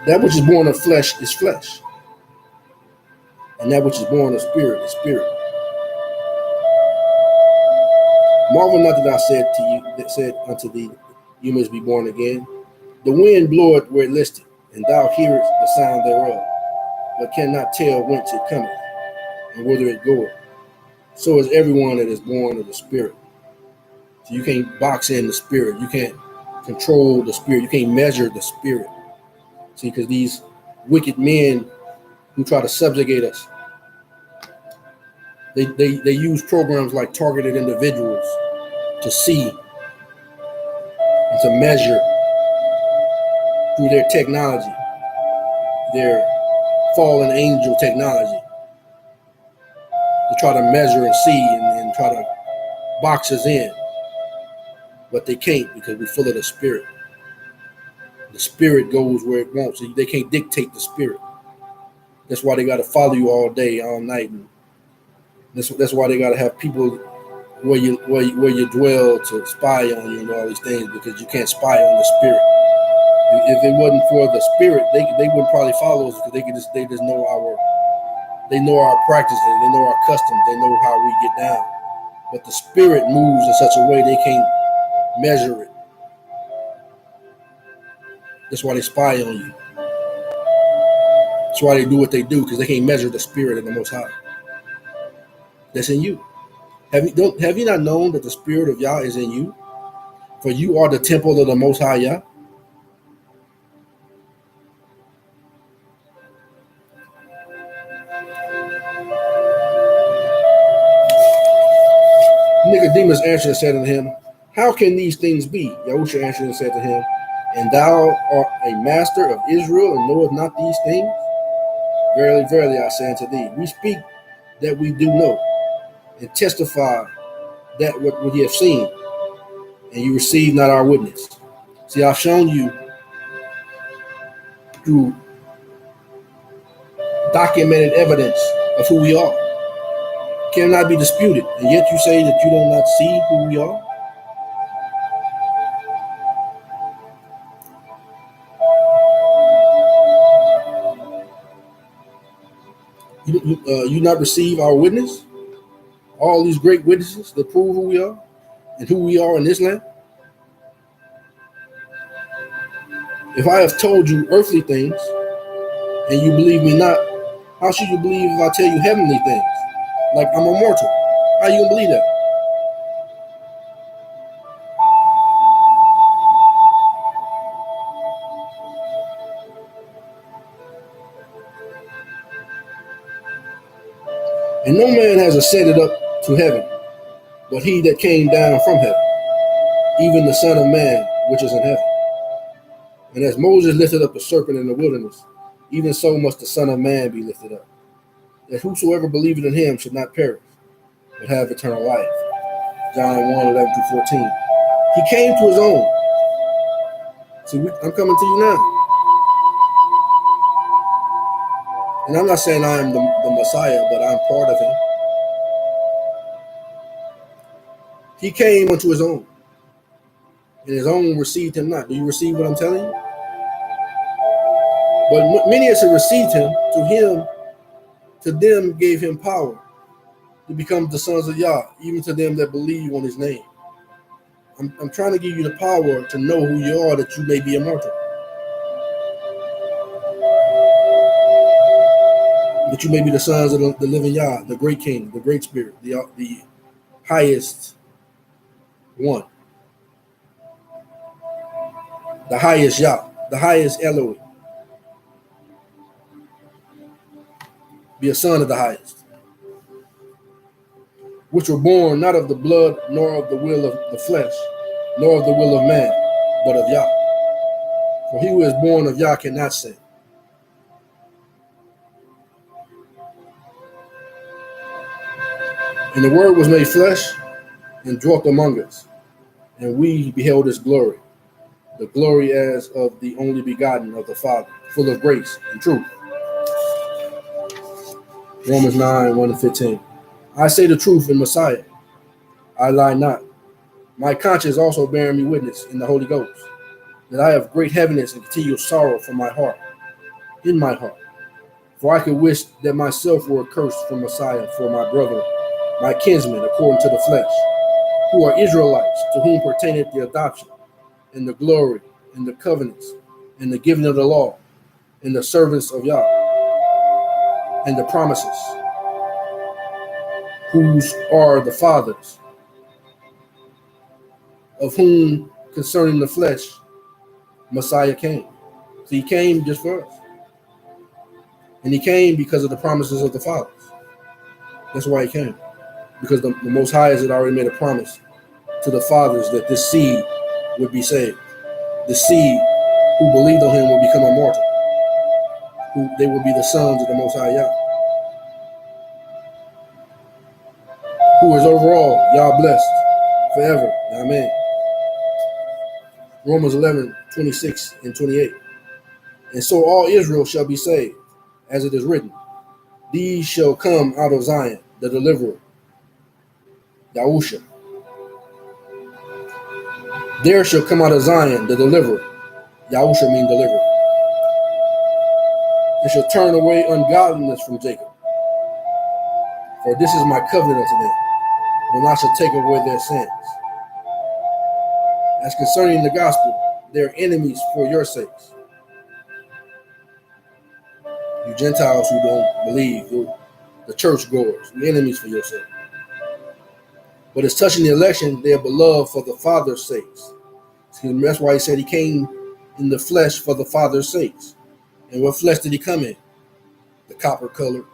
That which is born of flesh is flesh, and that which is born of spirit is spirit. Marvel not that I said to you, that said unto thee, you must be born again. The wind bloweth where it listeth, and thou hearest the sound thereof, but cannot tell whence it cometh, and whither it goeth. So is everyone that is born of the Spirit. So you can't box in the Spirit. You can't control the Spirit. You can't measure the Spirit. See, because these wicked men who try to subjugate us, they use programs like targeted individuals to see and to measure through their technology, their fallen angel technology, to try to measure and see and try to box us in. But they can't, because we're full of the Spirit. The Spirit goes where it wants. They can't dictate the Spirit. That's why they got to follow you all day, all night. And that's why they got to have people where you dwell to spy on you and all these things, because you can't spy on the Spirit. If it wasn't for the Spirit, they wouldn't probably follow us, because they just know our practices, they know our customs, they know how we get down. But the Spirit moves in such a way they can't measure it. That's why they spy on you. That's why they do what they do, because they can't measure the Spirit of the Most High that's in you. Have you not known that the Spirit of Yah is in you? For you are the temple of the Most High Yah. Nicodemus answered and said unto him, How can these things be? Yahusha answered and said to him, And thou art a master of Israel, and knowest not these things? Verily, verily, I say unto thee, we speak that we do know, and testify that what we have seen, and you receive not our witness. See, I've shown you through documented evidence of who we are. Cannot be disputed, and yet you say that you do not see who we are? You not receive our witness? All these great witnesses that prove who we are and who we are in this land? If I have told you earthly things and you believe me not, how should you believe if I tell you heavenly things? Like I'm immortal. How you gonna believe that? And no man has ascended up to heaven, but he that came down from heaven, even the Son of Man, which is in heaven. And as Moses lifted up a serpent in the wilderness, even so must the Son of Man be lifted up, that whosoever believeth in him should not perish, but have eternal life. John 1:11-14. He came to his own. See, I'm coming to you now. And I'm not saying I am the Messiah, but I'm part of him. He came unto his own, and his own received him not. Do you receive what I'm telling you? But many as have received him, to them gave him power to become the sons of Yah, even to them that believe on his name. I'm trying to give you the power to know who you are, that you may be immortal. That you may be the sons of the living Yah, the great King, the great Spirit, the highest one, the highest Yah, the highest Elohim. Be a son of the highest, which were born not of the blood, nor of the will of the flesh, nor of the will of man, but of Yah. For he who is born of Yah cannot sin, And the Word was made flesh and dwelt among us, and we beheld his glory, the glory as of the only begotten of the Father, full of grace and truth. Romans 9, 1-15. I say the truth in Messiah. I lie not. My conscience also bearing me witness in the Holy Ghost, that I have great heaviness and continual sorrow from my heart, in my heart. For I could wish that myself were accursed from Messiah for my brethren, my kinsmen according to the flesh, who are Israelites, to whom pertaineth the adoption, and the glory, and the covenants, and the giving of the law, and the servants of Yah, and the promises, whose are the fathers, of whom concerning the flesh Messiah came. So he came just for us. And he came because of the promises of the fathers. That's why he came. Because the Most High had already made a promise to the fathers that this seed would be saved. The seed who believed on him would become immortal. Who they would be the sons of the Most High Yah. Who is overall Yah blessed forever. Amen. Romans 11, 26 and 28. And so all Israel shall be saved, as it is written, these shall come out of Zion, the deliverer, Yahusha. There shall come out of Zion, the deliverer. Yahusha means deliverer. And shall turn away ungodliness from Jacob. For this is my covenant unto them, when I shall take away their sins. As concerning the gospel, they are enemies for your sakes. You Gentiles who don't believe, the church goers, the enemies for your sake. But as touching the election, they are beloved for the Father's sakes. See, that's why he said he came in the flesh for the Father's sakes. And what flesh did he come in? The copper color,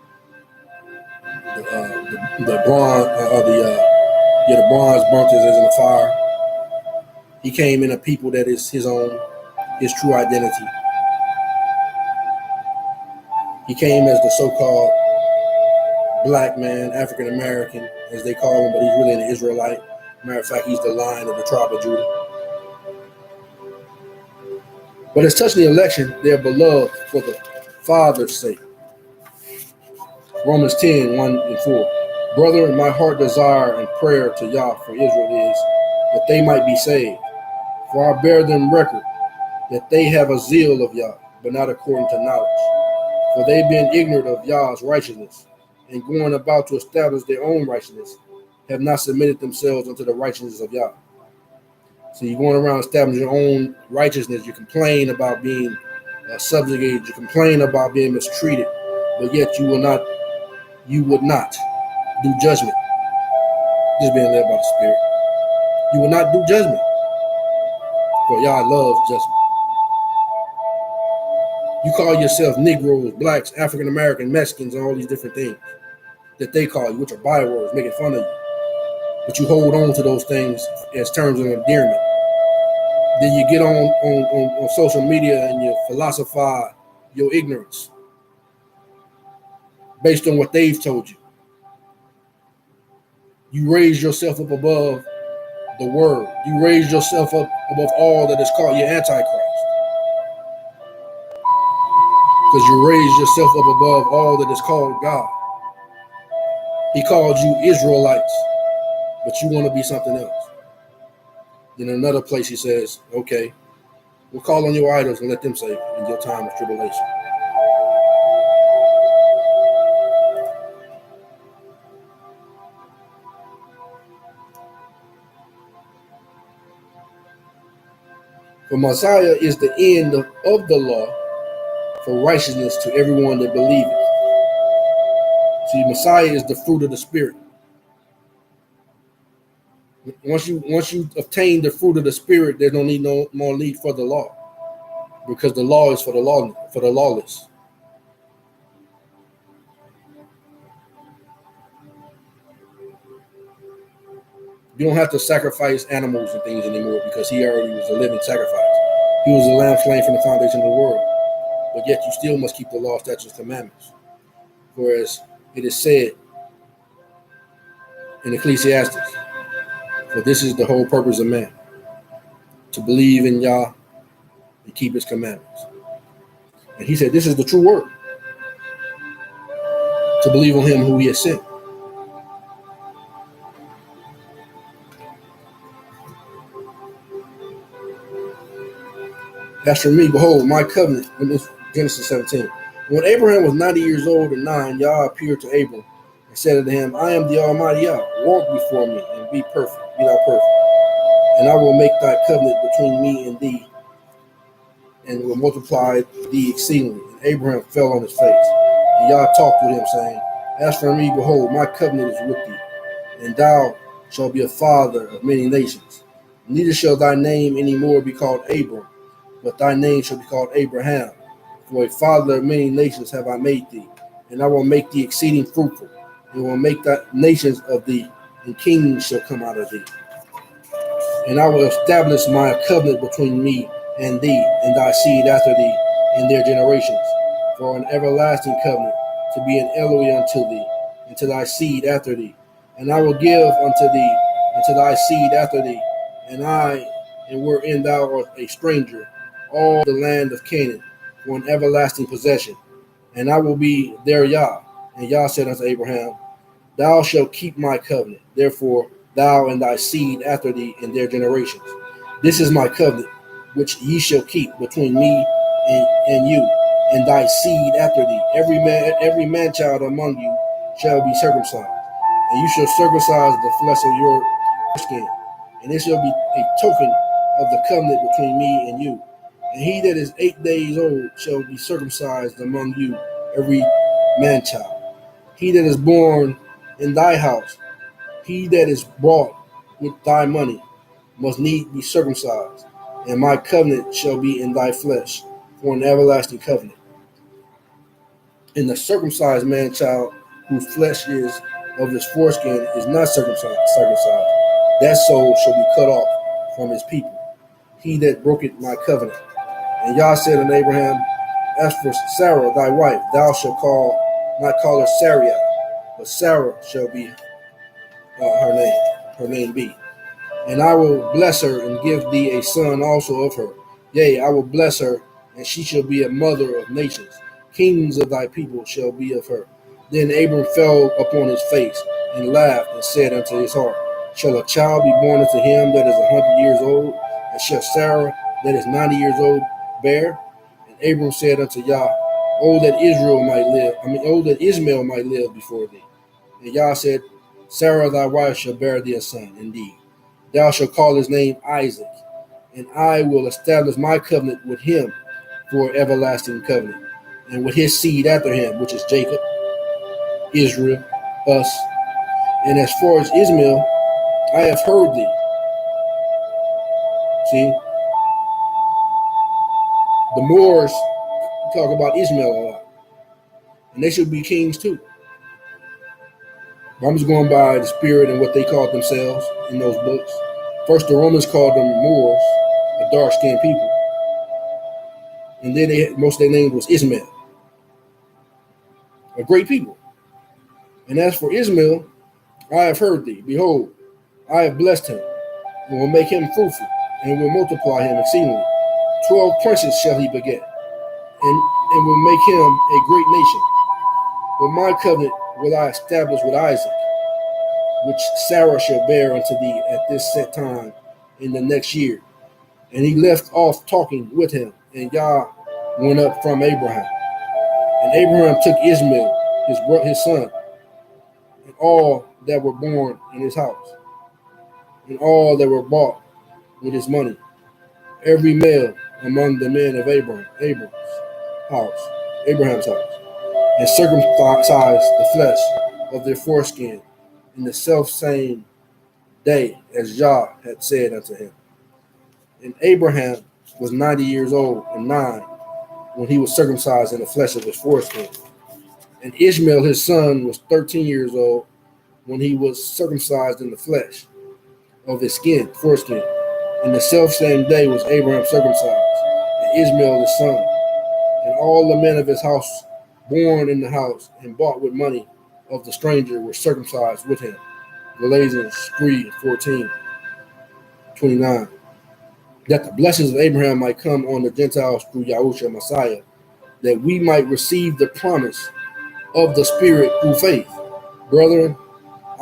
the bronze, the bronze burnt as in the fire. He came in a people that is his own, his true identity. He came as the so-called black man, African American, as they call him, but he's really an Israelite. Matter of fact, he's the Lion of the tribe of Judah. But as touching the election, they are beloved for the Father's sake. Romans 10, 1-4. Brethren, my heart desire and prayer to Yah for Israel is that they might be saved. For I bear them record that they have a zeal of Yah, but not according to knowledge. For they being ignorant of Yah's righteousness, and going about to establish their own righteousness, have not submitted themselves unto the righteousness of Yah. So you're going around establishing your own righteousness. You complain about being subjugated. You complain about being mistreated, but yet you would not do judgment. Just being led by the Spirit. You will not do judgment, for Yah loves judgment. You call yourself Negroes, blacks, African American, Mexicans, and all these different things that they call you, which are bywords, making fun of you. But you hold on to those things as terms of endearment. Then you get on social media and you philosophize your ignorance based on what they've told you. You raise yourself up above the word. You raise yourself up above all that is called your Antichrist. Because you raise yourself up above all that is called God. He called you Israelites, but you want to be something else. Then in another place he says, okay, we'll call on your idols and let them save you in your time of tribulation. For Messiah is the end of the law for righteousness to everyone that believeth. See, Messiah is the fruit of the Spirit. Once you obtain the fruit of the Spirit, there's no more need for the law, because the law is for the lawless. You don't have to sacrifice animals and things anymore, because he already was a living sacrifice. He was a lamb slain from the foundation of the world. But yet you still must keep the law, statutes, and commandments. Whereas it is said in Ecclesiastes. For this is the whole purpose of man, to believe in Yah and keep his commandments. And he said, this is the true word, to believe on him who he has sent. As for me, behold, my covenant, in Genesis 17. When Abraham was 90 years old and 9, Yah appeared to Abram and said unto him, I am the Almighty Yah. Walk before me and be perfect, be thou perfect. And I will make thy covenant between me and thee, and will multiply thee exceedingly. And Abraham fell on his face. And Yah talked with him, saying, As for me, behold, my covenant is with thee, and thou shalt be a father of many nations. Neither shall thy name any more be called Abram, but thy name shall be called Abraham. For a father of many nations have I made thee, and I will make thee exceeding fruitful, and will make thy nations of thee, and kings shall come out of thee. And I will establish my covenant between me and thee, and thy seed after thee, in their generations, for an everlasting covenant, to be an Eloi unto thee, and to thy seed after thee. And I will give unto thee, and to thy seed after thee, and wherein thou art a stranger, all the land of Canaan, for an everlasting possession. And I will be their Yah. And Yah said unto Abraham, Thou shalt keep my covenant, therefore thou and thy seed after thee in their generations. This is my covenant, which ye shall keep between me and you, and thy seed after thee. Every man child among you shall be circumcised, and you shall circumcise the flesh of your skin, and it shall be a token of the covenant between me and you. And he that is 8 days old shall be circumcised among you, every man child. He that is born in thy house, he that is bought with thy money, must need be circumcised, and my covenant shall be in thy flesh, for an everlasting covenant. And the circumcised man child, whose flesh is of his foreskin, is not circumcised, that soul shall be cut off from his people, he that broketh my covenant. And Yah said unto Abraham, As for Sarah thy wife, thou shalt not call her Sarai, but Sarah shall be her name be. And I will bless her and give thee a son also of her. Yea, I will bless her, and she shall be a mother of nations. Kings of thy people shall be of her. Then Abram fell upon his face and laughed and said unto his heart, Shall a child be born unto him that is 100 years old? And shall Sarah that is 90 years old bear? And Abram said unto Yah, Oh, that Ishmael might live before thee. And Yah said, Sarah thy wife shall bear thee a son, indeed. Thou shalt call his name Isaac, and I will establish my covenant with him for an everlasting covenant, and with his seed after him, which is Jacob, Israel, us. And as far as Ishmael, I have heard thee. See, the Moors talk about Ishmael a lot, and they should be kings too. I'm just going by the spirit and what they called themselves in those books. First, the Romans called them Moors, a dark-skinned people. And then most of their name was Ishmael, a great people. And as for Ishmael, I have heard thee. Behold, I have blessed him, and will make him fruitful, and will multiply him exceedingly. 12 princes shall he beget, and will make him a great nation. But my covenant will I establish with Isaac, which Sarah shall bear unto thee at this set time in the next year. And he left off talking with him, and Yah went up from Abraham. And Abraham took Ishmael, his son, and all that were born in his house, and all that were bought with his money, every male among the men of Abraham's house, and circumcised the flesh of their foreskin in the selfsame day as Yah had said unto him. And Abraham was 90 years old and 9 when he was circumcised in the flesh of his foreskin. And Ishmael his son was 13 years old when he was circumcised in the flesh of his foreskin. In the selfsame day was Abraham circumcised, and Ishmael his son, and all the men of his house born in the house and bought with money of the stranger were circumcised with him. Galatians 3:14-29. That the blessings of Abraham might come on the Gentiles through Yahushua Messiah, that we might receive the promise of the Spirit through faith. Brethren,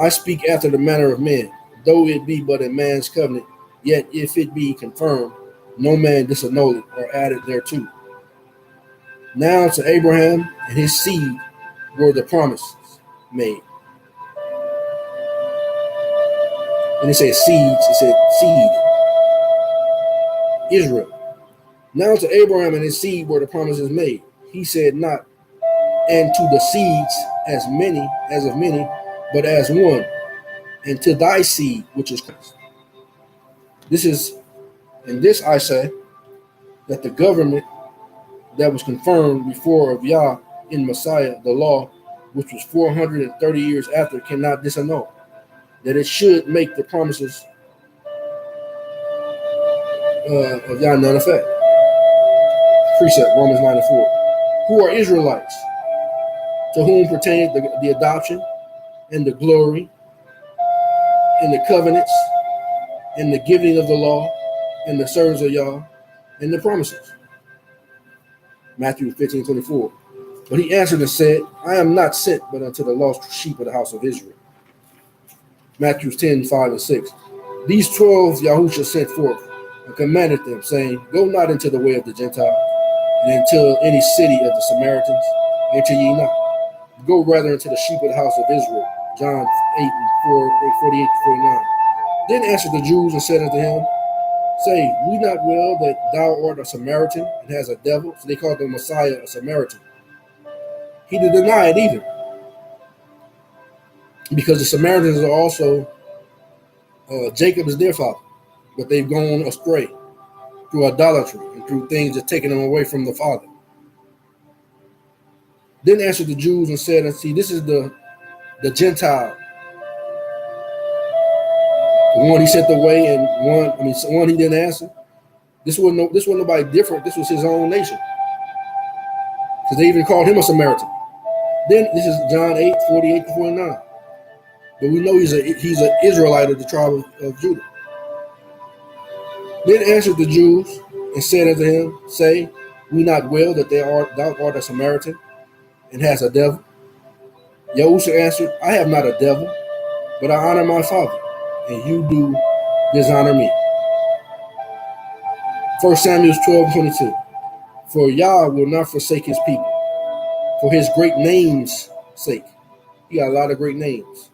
I speak after the manner of men, though it be but a man's covenant, yet if it be confirmed, no man disannulled it or added thereto. Now to Abraham and his seed were the promises made. And it said seeds, it said seed. Israel. Now to Abraham and his seed were the promises made. He said not, and to the seeds as of many, but as one, and to thy seed, which is Christ. This I say, that the government that was confirmed before of Yah in Messiah, the law, which was 430 years after, cannot disannul, that it should make the promises of Yah none effect. Precept, Romans 9:4. Who are Israelites, to whom pertaineth the adoption, and the glory, and the covenants, and the giving of the law, and the service of Yah, and the promises. Matthew 15:24. But he answered and said, I am not sent but unto the lost sheep of the house of Israel. Matthew 10:5-6. These 12 Yahushua sent forth and commanded them, saying, Go not into the way of the Gentile, and into any city of the Samaritans, enter ye not. Go rather into the sheep of the house of Israel. John 8:48-49. Then answered the Jews and said unto him, Say we not well that thou art a Samaritan and has a devil? So they called the Messiah a Samaritan. He did deny it either, because the Samaritans are also Jacob is their father, but they've gone astray through idolatry and through things that taken them away from the Father. Then answered the Jews and said, see, this is the Gentile. One he sent away, and one he didn't answer. This wasn't nobody different. This was his own nation, because they even called him a Samaritan. Then this is John 8:48-49. But we know he's an Israelite of the tribe of Judah. Then answered the Jews and said unto him, Say we not well that thou art a Samaritan and hast a devil? Yahushua answered, I have not a devil, but I honor my Father, and you do dishonor me. 1 Samuel 12:22. For Yah will not forsake his people, for his great name's sake. He got a lot of great names.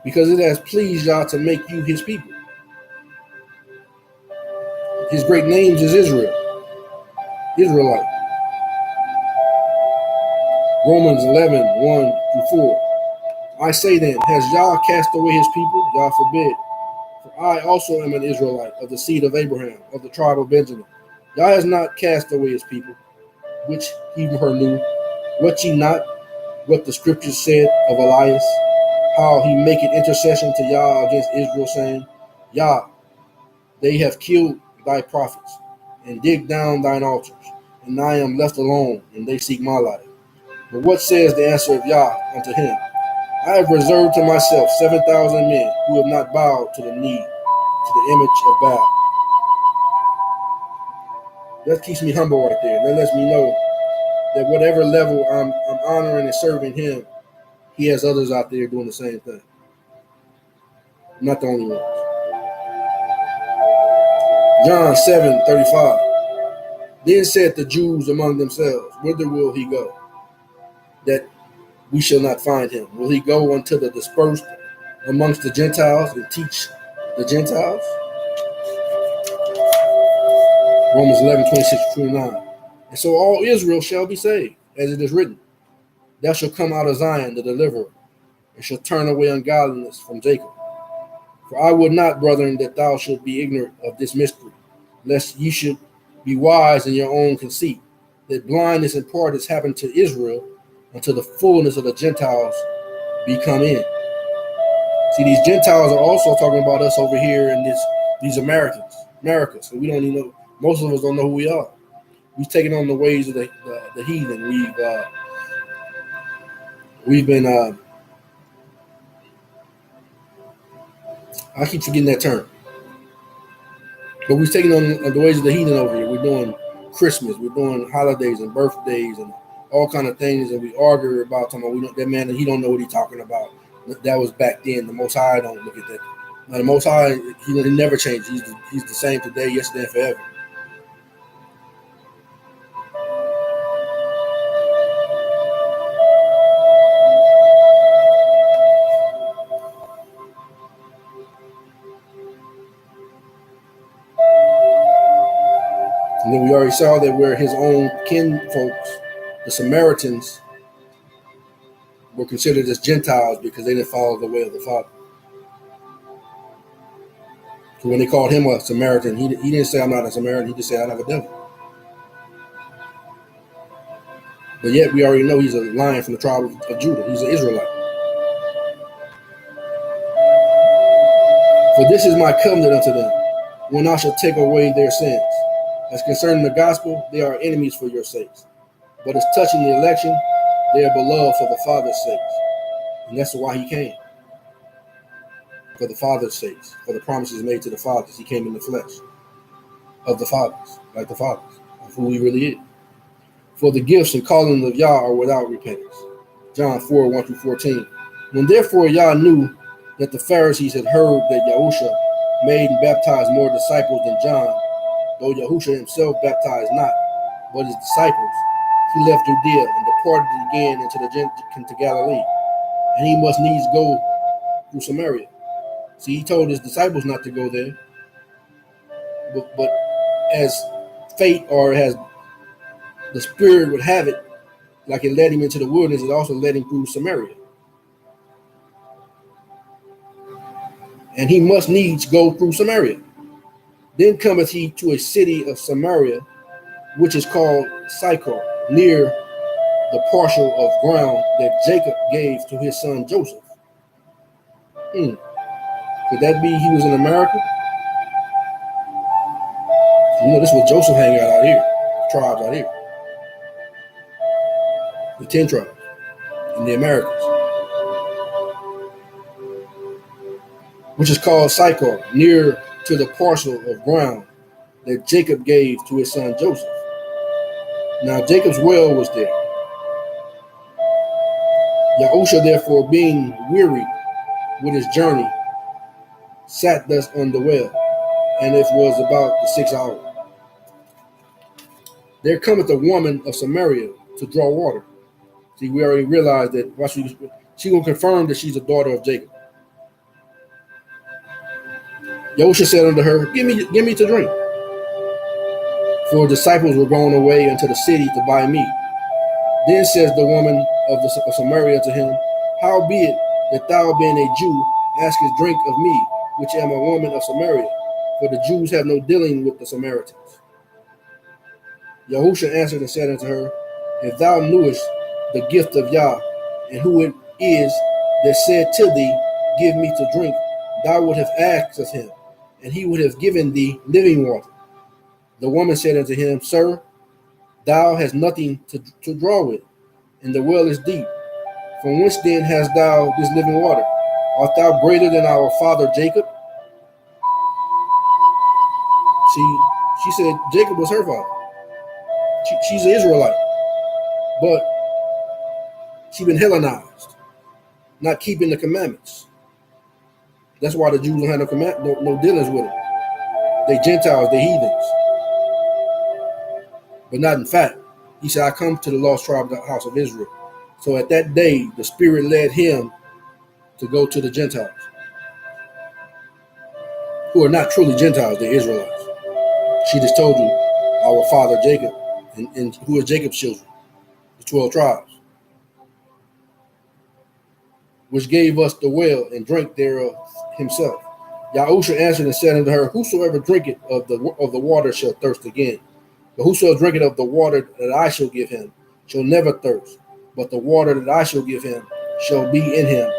Because it has pleased Yah to make you his people. His great names is Israelite. Romans 11:1-4. I say then, has Yah cast away his people? Yah forbid. For I also am an Israelite of the seed of Abraham, of the tribe of Benjamin. Yah has not cast away his people, which he knew. What ye not, what the scriptures said of Elias, how he maketh intercession to Yah against Israel, saying, Yah, they have killed thy prophets, and digged down thine altars, and I am left alone, and they seek my life. But what says the answer of Yah unto him? I have reserved to myself 7,000 men who have not bowed to the knee, to the image of Baal. That keeps me humble right there. That lets me know that whatever level I'm honoring and serving him, he has others out there doing the same thing. I'm not the only ones. John 7:35. Then said the Jews among themselves, Whither will he go, that we shall not find him? Will he go unto the dispersed amongst the Gentiles and teach the Gentiles? Romans 11:26-29. And so all Israel shall be saved, as it is written, Thou shalt come out of Zion, the deliverer, and shall turn away ungodliness from Jacob. For I would not, brethren, that thou should be ignorant of this mystery, lest ye should be wise in your own conceit, that blindness in part has happened to Israel until the fullness of the Gentiles be come in. See, these Gentiles are also talking about us over here in these America. So we don't even know, most of us don't know who we are. We've taken on the ways of the heathen. We've been I keep forgetting that term, but we've taken on the ways of the heathen over here. We're doing Christmas, we're doing holidays and birthdays and all kind of things, and we argue about that man, he don't know what he's talking about. That was back then. The Most High don't look at that. Now, the Most High, he never changed. He's the same today, yesterday, and forever. And then we already saw that where his own kin folks, the Samaritans, were considered as Gentiles because they didn't follow the way of the Father. So when they called him a Samaritan, he didn't say, I'm not a Samaritan. He just said, I have a devil. But yet we already know he's a lion from the tribe of Judah. He's an Israelite. For this is my covenant unto them, when I shall take away their sins. As concerning the gospel, they are enemies for your sakes. But as touching the election, they are beloved for the Father's sakes. And that's why he came. For the Father's sakes, for the promises made to the fathers. He came in the flesh of the fathers, like the fathers, of who he really is. For the gifts and callings of Yah are without repentance. John 4, 1-14. When therefore Yah knew that the Pharisees had heard that Yahusha made and baptized more disciples than John, though Yahusha himself baptized not, but his disciples, he left Judea and departed again into Galilee. And he must needs go through Samaria. See, he told his disciples not to go there. But as fate or as the Spirit would have it, like it led him into the wilderness, it also led him through Samaria. And he must needs go through Samaria. Then cometh he to a city of Samaria, which is called Sychar, near the parcel of ground that Jacob gave to his son Joseph. Could that be he was in America? You know, this was Joseph hanging out here, tribes out here. The 10 tribes in the Americas, which is called Sychar, near to the parcel of ground that Jacob gave to his son Joseph. Now Jacob's well was there. Yahusha, therefore, being weary with his journey, sat thus on the well, and it was about the 6th hour. There cometh a woman of Samaria to draw water. See, we already realized that she will confirm that she's a daughter of Jacob. Yahusha said unto her, Give me to drink. For disciples were going away into the city to buy meat. Then says the woman of Samaria to him, How be it that thou, being a Jew, askest drink of me, which am a woman of Samaria? For the Jews have no dealing with the Samaritans. Yahusha answered and said unto her, If thou knewest the gift of Yah, and who it is that said to thee, Give me to drink, thou would have asked of him, and he would have given thee living water. The woman said unto him, Sir, thou hast nothing to draw with, and the well is deep. From whence then hast thou this living water? Art thou greater than our father Jacob? See, she said Jacob was her father. She's an Israelite, but she's been Hellenized, not keeping the commandments. That's why the Jews don't have no dealings with them. They Gentiles, they heathens. But not in fact. He said, I come to the lost tribe of the house of Israel. So at that day, the Spirit led him to go to the Gentiles, who are not truly Gentiles, they're Israelites. She just told you our father Jacob, and who are Jacob's children, the 12 tribes, which gave us the well and drank thereof himself. Yahusha answered and said unto her, Whosoever drinketh of the water shall thirst again. But whosoever drinketh of the water that I shall give him shall never thirst. But the water that I shall give him shall be in him,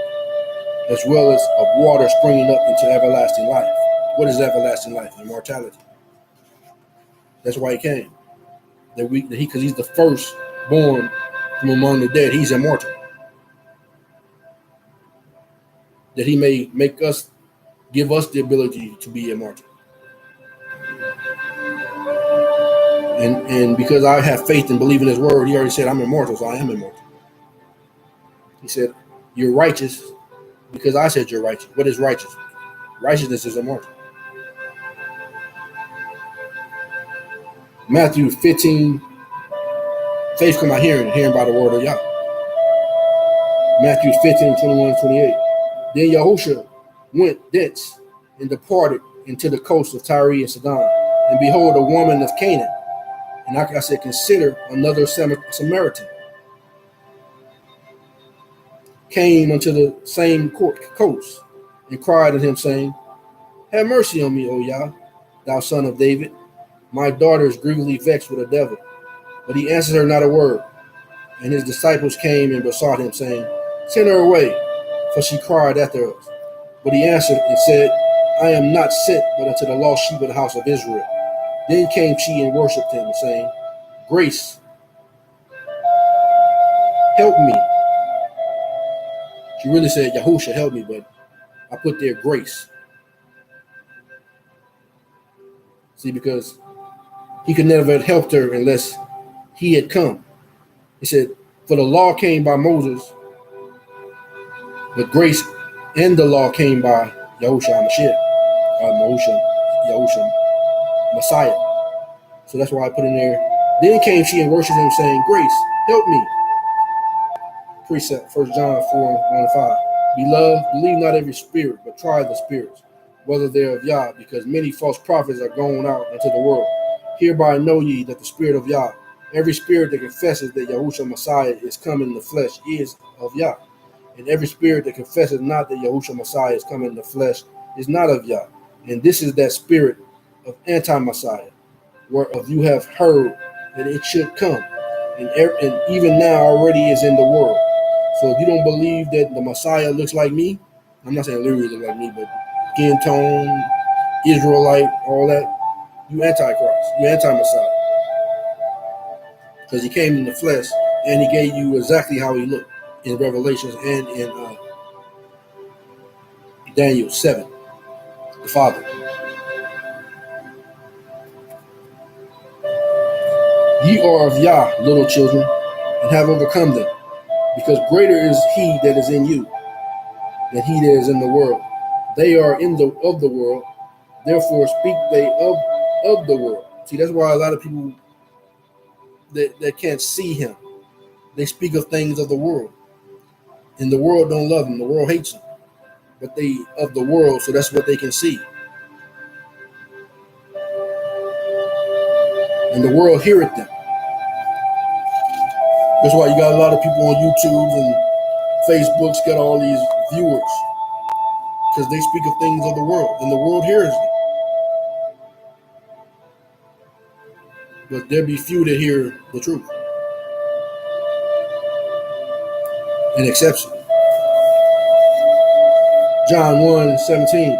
as well as of water springing up into everlasting life. What is everlasting life? Immortality. That's why he came. because he's the first born from among the dead. He's immortal. That he may make us, give us the ability to be immortal. And because I have faith and believe in his word, he already said I'm immortal, so I am immortal. He said, you're righteous because I said you're righteous. What is righteous? Righteousness is immortal. Matthew 15, faith come by hearing, hearing by the word of Yah. Matthew 15, 21 and 28. Then Yahushua went thence and departed into the coast of Tyre and Sidon. And behold, a woman of Canaan. And like I said, consider another Samaritan. Came unto the same coast and cried at him, saying, have mercy on me, O Yah, thou son of David. My daughter is grievously vexed with a devil. But he answered her not a word. And his disciples came and besought him, saying, send her away, for she cried after us. But he answered and said, I am not sent but unto the lost sheep of the house of Israel. Then came she and worshipped him, saying, grace, help me. She really said, Yahushua, help me, but I put there grace. See, because he could never have helped her unless he had come. He said, for the law came by Moses, but grace and the law came by Yahushua Mashiach, Yahushua Messiah. So that's why I put in there. Then came she and worshipped him, saying, grace, help me. Precept, 1 John 4, 1 and 5. Beloved, believe not every spirit, but try the spirits, whether they are of Yah, because many false prophets are gone out into the world. Hereby know ye that the spirit of Yah, every spirit that confesses that Yahushua Messiah is come in the flesh is of Yah. And every spirit that confesses not that Yahushua Messiah is come in the flesh is not of Yah. And this is that spirit of anti-Messiah, whereof you have heard that it should come, and even now already is in the world. So if you don't believe that the Messiah looks like me, I'm not saying literally look like me, but skin tone, Israelite, all that, you antichrist, you anti-Messiah. Because he came in the flesh and he gave you exactly how he looked in Revelations and in Daniel 7, the Father. Ye are of Yah, little children, and have overcome them, because greater is he that is in you than he that is in the world. They are of the world, therefore speak they of the world. See, that's why a lot of people that can't see him, they speak of things of the world. And the world don't love him, the world hates him. But they of the world, so that's what they can see. And the world heareth them. That's why you got a lot of people on YouTube and Facebook's got all these viewers, because they speak of things of the world, and the world hears them. But there be few that hear the truth and accepts it. John 1:17.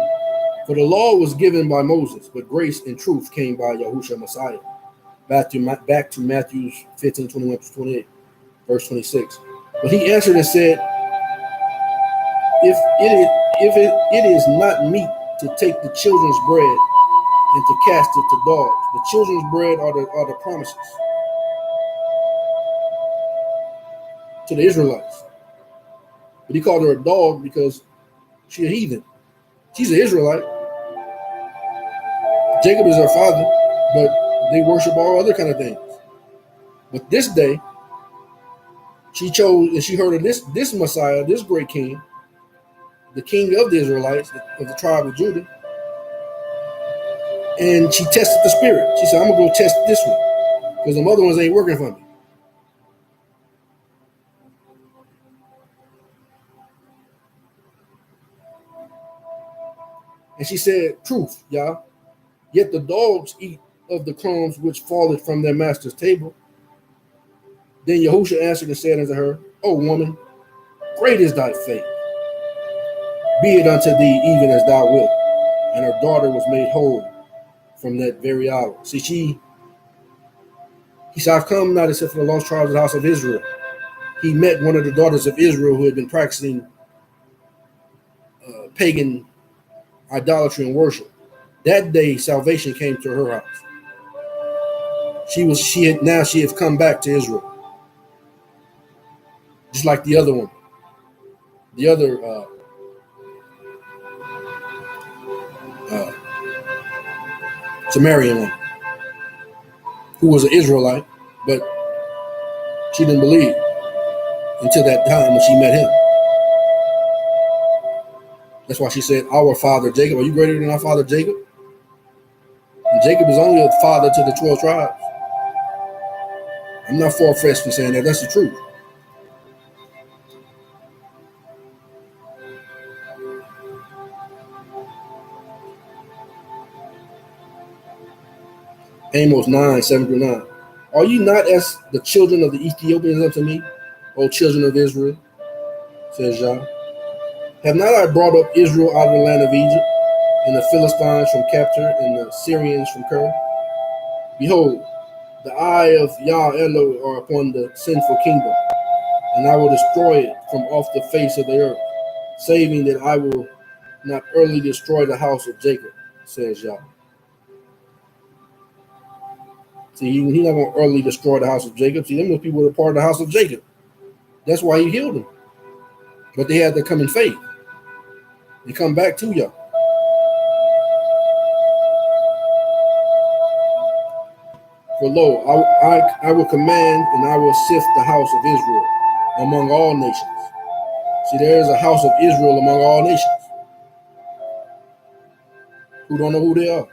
For the law was given by Moses, but grace and truth came by Yahushua Messiah. Back to Matthew 15, 21 to 28, verse 26. But he answered and said, If it is not meet to take the children's bread and to cast it to dogs. The children's bread are the promises to the Israelites. But he called her a dog because she's a heathen. She's an Israelite. Jacob is her father, but they worship all other kind of things. But this day, she chose, and she heard of this Messiah, this great king, the king of the Israelites, of the tribe of Judah. And she tested the spirit. She said, I'm going to go test this one because the other ones ain't working for me. And she said, truth, Yah. Yet the dogs eat of the crumbs which falleth from their master's table. Then Yahushua answered and said unto her, O woman, great is thy faith. Be it unto thee even as thou wilt. And her daughter was made whole from that very hour. See, he He said, I've come not except for the lost tribes of the house of Israel. He met one of the daughters of Israel who had been practicing pagan idolatry and worship. That day, salvation came to her house. She had come back to Israel, just like the other one, the other Sumerian one, who was an Israelite, but she didn't believe until that time when she met him. That's why she said, our father Jacob, are you greater than our father Jacob? And Jacob is only a father to the 12 tribes. I'm not far-fetched in saying that. That's the truth. Amos 9:7-9. Are you not as the children of the Ethiopians unto me, O children of Israel? Says Yah. Have not I brought up Israel out of the land of Egypt, and the Philistines from Captor, and the Syrians from Ker? Behold, the eye of Yah Elo are upon the sinful kingdom, and I will destroy it from off the face of the earth, saving that I will not early destroy the house of Jacob, says Yah. See, he's not going to early destroy the house of Jacob. See, them people were part of the house of Jacob. That's why he healed them. But they had to come in faith. They come back to Yah. For lo, I will command and I will sift the house of Israel among all nations. See, there is a house of Israel among all nations who don't know who they are.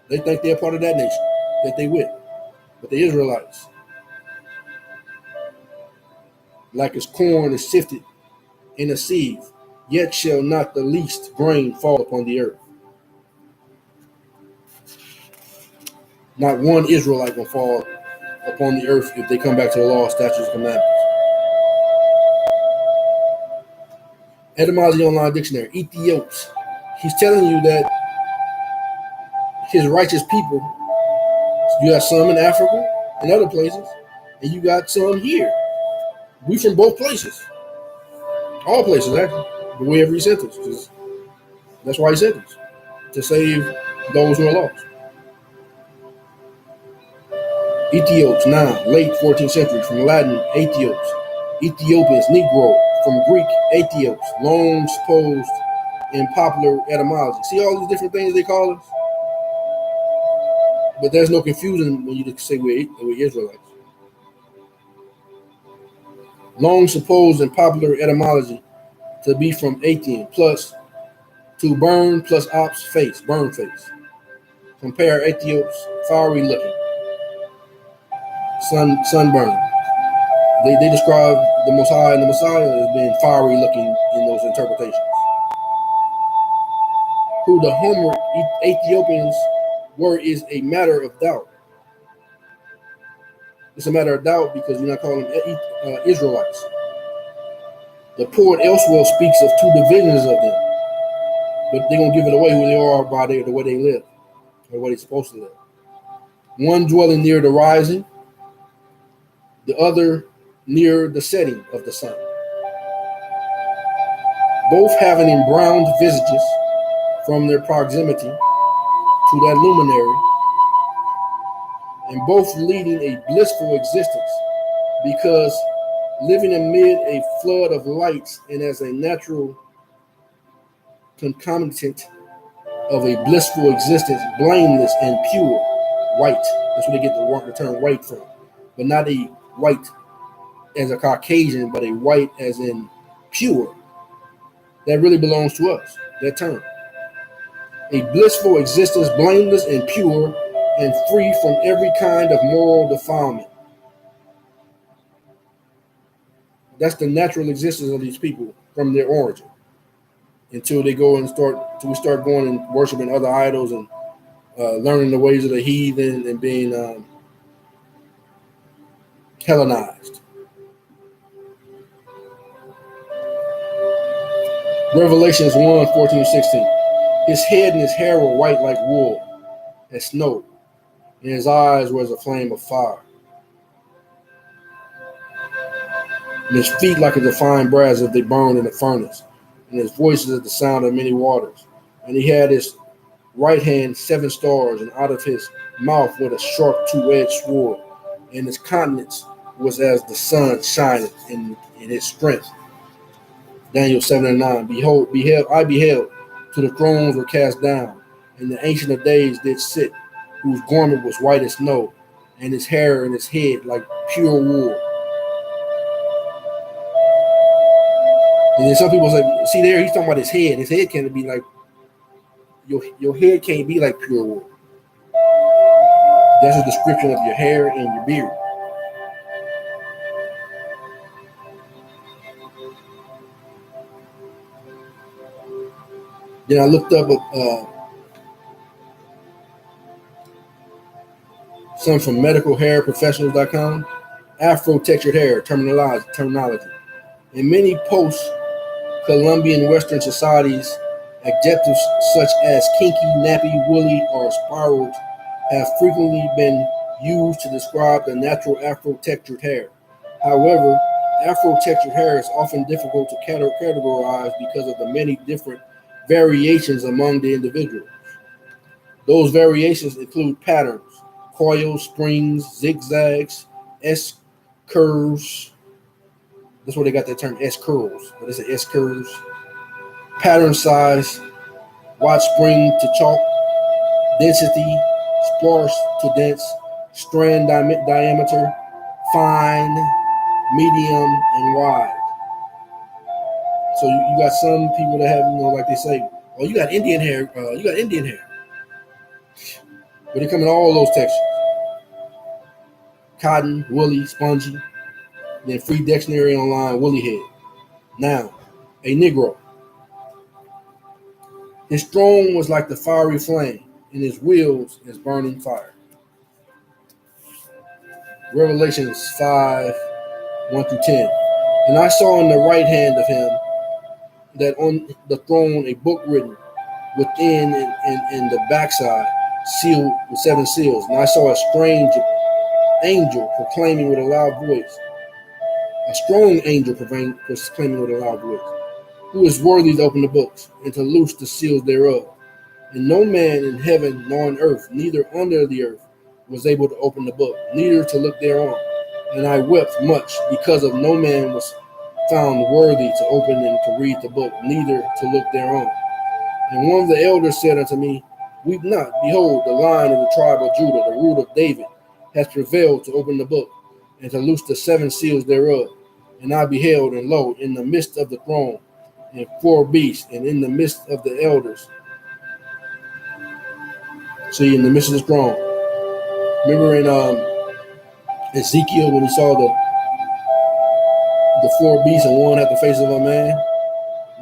They think they're part of that nation that they with. But the Israelites, like as corn is sifted in a sieve, yet shall not the least grain fall upon the earth. Not one Israelite will fall upon the earth if they come back to the law, statutes, and commandments. Etymology Online Dictionary, Ethiops. He's telling you that his righteous people, you got some in Africa and other places, and you got some here. We from both places. All places, actually. The way he sent us. That's why he sent us. To save those who are lost. Ethiops, noun, late 14th century, from Latin, Ethiops. Ethiopians, Negro, from Greek, Ethiops, long supposed in popular etymology. See all these different things they call us? But there's no confusion when you say we're Israelites. Long supposed in popular etymology to be from Athenian, plus to burn, plus ops, face, burn face. Compare Ethiops, fiery looking. Sunburn. They describe the Most High and the Messiah as being fiery looking in those interpretations. Who the Homer Ethiopians were is a matter of doubt. It's a matter of doubt because we're not calling them Israelites. The poet elsewhere speaks of two divisions of them, but they're going to give it away who they are by the way they live, or what they're supposed to live. One dwelling near the rising, the other near the setting of the sun. Both having embrowned visages from their proximity to that luminary, and both leading a blissful existence because living amid a flood of lights and as a natural concomitant of a blissful existence, blameless and pure, white. That's where they get the term white from. But not a white as a Caucasian, but a white as in pure. That really belongs to us, that term. A blissful existence, blameless and pure, and free from every kind of moral defilement. That's the natural existence of these people from their origin. Until they go and we start going and worshiping other idols and learning the ways of the heathen and being Hellenized. Revelations 1:14-16. His head and his hair were white like wool, as snow, and his eyes were as a flame of fire. and his feet like a refined brass if they burned in a furnace, and his voice is at the sound of many waters. And he had his right hand 7 stars, and out of his mouth went a sharp two-edged sword, and his countenance was as the sun shining in his strength. Daniel 7:9. I beheld, till the thrones were cast down, and the ancient of days did sit, whose garment was white as snow, and his hair and his head like pure wool. And then some people say, see there, he's talking about his head. His head can't be like your head can't be like pure wool. That's a description of your hair and your beard. Then I looked up some from medicalhairprofessionals.com. Afro-textured hair terminology. In many post-Columbian Western societies, adjectives such as kinky, nappy, woolly, or spiraled have frequently been used to describe the natural Afro-textured hair. However, Afro-textured hair is often difficult to categorize because of the many different variations among the individual. Those variations include patterns, coils, springs, zigzags, S-curves. That's where they got that term S-curls. But it's S-curves. Pattern size, wide spring to chalk, density, sparse to dense, strand diameter, fine, medium, and wide. So you got some people that have, like they say, oh, you got Indian hair, But they come in all those textures. Cotton, woolly, spongy. Then free dictionary online, woolly head. Now, a Negro. His throne was like the fiery flame, and his wheels as burning fire. Revelations 5, 1-10. And I saw in the right hand of him that on the throne a book written within and the backside, sealed with 7 seals. And I saw a strange angel proclaiming with a loud voice, a strong angel proclaiming with a loud voice, who is worthy to open the books and to loose the seals thereof. And no man in heaven nor on earth, neither under the earth, was able to open the book, neither to look thereon. And I wept much, because of no man was found worthy to open and to read the book, neither to look thereon. And one of the elders said unto me, weep not. Behold, the Lion of the tribe of Judah, the root of David, has prevailed to open the book and to loose the 7 seals thereof. And I beheld, and lo, in the midst of the throne, and 4 beasts, and in the midst of the elders. See, in the midst of the throne. Remember in Ezekiel when he saw the 4 beasts and one had the face of a man,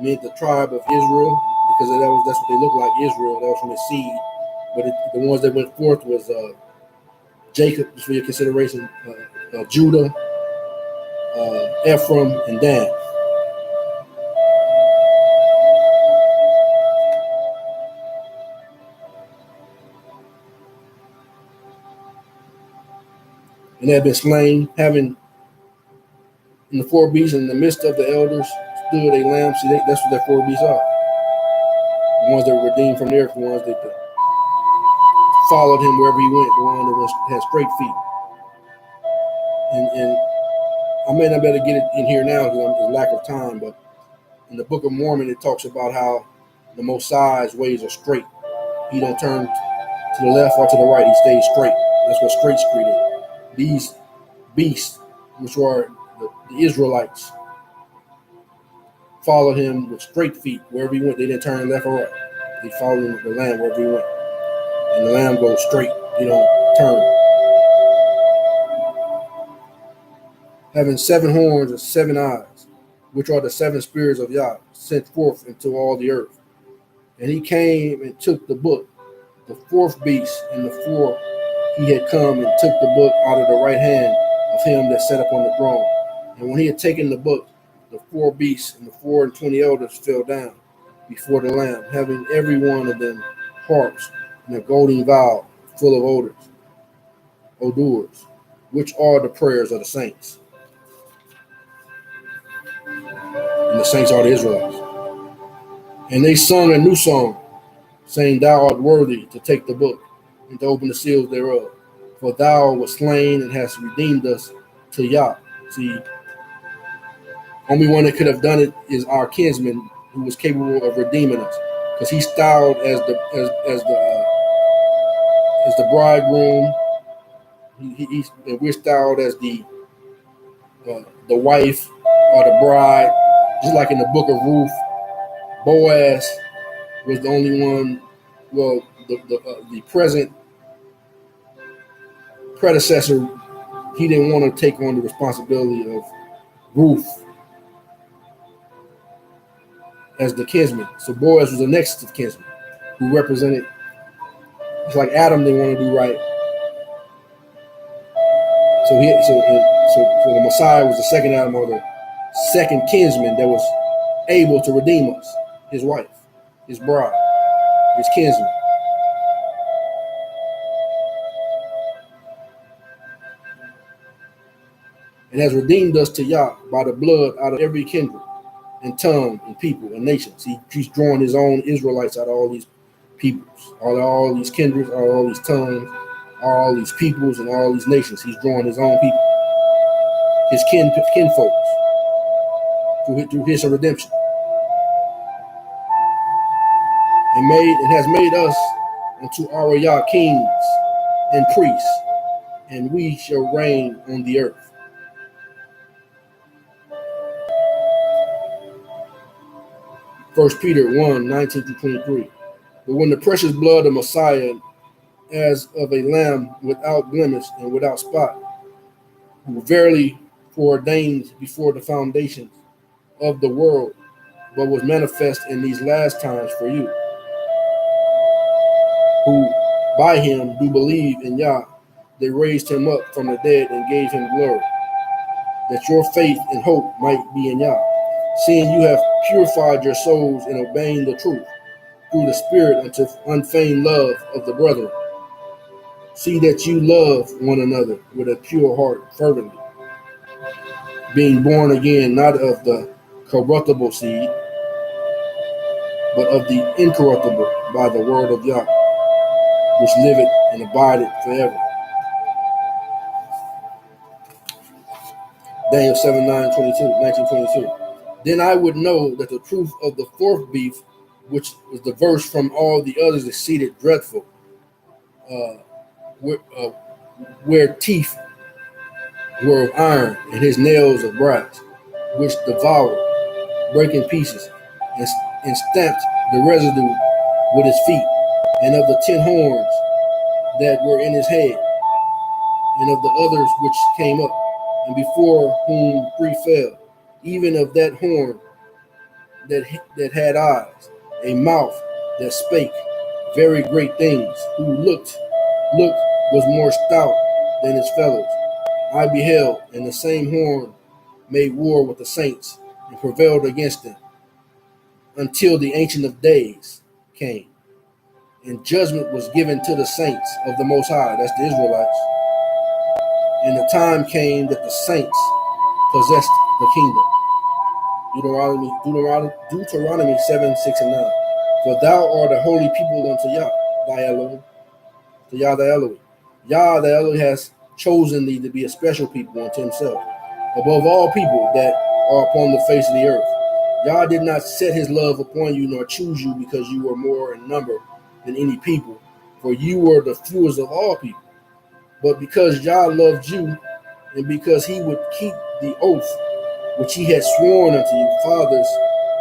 meant the tribe of Israel, because that's what they look like, Israel. That was from his seed. But the ones that went forth was Jacob, just for your consideration, Judah, Ephraim, and Dan. And they had been slain, having in the 4 beasts in the midst of the elders stood a lamb. See, that's what that 4 beasts are. The ones that were redeemed from the earth, the ones that followed him wherever he went, the one that had straight feet. And I may not be able to get it in here now because there's lack of time, but in the Book of Mormon, it talks about how the Most High's ways are straight. He don't turn to the left or to the right. He stays straight. That's what straight street is. These beasts, which were the Israelites, followed him with straight feet wherever he went. They didn't turn left or right. They followed him with the lamb wherever he went. And the lamb goes straight. They don't turn. Having 7 horns and 7 eyes, which are the 7 spirits of Yah, sent forth into all the earth. And he came and took the book, the 4th beast, and the 4th he had come and took the book out of the right hand of him that sat upon the throne. And when he had taken the book, the 4 beasts and the 24 elders fell down before the Lamb, having every one of them harps and a golden vial full of odors, which are the prayers of the saints. And the saints are the Israelites. And they sung a new song, saying, Thou art worthy to take the book and to open the seals thereof. For thou wast slain and hast redeemed us to Yah. See, only one that could have done it is our kinsman, who was capable of redeeming us, because he's styled as the bridegroom. And we're styled as the wife or the bride, just like in the book of Ruth. Boaz was the only one. Well, the present predecessor, he didn't want to take on the responsibility of Ruth as the kinsman. So Boaz was the next kinsman who represented. It's like Adam didn't want to do right. So the Messiah was the second Adam, or the second kinsman that was able to redeem us, his wife, his bride, his kinsman. And has redeemed us to Yah by the blood out of every kindred and tongue and people and nations. He's drawing his own Israelites out of all these peoples, all these kindreds, all these tongues, all these peoples, and all these nations. He's drawing his own people, his kinfolks, through his redemption. And has made us unto our Yah kings and priests, and we shall reign on the earth. First Peter 1:19-23. But when the precious blood of Messiah, as of a lamb without blemish and without spot, who verily foreordained before the foundations of the world, but was manifest in these last times for you, who by him do believe in Yah, they raised him up from the dead and gave him glory, that your faith and hope might be in Yah, seeing you have purified your souls in obeying the truth through the Spirit unto unfeigned love of the brethren. See that you love one another with a pure heart fervently, being born again, not of the corruptible seed, but of the incorruptible, by the word of Yah, which liveth and abideth forever. Daniel 7:19-22. Then I would know that the truth of the fourth beast, which was diverse from all the others, exceeded dreadful, where teeth were of iron and his nails of brass, which devoured, breaking pieces, and stamped the residue with his feet, and of the 10 horns that were in his head, and of the others which came up, and before whom 3 fell, even of that horn that had eyes, a mouth that spake very great things, who looked was more stout than his fellows. I beheld, and the same horn made war with the saints, and prevailed against them, until the Ancient of Days came, and judgment was given to the saints of the Most High, that's the Israelites. And the time came that the saints possessed the kingdom. Deuteronomy 7:6-9. For thou art a holy people unto Yah, thy Elohim. To Yah, thy Elohim. Yah, thy Elohim, has chosen thee to be a special people unto himself, above all people that are upon the face of the earth. Yah did not set his love upon you, nor choose you because you were more in number than any people, for you were the fewest of all people. But because Yah loved you, and because he would keep the oath which he had sworn unto your fathers,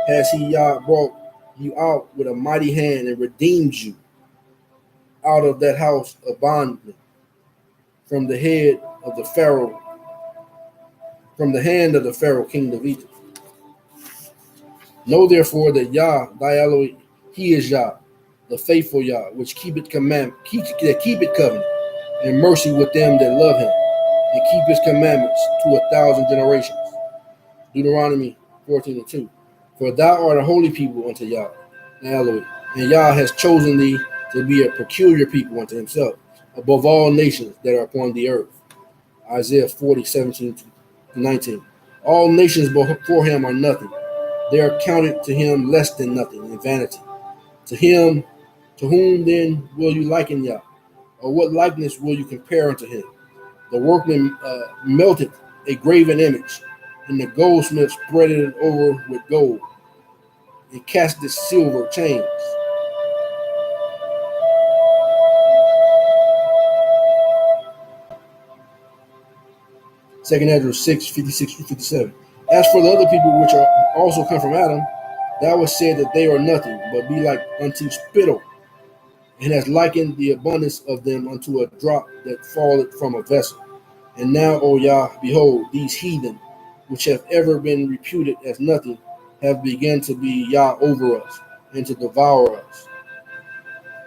has he Yah brought you out with a mighty hand and redeemed you out of that house of bondage, from the hand of the Pharaoh, king of Egypt. Know therefore that Yah, thy Elohim, he is Yah, the faithful Yah, which keepeth covenant, and mercy with them that love him, and keep his commandments to 1,000 generations. Deuteronomy 14:2. For thou art a holy people unto Yah, thy Elohim, and Yah has chosen thee to be a peculiar people unto himself, above all nations that are upon the earth. Isaiah 40:17-19. All nations before him are nothing, They are counted to him less than nothing in vanity. To whom then will you liken Yah? Or what likeness will you compare unto him? The workman melted a graven image, and the goldsmith spread it over with gold, and cast its silver chains. Second Ezra 6:56-57. As for the other people which are also come from Adam, thou hast said that they are nothing, but be like unto spittle, and hast likened the abundance of them unto a drop that falleth from a vessel. And now, O Yah, behold, these heathen, which have ever been reputed as nothing, have begun to be Yah over us, and to devour us.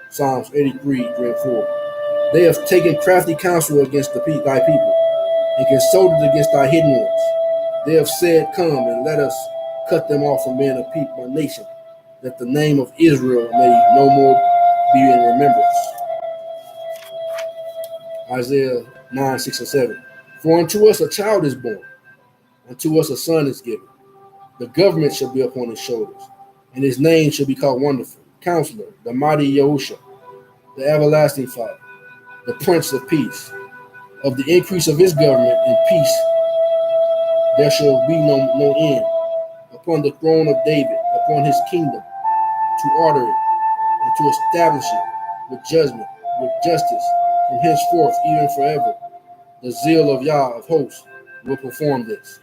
Psalms 83:3-4. They have taken crafty counsel against thy people, and consulted against thy hidden ones. They have said, come, and let us cut them off from being a people, a nation, that the name of Israel may no more be in remembrance. Isaiah 9:6-7. For unto us a child is born, unto us a son is given. The government shall be upon his shoulders, and his name shall be called Wonderful, Counselor, the Mighty Yahusha, the Everlasting Father, the Prince of Peace. Of the increase of his government and peace there shall be no end, upon the throne of David, upon his kingdom, to order it, and to establish it with judgment, with justice, from henceforth, even forever. The zeal of Yah of hosts will perform this.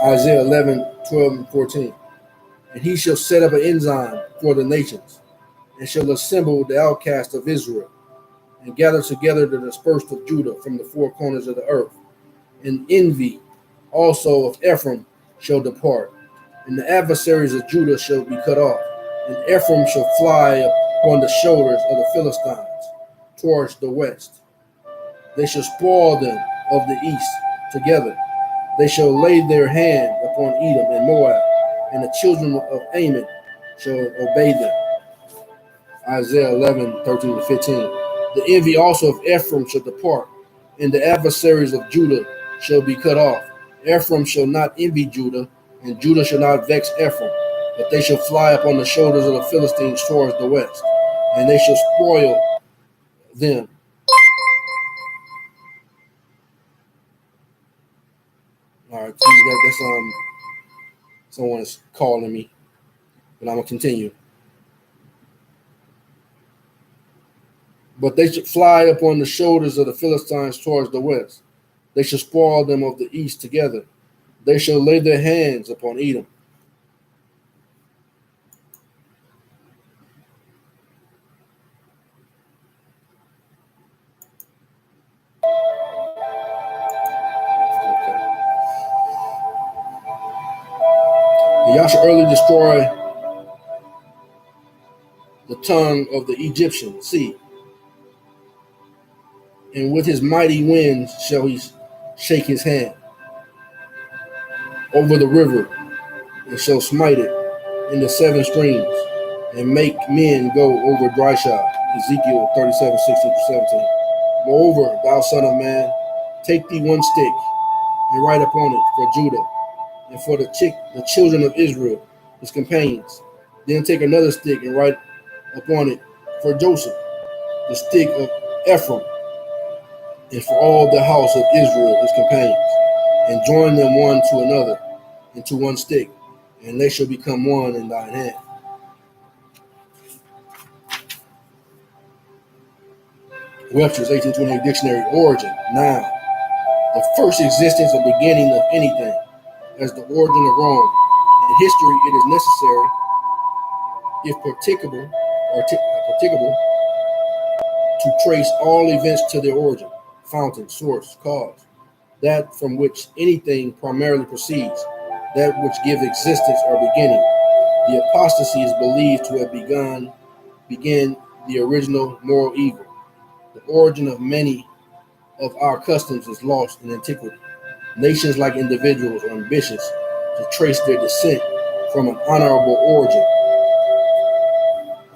Isaiah 11:12-14. And he shall set up an ensign for the nations, and shall assemble the outcasts of Israel, and gather together the dispersed of Judah from the four corners of the earth. And envy also of Ephraim shall depart, and the adversaries of Judah shall be cut off, and Ephraim shall fly upon the shoulders of the Philistines towards the west. They shall spoil them of the east together. They shall lay their hand upon Edom and Moab, and the children of Ammon shall obey them. Isaiah 11:13-15. The envy also of Ephraim shall depart, and the adversaries of Judah shall be cut off. Ephraim shall not envy Judah, and Judah shall not vex Ephraim, but they shall fly upon the shoulders of the Philistines towards the west, and they shall spoil them. All right, that's someone is calling me, but I'm gonna continue. But they should fly upon the shoulders of the Philistines towards the west. They shall spoil them of the east together. They shall lay their hands upon Edom. Okay. And Yah shall early destroy the tongue of the Egyptian sea, and with his mighty winds shall he shake his hand over the river, and shall smite it in the seven streams, and make men go over dry shod. Ezekiel 37:16-17. Moreover, thou son of man, take thee one stick, and write upon it for Judah, and for the children of Israel, his companions. Then take another stick, and write upon it for Joseph, the stick of Ephraim, and for all the house of Israel, his companions, and join them one to another into one stick, and they shall become one in thine hand. Webster's 1828 Dictionary. Origin. Noun. The first existence or beginning of anything, as the origin of Rome. In history, it is necessary, if practicable, to trace all events to their origin, fountain, source, cause, that from which anything primarily proceeds, that which gives existence or beginning. The apostasy is believed to have began the original moral evil. The origin of many of our customs is lost in antiquity. Nations, like individuals, are ambitious to trace their descent from an honorable origin.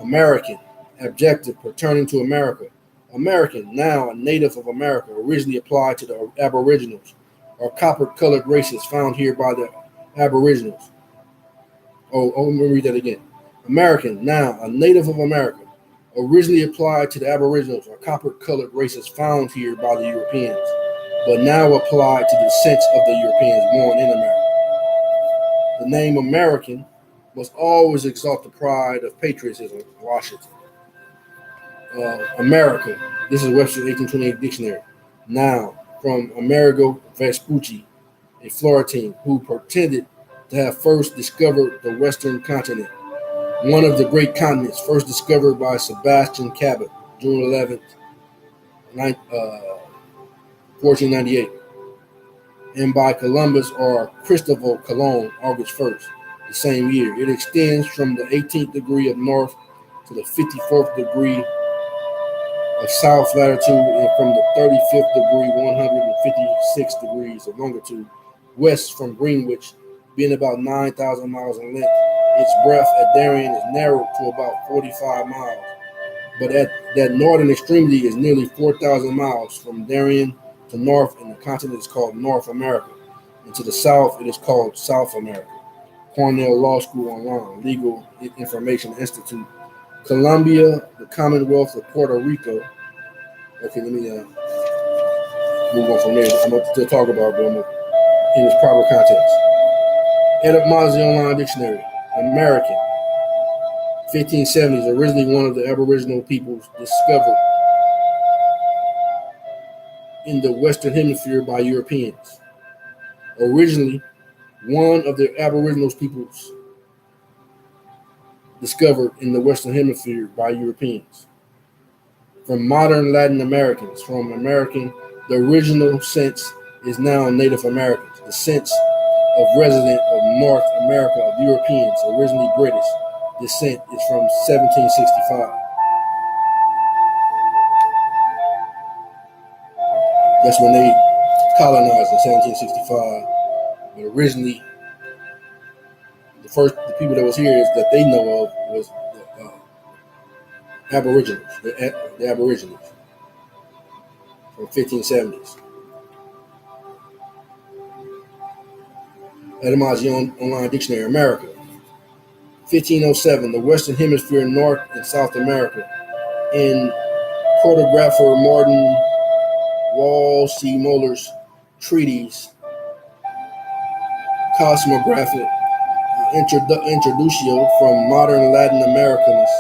American, adjective pertaining to America. American, now a native of America, originally applied to the Aboriginals or copper-colored races found here by the Aboriginals. Let me read that again. American, noun, a native of America. Originally applied to the Aboriginals or copper-colored races found here by the Europeans, but now applied to the descent of the Europeans born in America. The name American must always exalt the pride of patriotism. Washington. America. This is Webster's 1828 dictionary. Noun, from Amerigo Vespucci, a Florentine who pretended to have first discovered the western continent, one of the great continents first discovered by Sebastian Cabot, June 11th, 1498, and by Columbus or Cristobal Colon, August 1st, the same year. It extends from the 18th degree of north to the 54th degree of south latitude, and from the 35th degree, 156 degrees of longitude, west from Greenwich, being about 9,000 miles in length. Its breadth at Darien is narrowed to about 45 miles, but at that northern extremity is nearly 4,000 miles. From Darien to north, and the continent is called North America, and to the south, it is called South America. Cornell Law School Online, Legal Information Institute, Colombia, the Commonwealth of Puerto Rico. Okay, let me move on from there. I'm going to still talk about it, but I'm in its proper context. Etymology Online Dictionary, American, 1570s, originally one of the Aboriginal peoples discovered in the Western Hemisphere by Europeans. Originally, one of the Aboriginal peoples discovered in the Western Hemisphere by Europeans. From modern Latin Americans, from American, the original sense is now Native Americans. The sense of resident of North America of Europeans, originally British descent, is from 1765. That's when they colonized in 1765. But originally, the people that was here is that they know of was the Aboriginals, the Aborigines from 1570s. Etymology Online Dictionary, America, 1507, the Western Hemisphere, North and South America. In cartographer Martin Wall-C-Muller's treatise, Cosmographic Introductio from Modern Latin Americanus,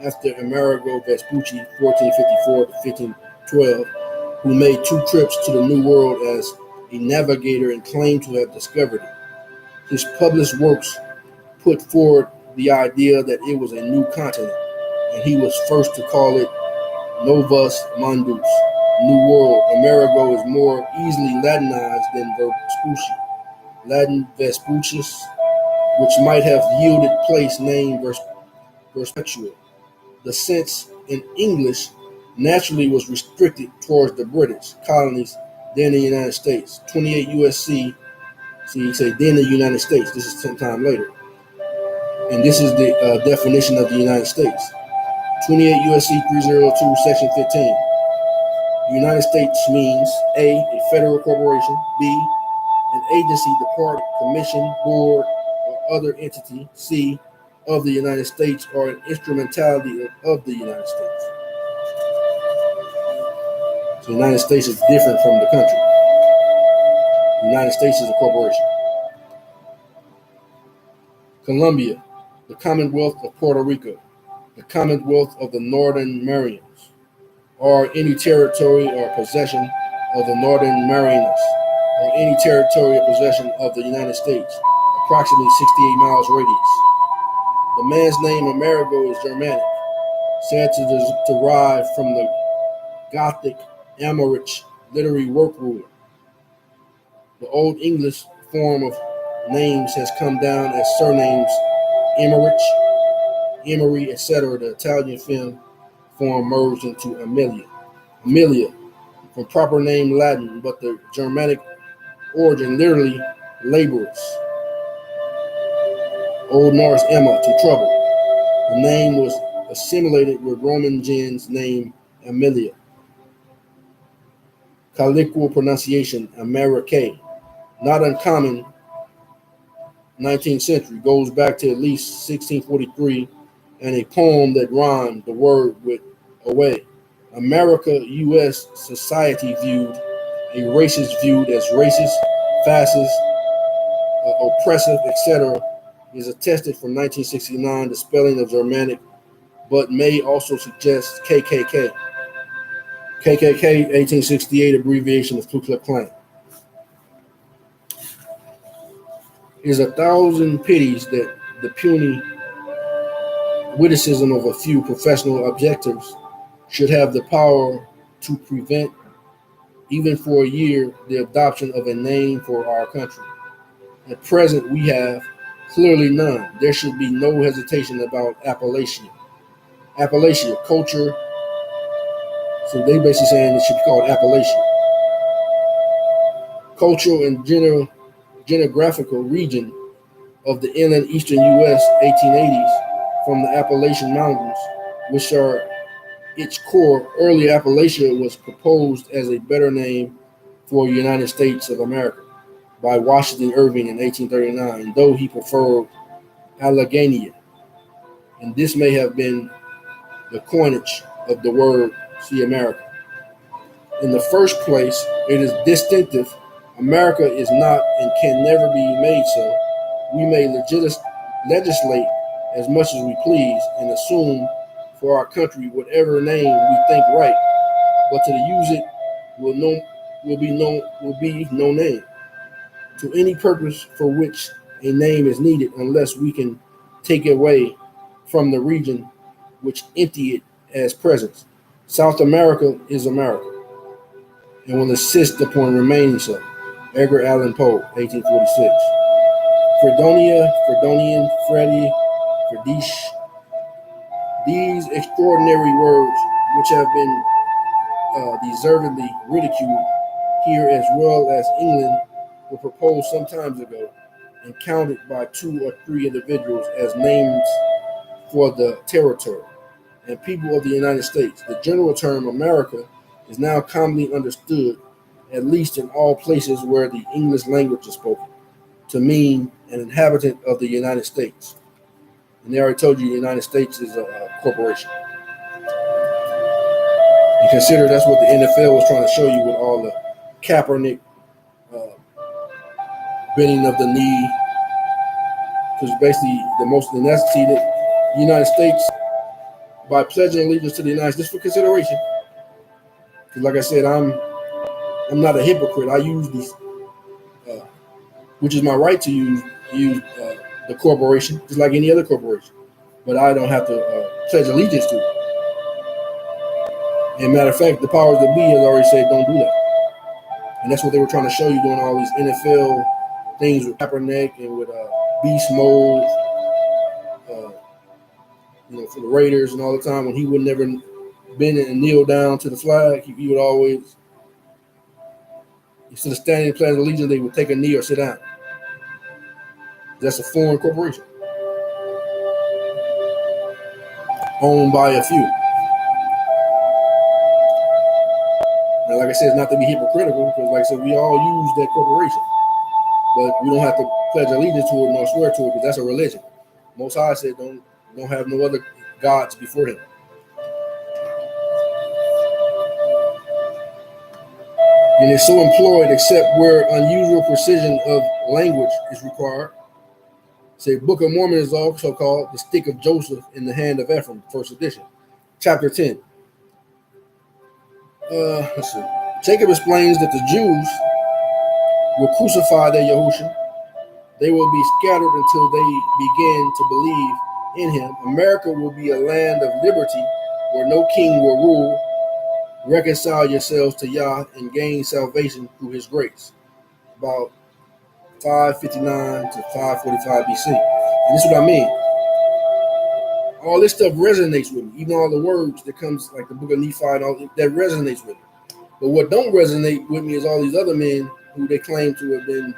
after Amerigo Vespucci, 1454 to 1512, who made 2 trips to the New World as a navigator and claimed to have discovered it. His published works put forward the idea that it was a new continent, and he was first to call it Novus Mundus, New World. Amerigo is more easily Latinized than Vespucci, Latin Vespucius, which might have yielded place name Vespuccio. The sense in English naturally was restricted towards the British colonies, then the United States. 28 USC, see, you say then the United States. This is sometime later. And this is the definition of the United States. 28 USC 302, section 15. The United States means A federal corporation, B, an agency, department, commission, board, or other entity, C, of the United States or an instrumentality of the United States. So the United States is different from the country. The United States is a corporation. Colombia, the Commonwealth of Puerto Rico, the Commonwealth of the Northern Marianas, or any territory or possession of the Northern Marianas, or any territory or possession of the United States, approximately 68 miles radius. The man's name Amerigo is Germanic, said to derive from the Gothic Amalric literary work ruler. The Old English form of names has come down as surnames Emmerich, Emery, etc. The Italian form merged into Amelia. Amelia, from proper name Latin, but the Germanic origin literally laborers. Old Norse Emma, to trouble. The name was assimilated with Roman gens name Amelia. Colloquial pronunciation Americae, not uncommon 19th century, goes back to at least 1643, and a poem that rhymed the word with away. America, U.S. society viewed a racist viewed as racist, fascist, oppressive, etc., is attested from 1969, the spelling of Germanic, but may also suggest KKK. KKK, 1868, abbreviation of Ku Klux Klan. It is a thousand pities that the puny witticism of a few professional objectors should have the power to prevent, even for a year, the adoption of a name for our country. At present, we have clearly none. There should be no hesitation about Appalachia. Appalachia, culture. So they basically saying it should be called Appalachia. Cultural and geographical region of the inland eastern U.S. 1880s from the Appalachian Mountains, which are its core. Early Appalachia was proposed as a better name for the United States of America by Washington Irving in 1839, though he preferred Allegheny, and this may have been the coinage of the word "see America." In the first place, it is distinctive. America is not and can never be made so. We may legislate as much as we please and assume for our country whatever name we think right, but to use it will be no name to any purpose for which a name is needed, unless we can take it away from the region which empty it as presence. South America is America, and will insist upon remaining so. Edgar Allan Poe, 1846. Fredonia, Fredonian, Freddie, Fredish. These extraordinary words, which have been deservedly ridiculed here as well as England, were proposed some time ago and counted by 2 or 3 individuals as names for the territory and people of the United States. The general term America is now commonly understood, at least in all places where the English language is spoken, to mean an inhabitant of the United States. And they already told you the United States is a corporation. You consider that's what the NFL was trying to show you with all the Kaepernick bending of the knee, because basically and that's the United States, by pledging allegiance to the United States for consideration. Because like I said, I'm not a hypocrite. I use these, which is my right to use the corporation, just like any other corporation. But I don't have to pledge allegiance to it. And matter of fact, the powers that be has already said don't do that. And that's what they were trying to show you doing all these NFL things with Kaepernick and with beast mode, for the Raiders and all the time when he would never bend and kneel down to the flag. He would always, instead of standing and pledging allegiance, they would take a knee or sit down. That's a foreign corporation owned by a few. Now, like I said, it's not to be hypocritical, because like I said, we all use that corporation, but we don't have to pledge allegiance to it nor swear to it, because that's a religion. Most High said don't have no other gods before him. And it's so employed except where unusual precision of language is required. Say, Book of Mormon is also called the Stick of Joseph in the Hand of Ephraim, first edition. Chapter 10. Let's see. Jacob explains that the Jews will crucify their Yahushua. They will be scattered until they begin to believe in him. America will be a land of liberty where no king will rule. Reconcile yourselves to Yah and gain salvation through his grace. About 559 to 545 BC. And this is what I mean. All this stuff resonates with me. Even all the words that comes, like the book of Nephi and all that resonates with me. But what don't resonate with me is all these other men who they claim to have been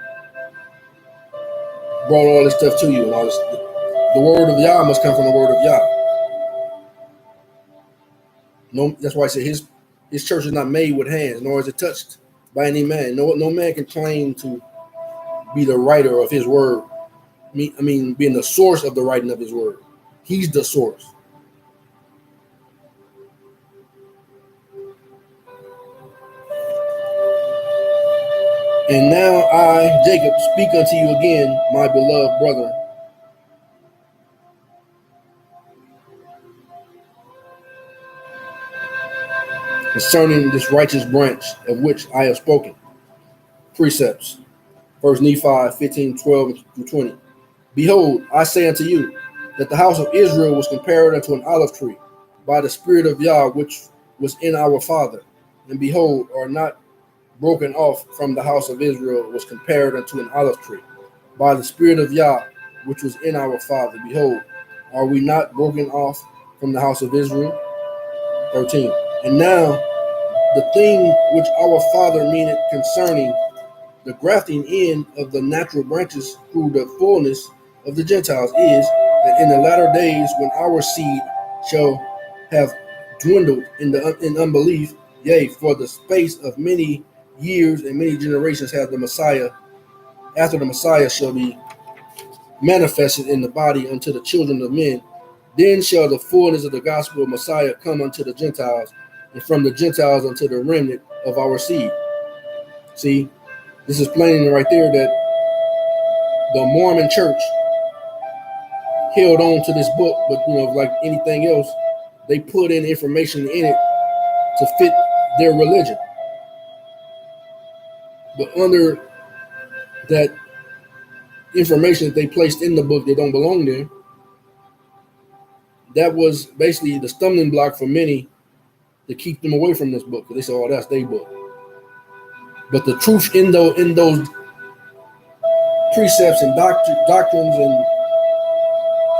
brought all this stuff to you and all this. The word of Yah must come from the word of Yah. No, that's why I say his church is not made with hands, nor is it touched by any man. No man can claim to be the writer of his word being the source of the writing of his word. He's the source. And now I, Jacob, speak unto you again, my beloved brother, concerning this righteous branch of which I have spoken. Precepts. 1 Nephi 15, 12 through 20. Behold, I say unto you, that the house of Israel was compared unto an olive tree by the Spirit of Yah, which was in our father. And behold, are not broken off from the house of Israel was compared unto an olive tree by the Spirit of Yah, which was in our father. Behold, are we not broken off from the house of Israel? 13. And now the thing which our father meaneth concerning the grafting in of the natural branches through the fullness of the Gentiles is that in the latter days, when our seed shall have dwindled in unbelief, yea, for the space of many years and many generations have the Messiah, after the Messiah shall be manifested in the body unto the children of men, then shall the fullness of the gospel of Messiah come unto the Gentiles, and from the Gentiles unto the remnant of our seed. See, this is plain right there that the Mormon church held on to this book, but like anything else, they put in information in it to fit their religion. But under that information that they placed in the book that don't belong there, that was basically the stumbling block for many to keep them away from this book. Because they said, "Oh, that's their book." But the truth in those precepts and doctrines and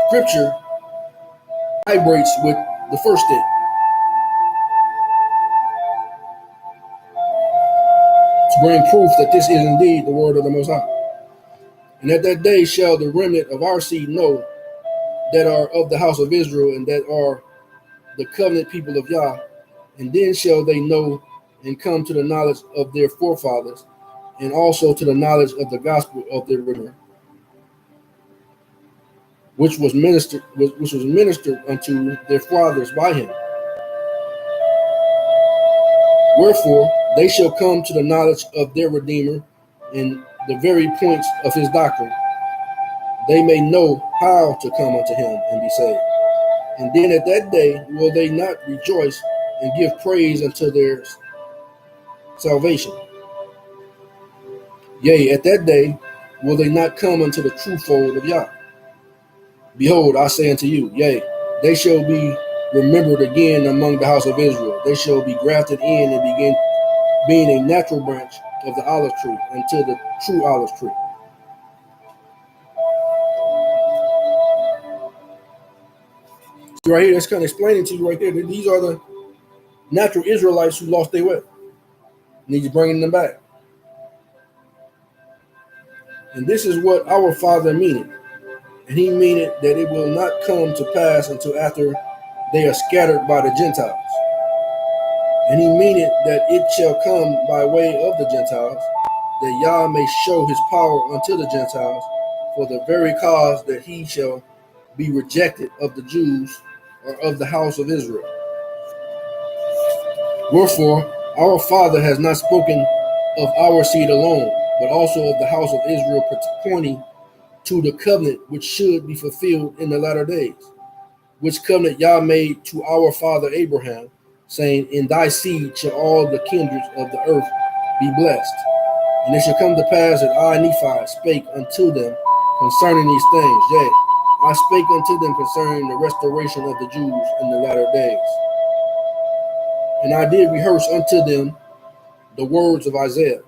scripture vibrates with the first thing. To bring proof that this is indeed the word of the Most High. And at that day shall the remnant of our seed know that are of the house of Israel, and that are the covenant people of Yah. And then shall they know and come to the knowledge of their forefathers, and also to the knowledge of the gospel of their Redeemer, which was ministered unto their fathers by him. Wherefore they shall come to the knowledge of their Redeemer in the very points of his doctrine. They may know how to come unto him and be saved. And then at that day will they not rejoice and give praise unto their salvation. Yea, at that day will they not come unto the true fold of Yah. Behold, I say unto you, yea, they shall be remembered again among the house of Israel. They shall be grafted in and begin being a natural branch of the olive tree unto the true olive tree. Right here, that's kind of explaining to you right there that these are the natural Israelites who lost their way. And he's bringing them back. And this is what our Father meaneth. And he meaneth that it will not come to pass until after they are scattered by the Gentiles. And he meaneth that it shall come by way of the Gentiles, that Yah may show his power unto the Gentiles, for the very cause that he shall be rejected of the Jews or of the house of Israel. Wherefore, our Father has not spoken of our seed alone, but also of the house of Israel, pointing to the covenant which should be fulfilled in the latter days, which covenant Yah made to our father Abraham, saying, in thy seed shall all the kindreds of the earth be blessed. And it shall come to pass that I, Nephi, spake unto them concerning these things. Yea, I spake unto them concerning the restoration of the Jews in the latter days. And I did rehearse unto them the words of Isaiah,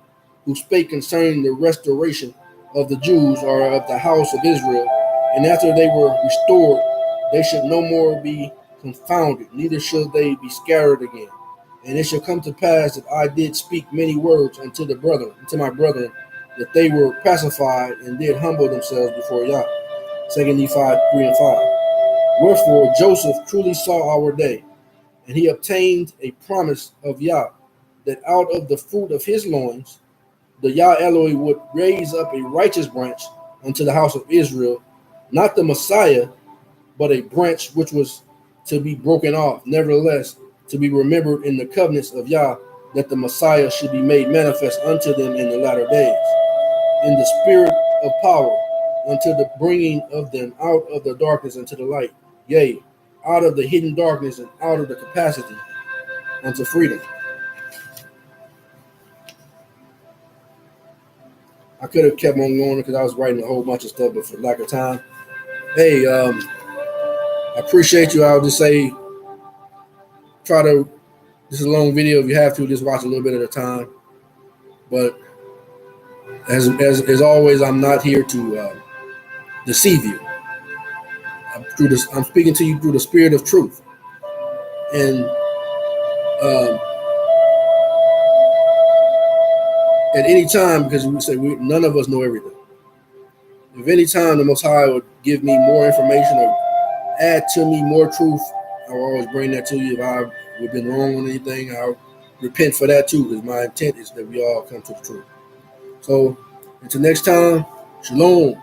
who spake concerning the restoration of the Jews, or of the house of Israel. And after they were restored, they should no more be confounded, neither shall they be scattered again. And it shall come to pass that I did speak many words unto my brethren, that they were pacified and did humble themselves before Yah. 2 Nephi 3:5. Wherefore Joseph truly saw our day, and he obtained a promise of Yah, that out of the fruit of his loins the Yah Eloi would raise up a righteous branch unto the house of Israel, not the Messiah, but a branch which was to be broken off, nevertheless, to be remembered in the covenants of Yah, that the Messiah should be made manifest unto them in the latter days, in the spirit of power, unto the bringing of them out of the darkness into the light, yea, out of the hidden darkness and out of the capacity unto freedom. I could have kept on going because I was writing a whole bunch of stuff, but for lack of time, hey, I appreciate you. I'll just say, this is a long video. If you have to, just watch a little bit at a time. But as always, I'm not here to deceive you. I'm speaking to you through the spirit of truth. And at any time, because we say none of us know everything. If any time the Most High would give me more information or add to me more truth, I will always bring that to you. If I've been wrong on anything, I'll repent for that too, because my intent is that we all come to the truth. So until next time, shalom.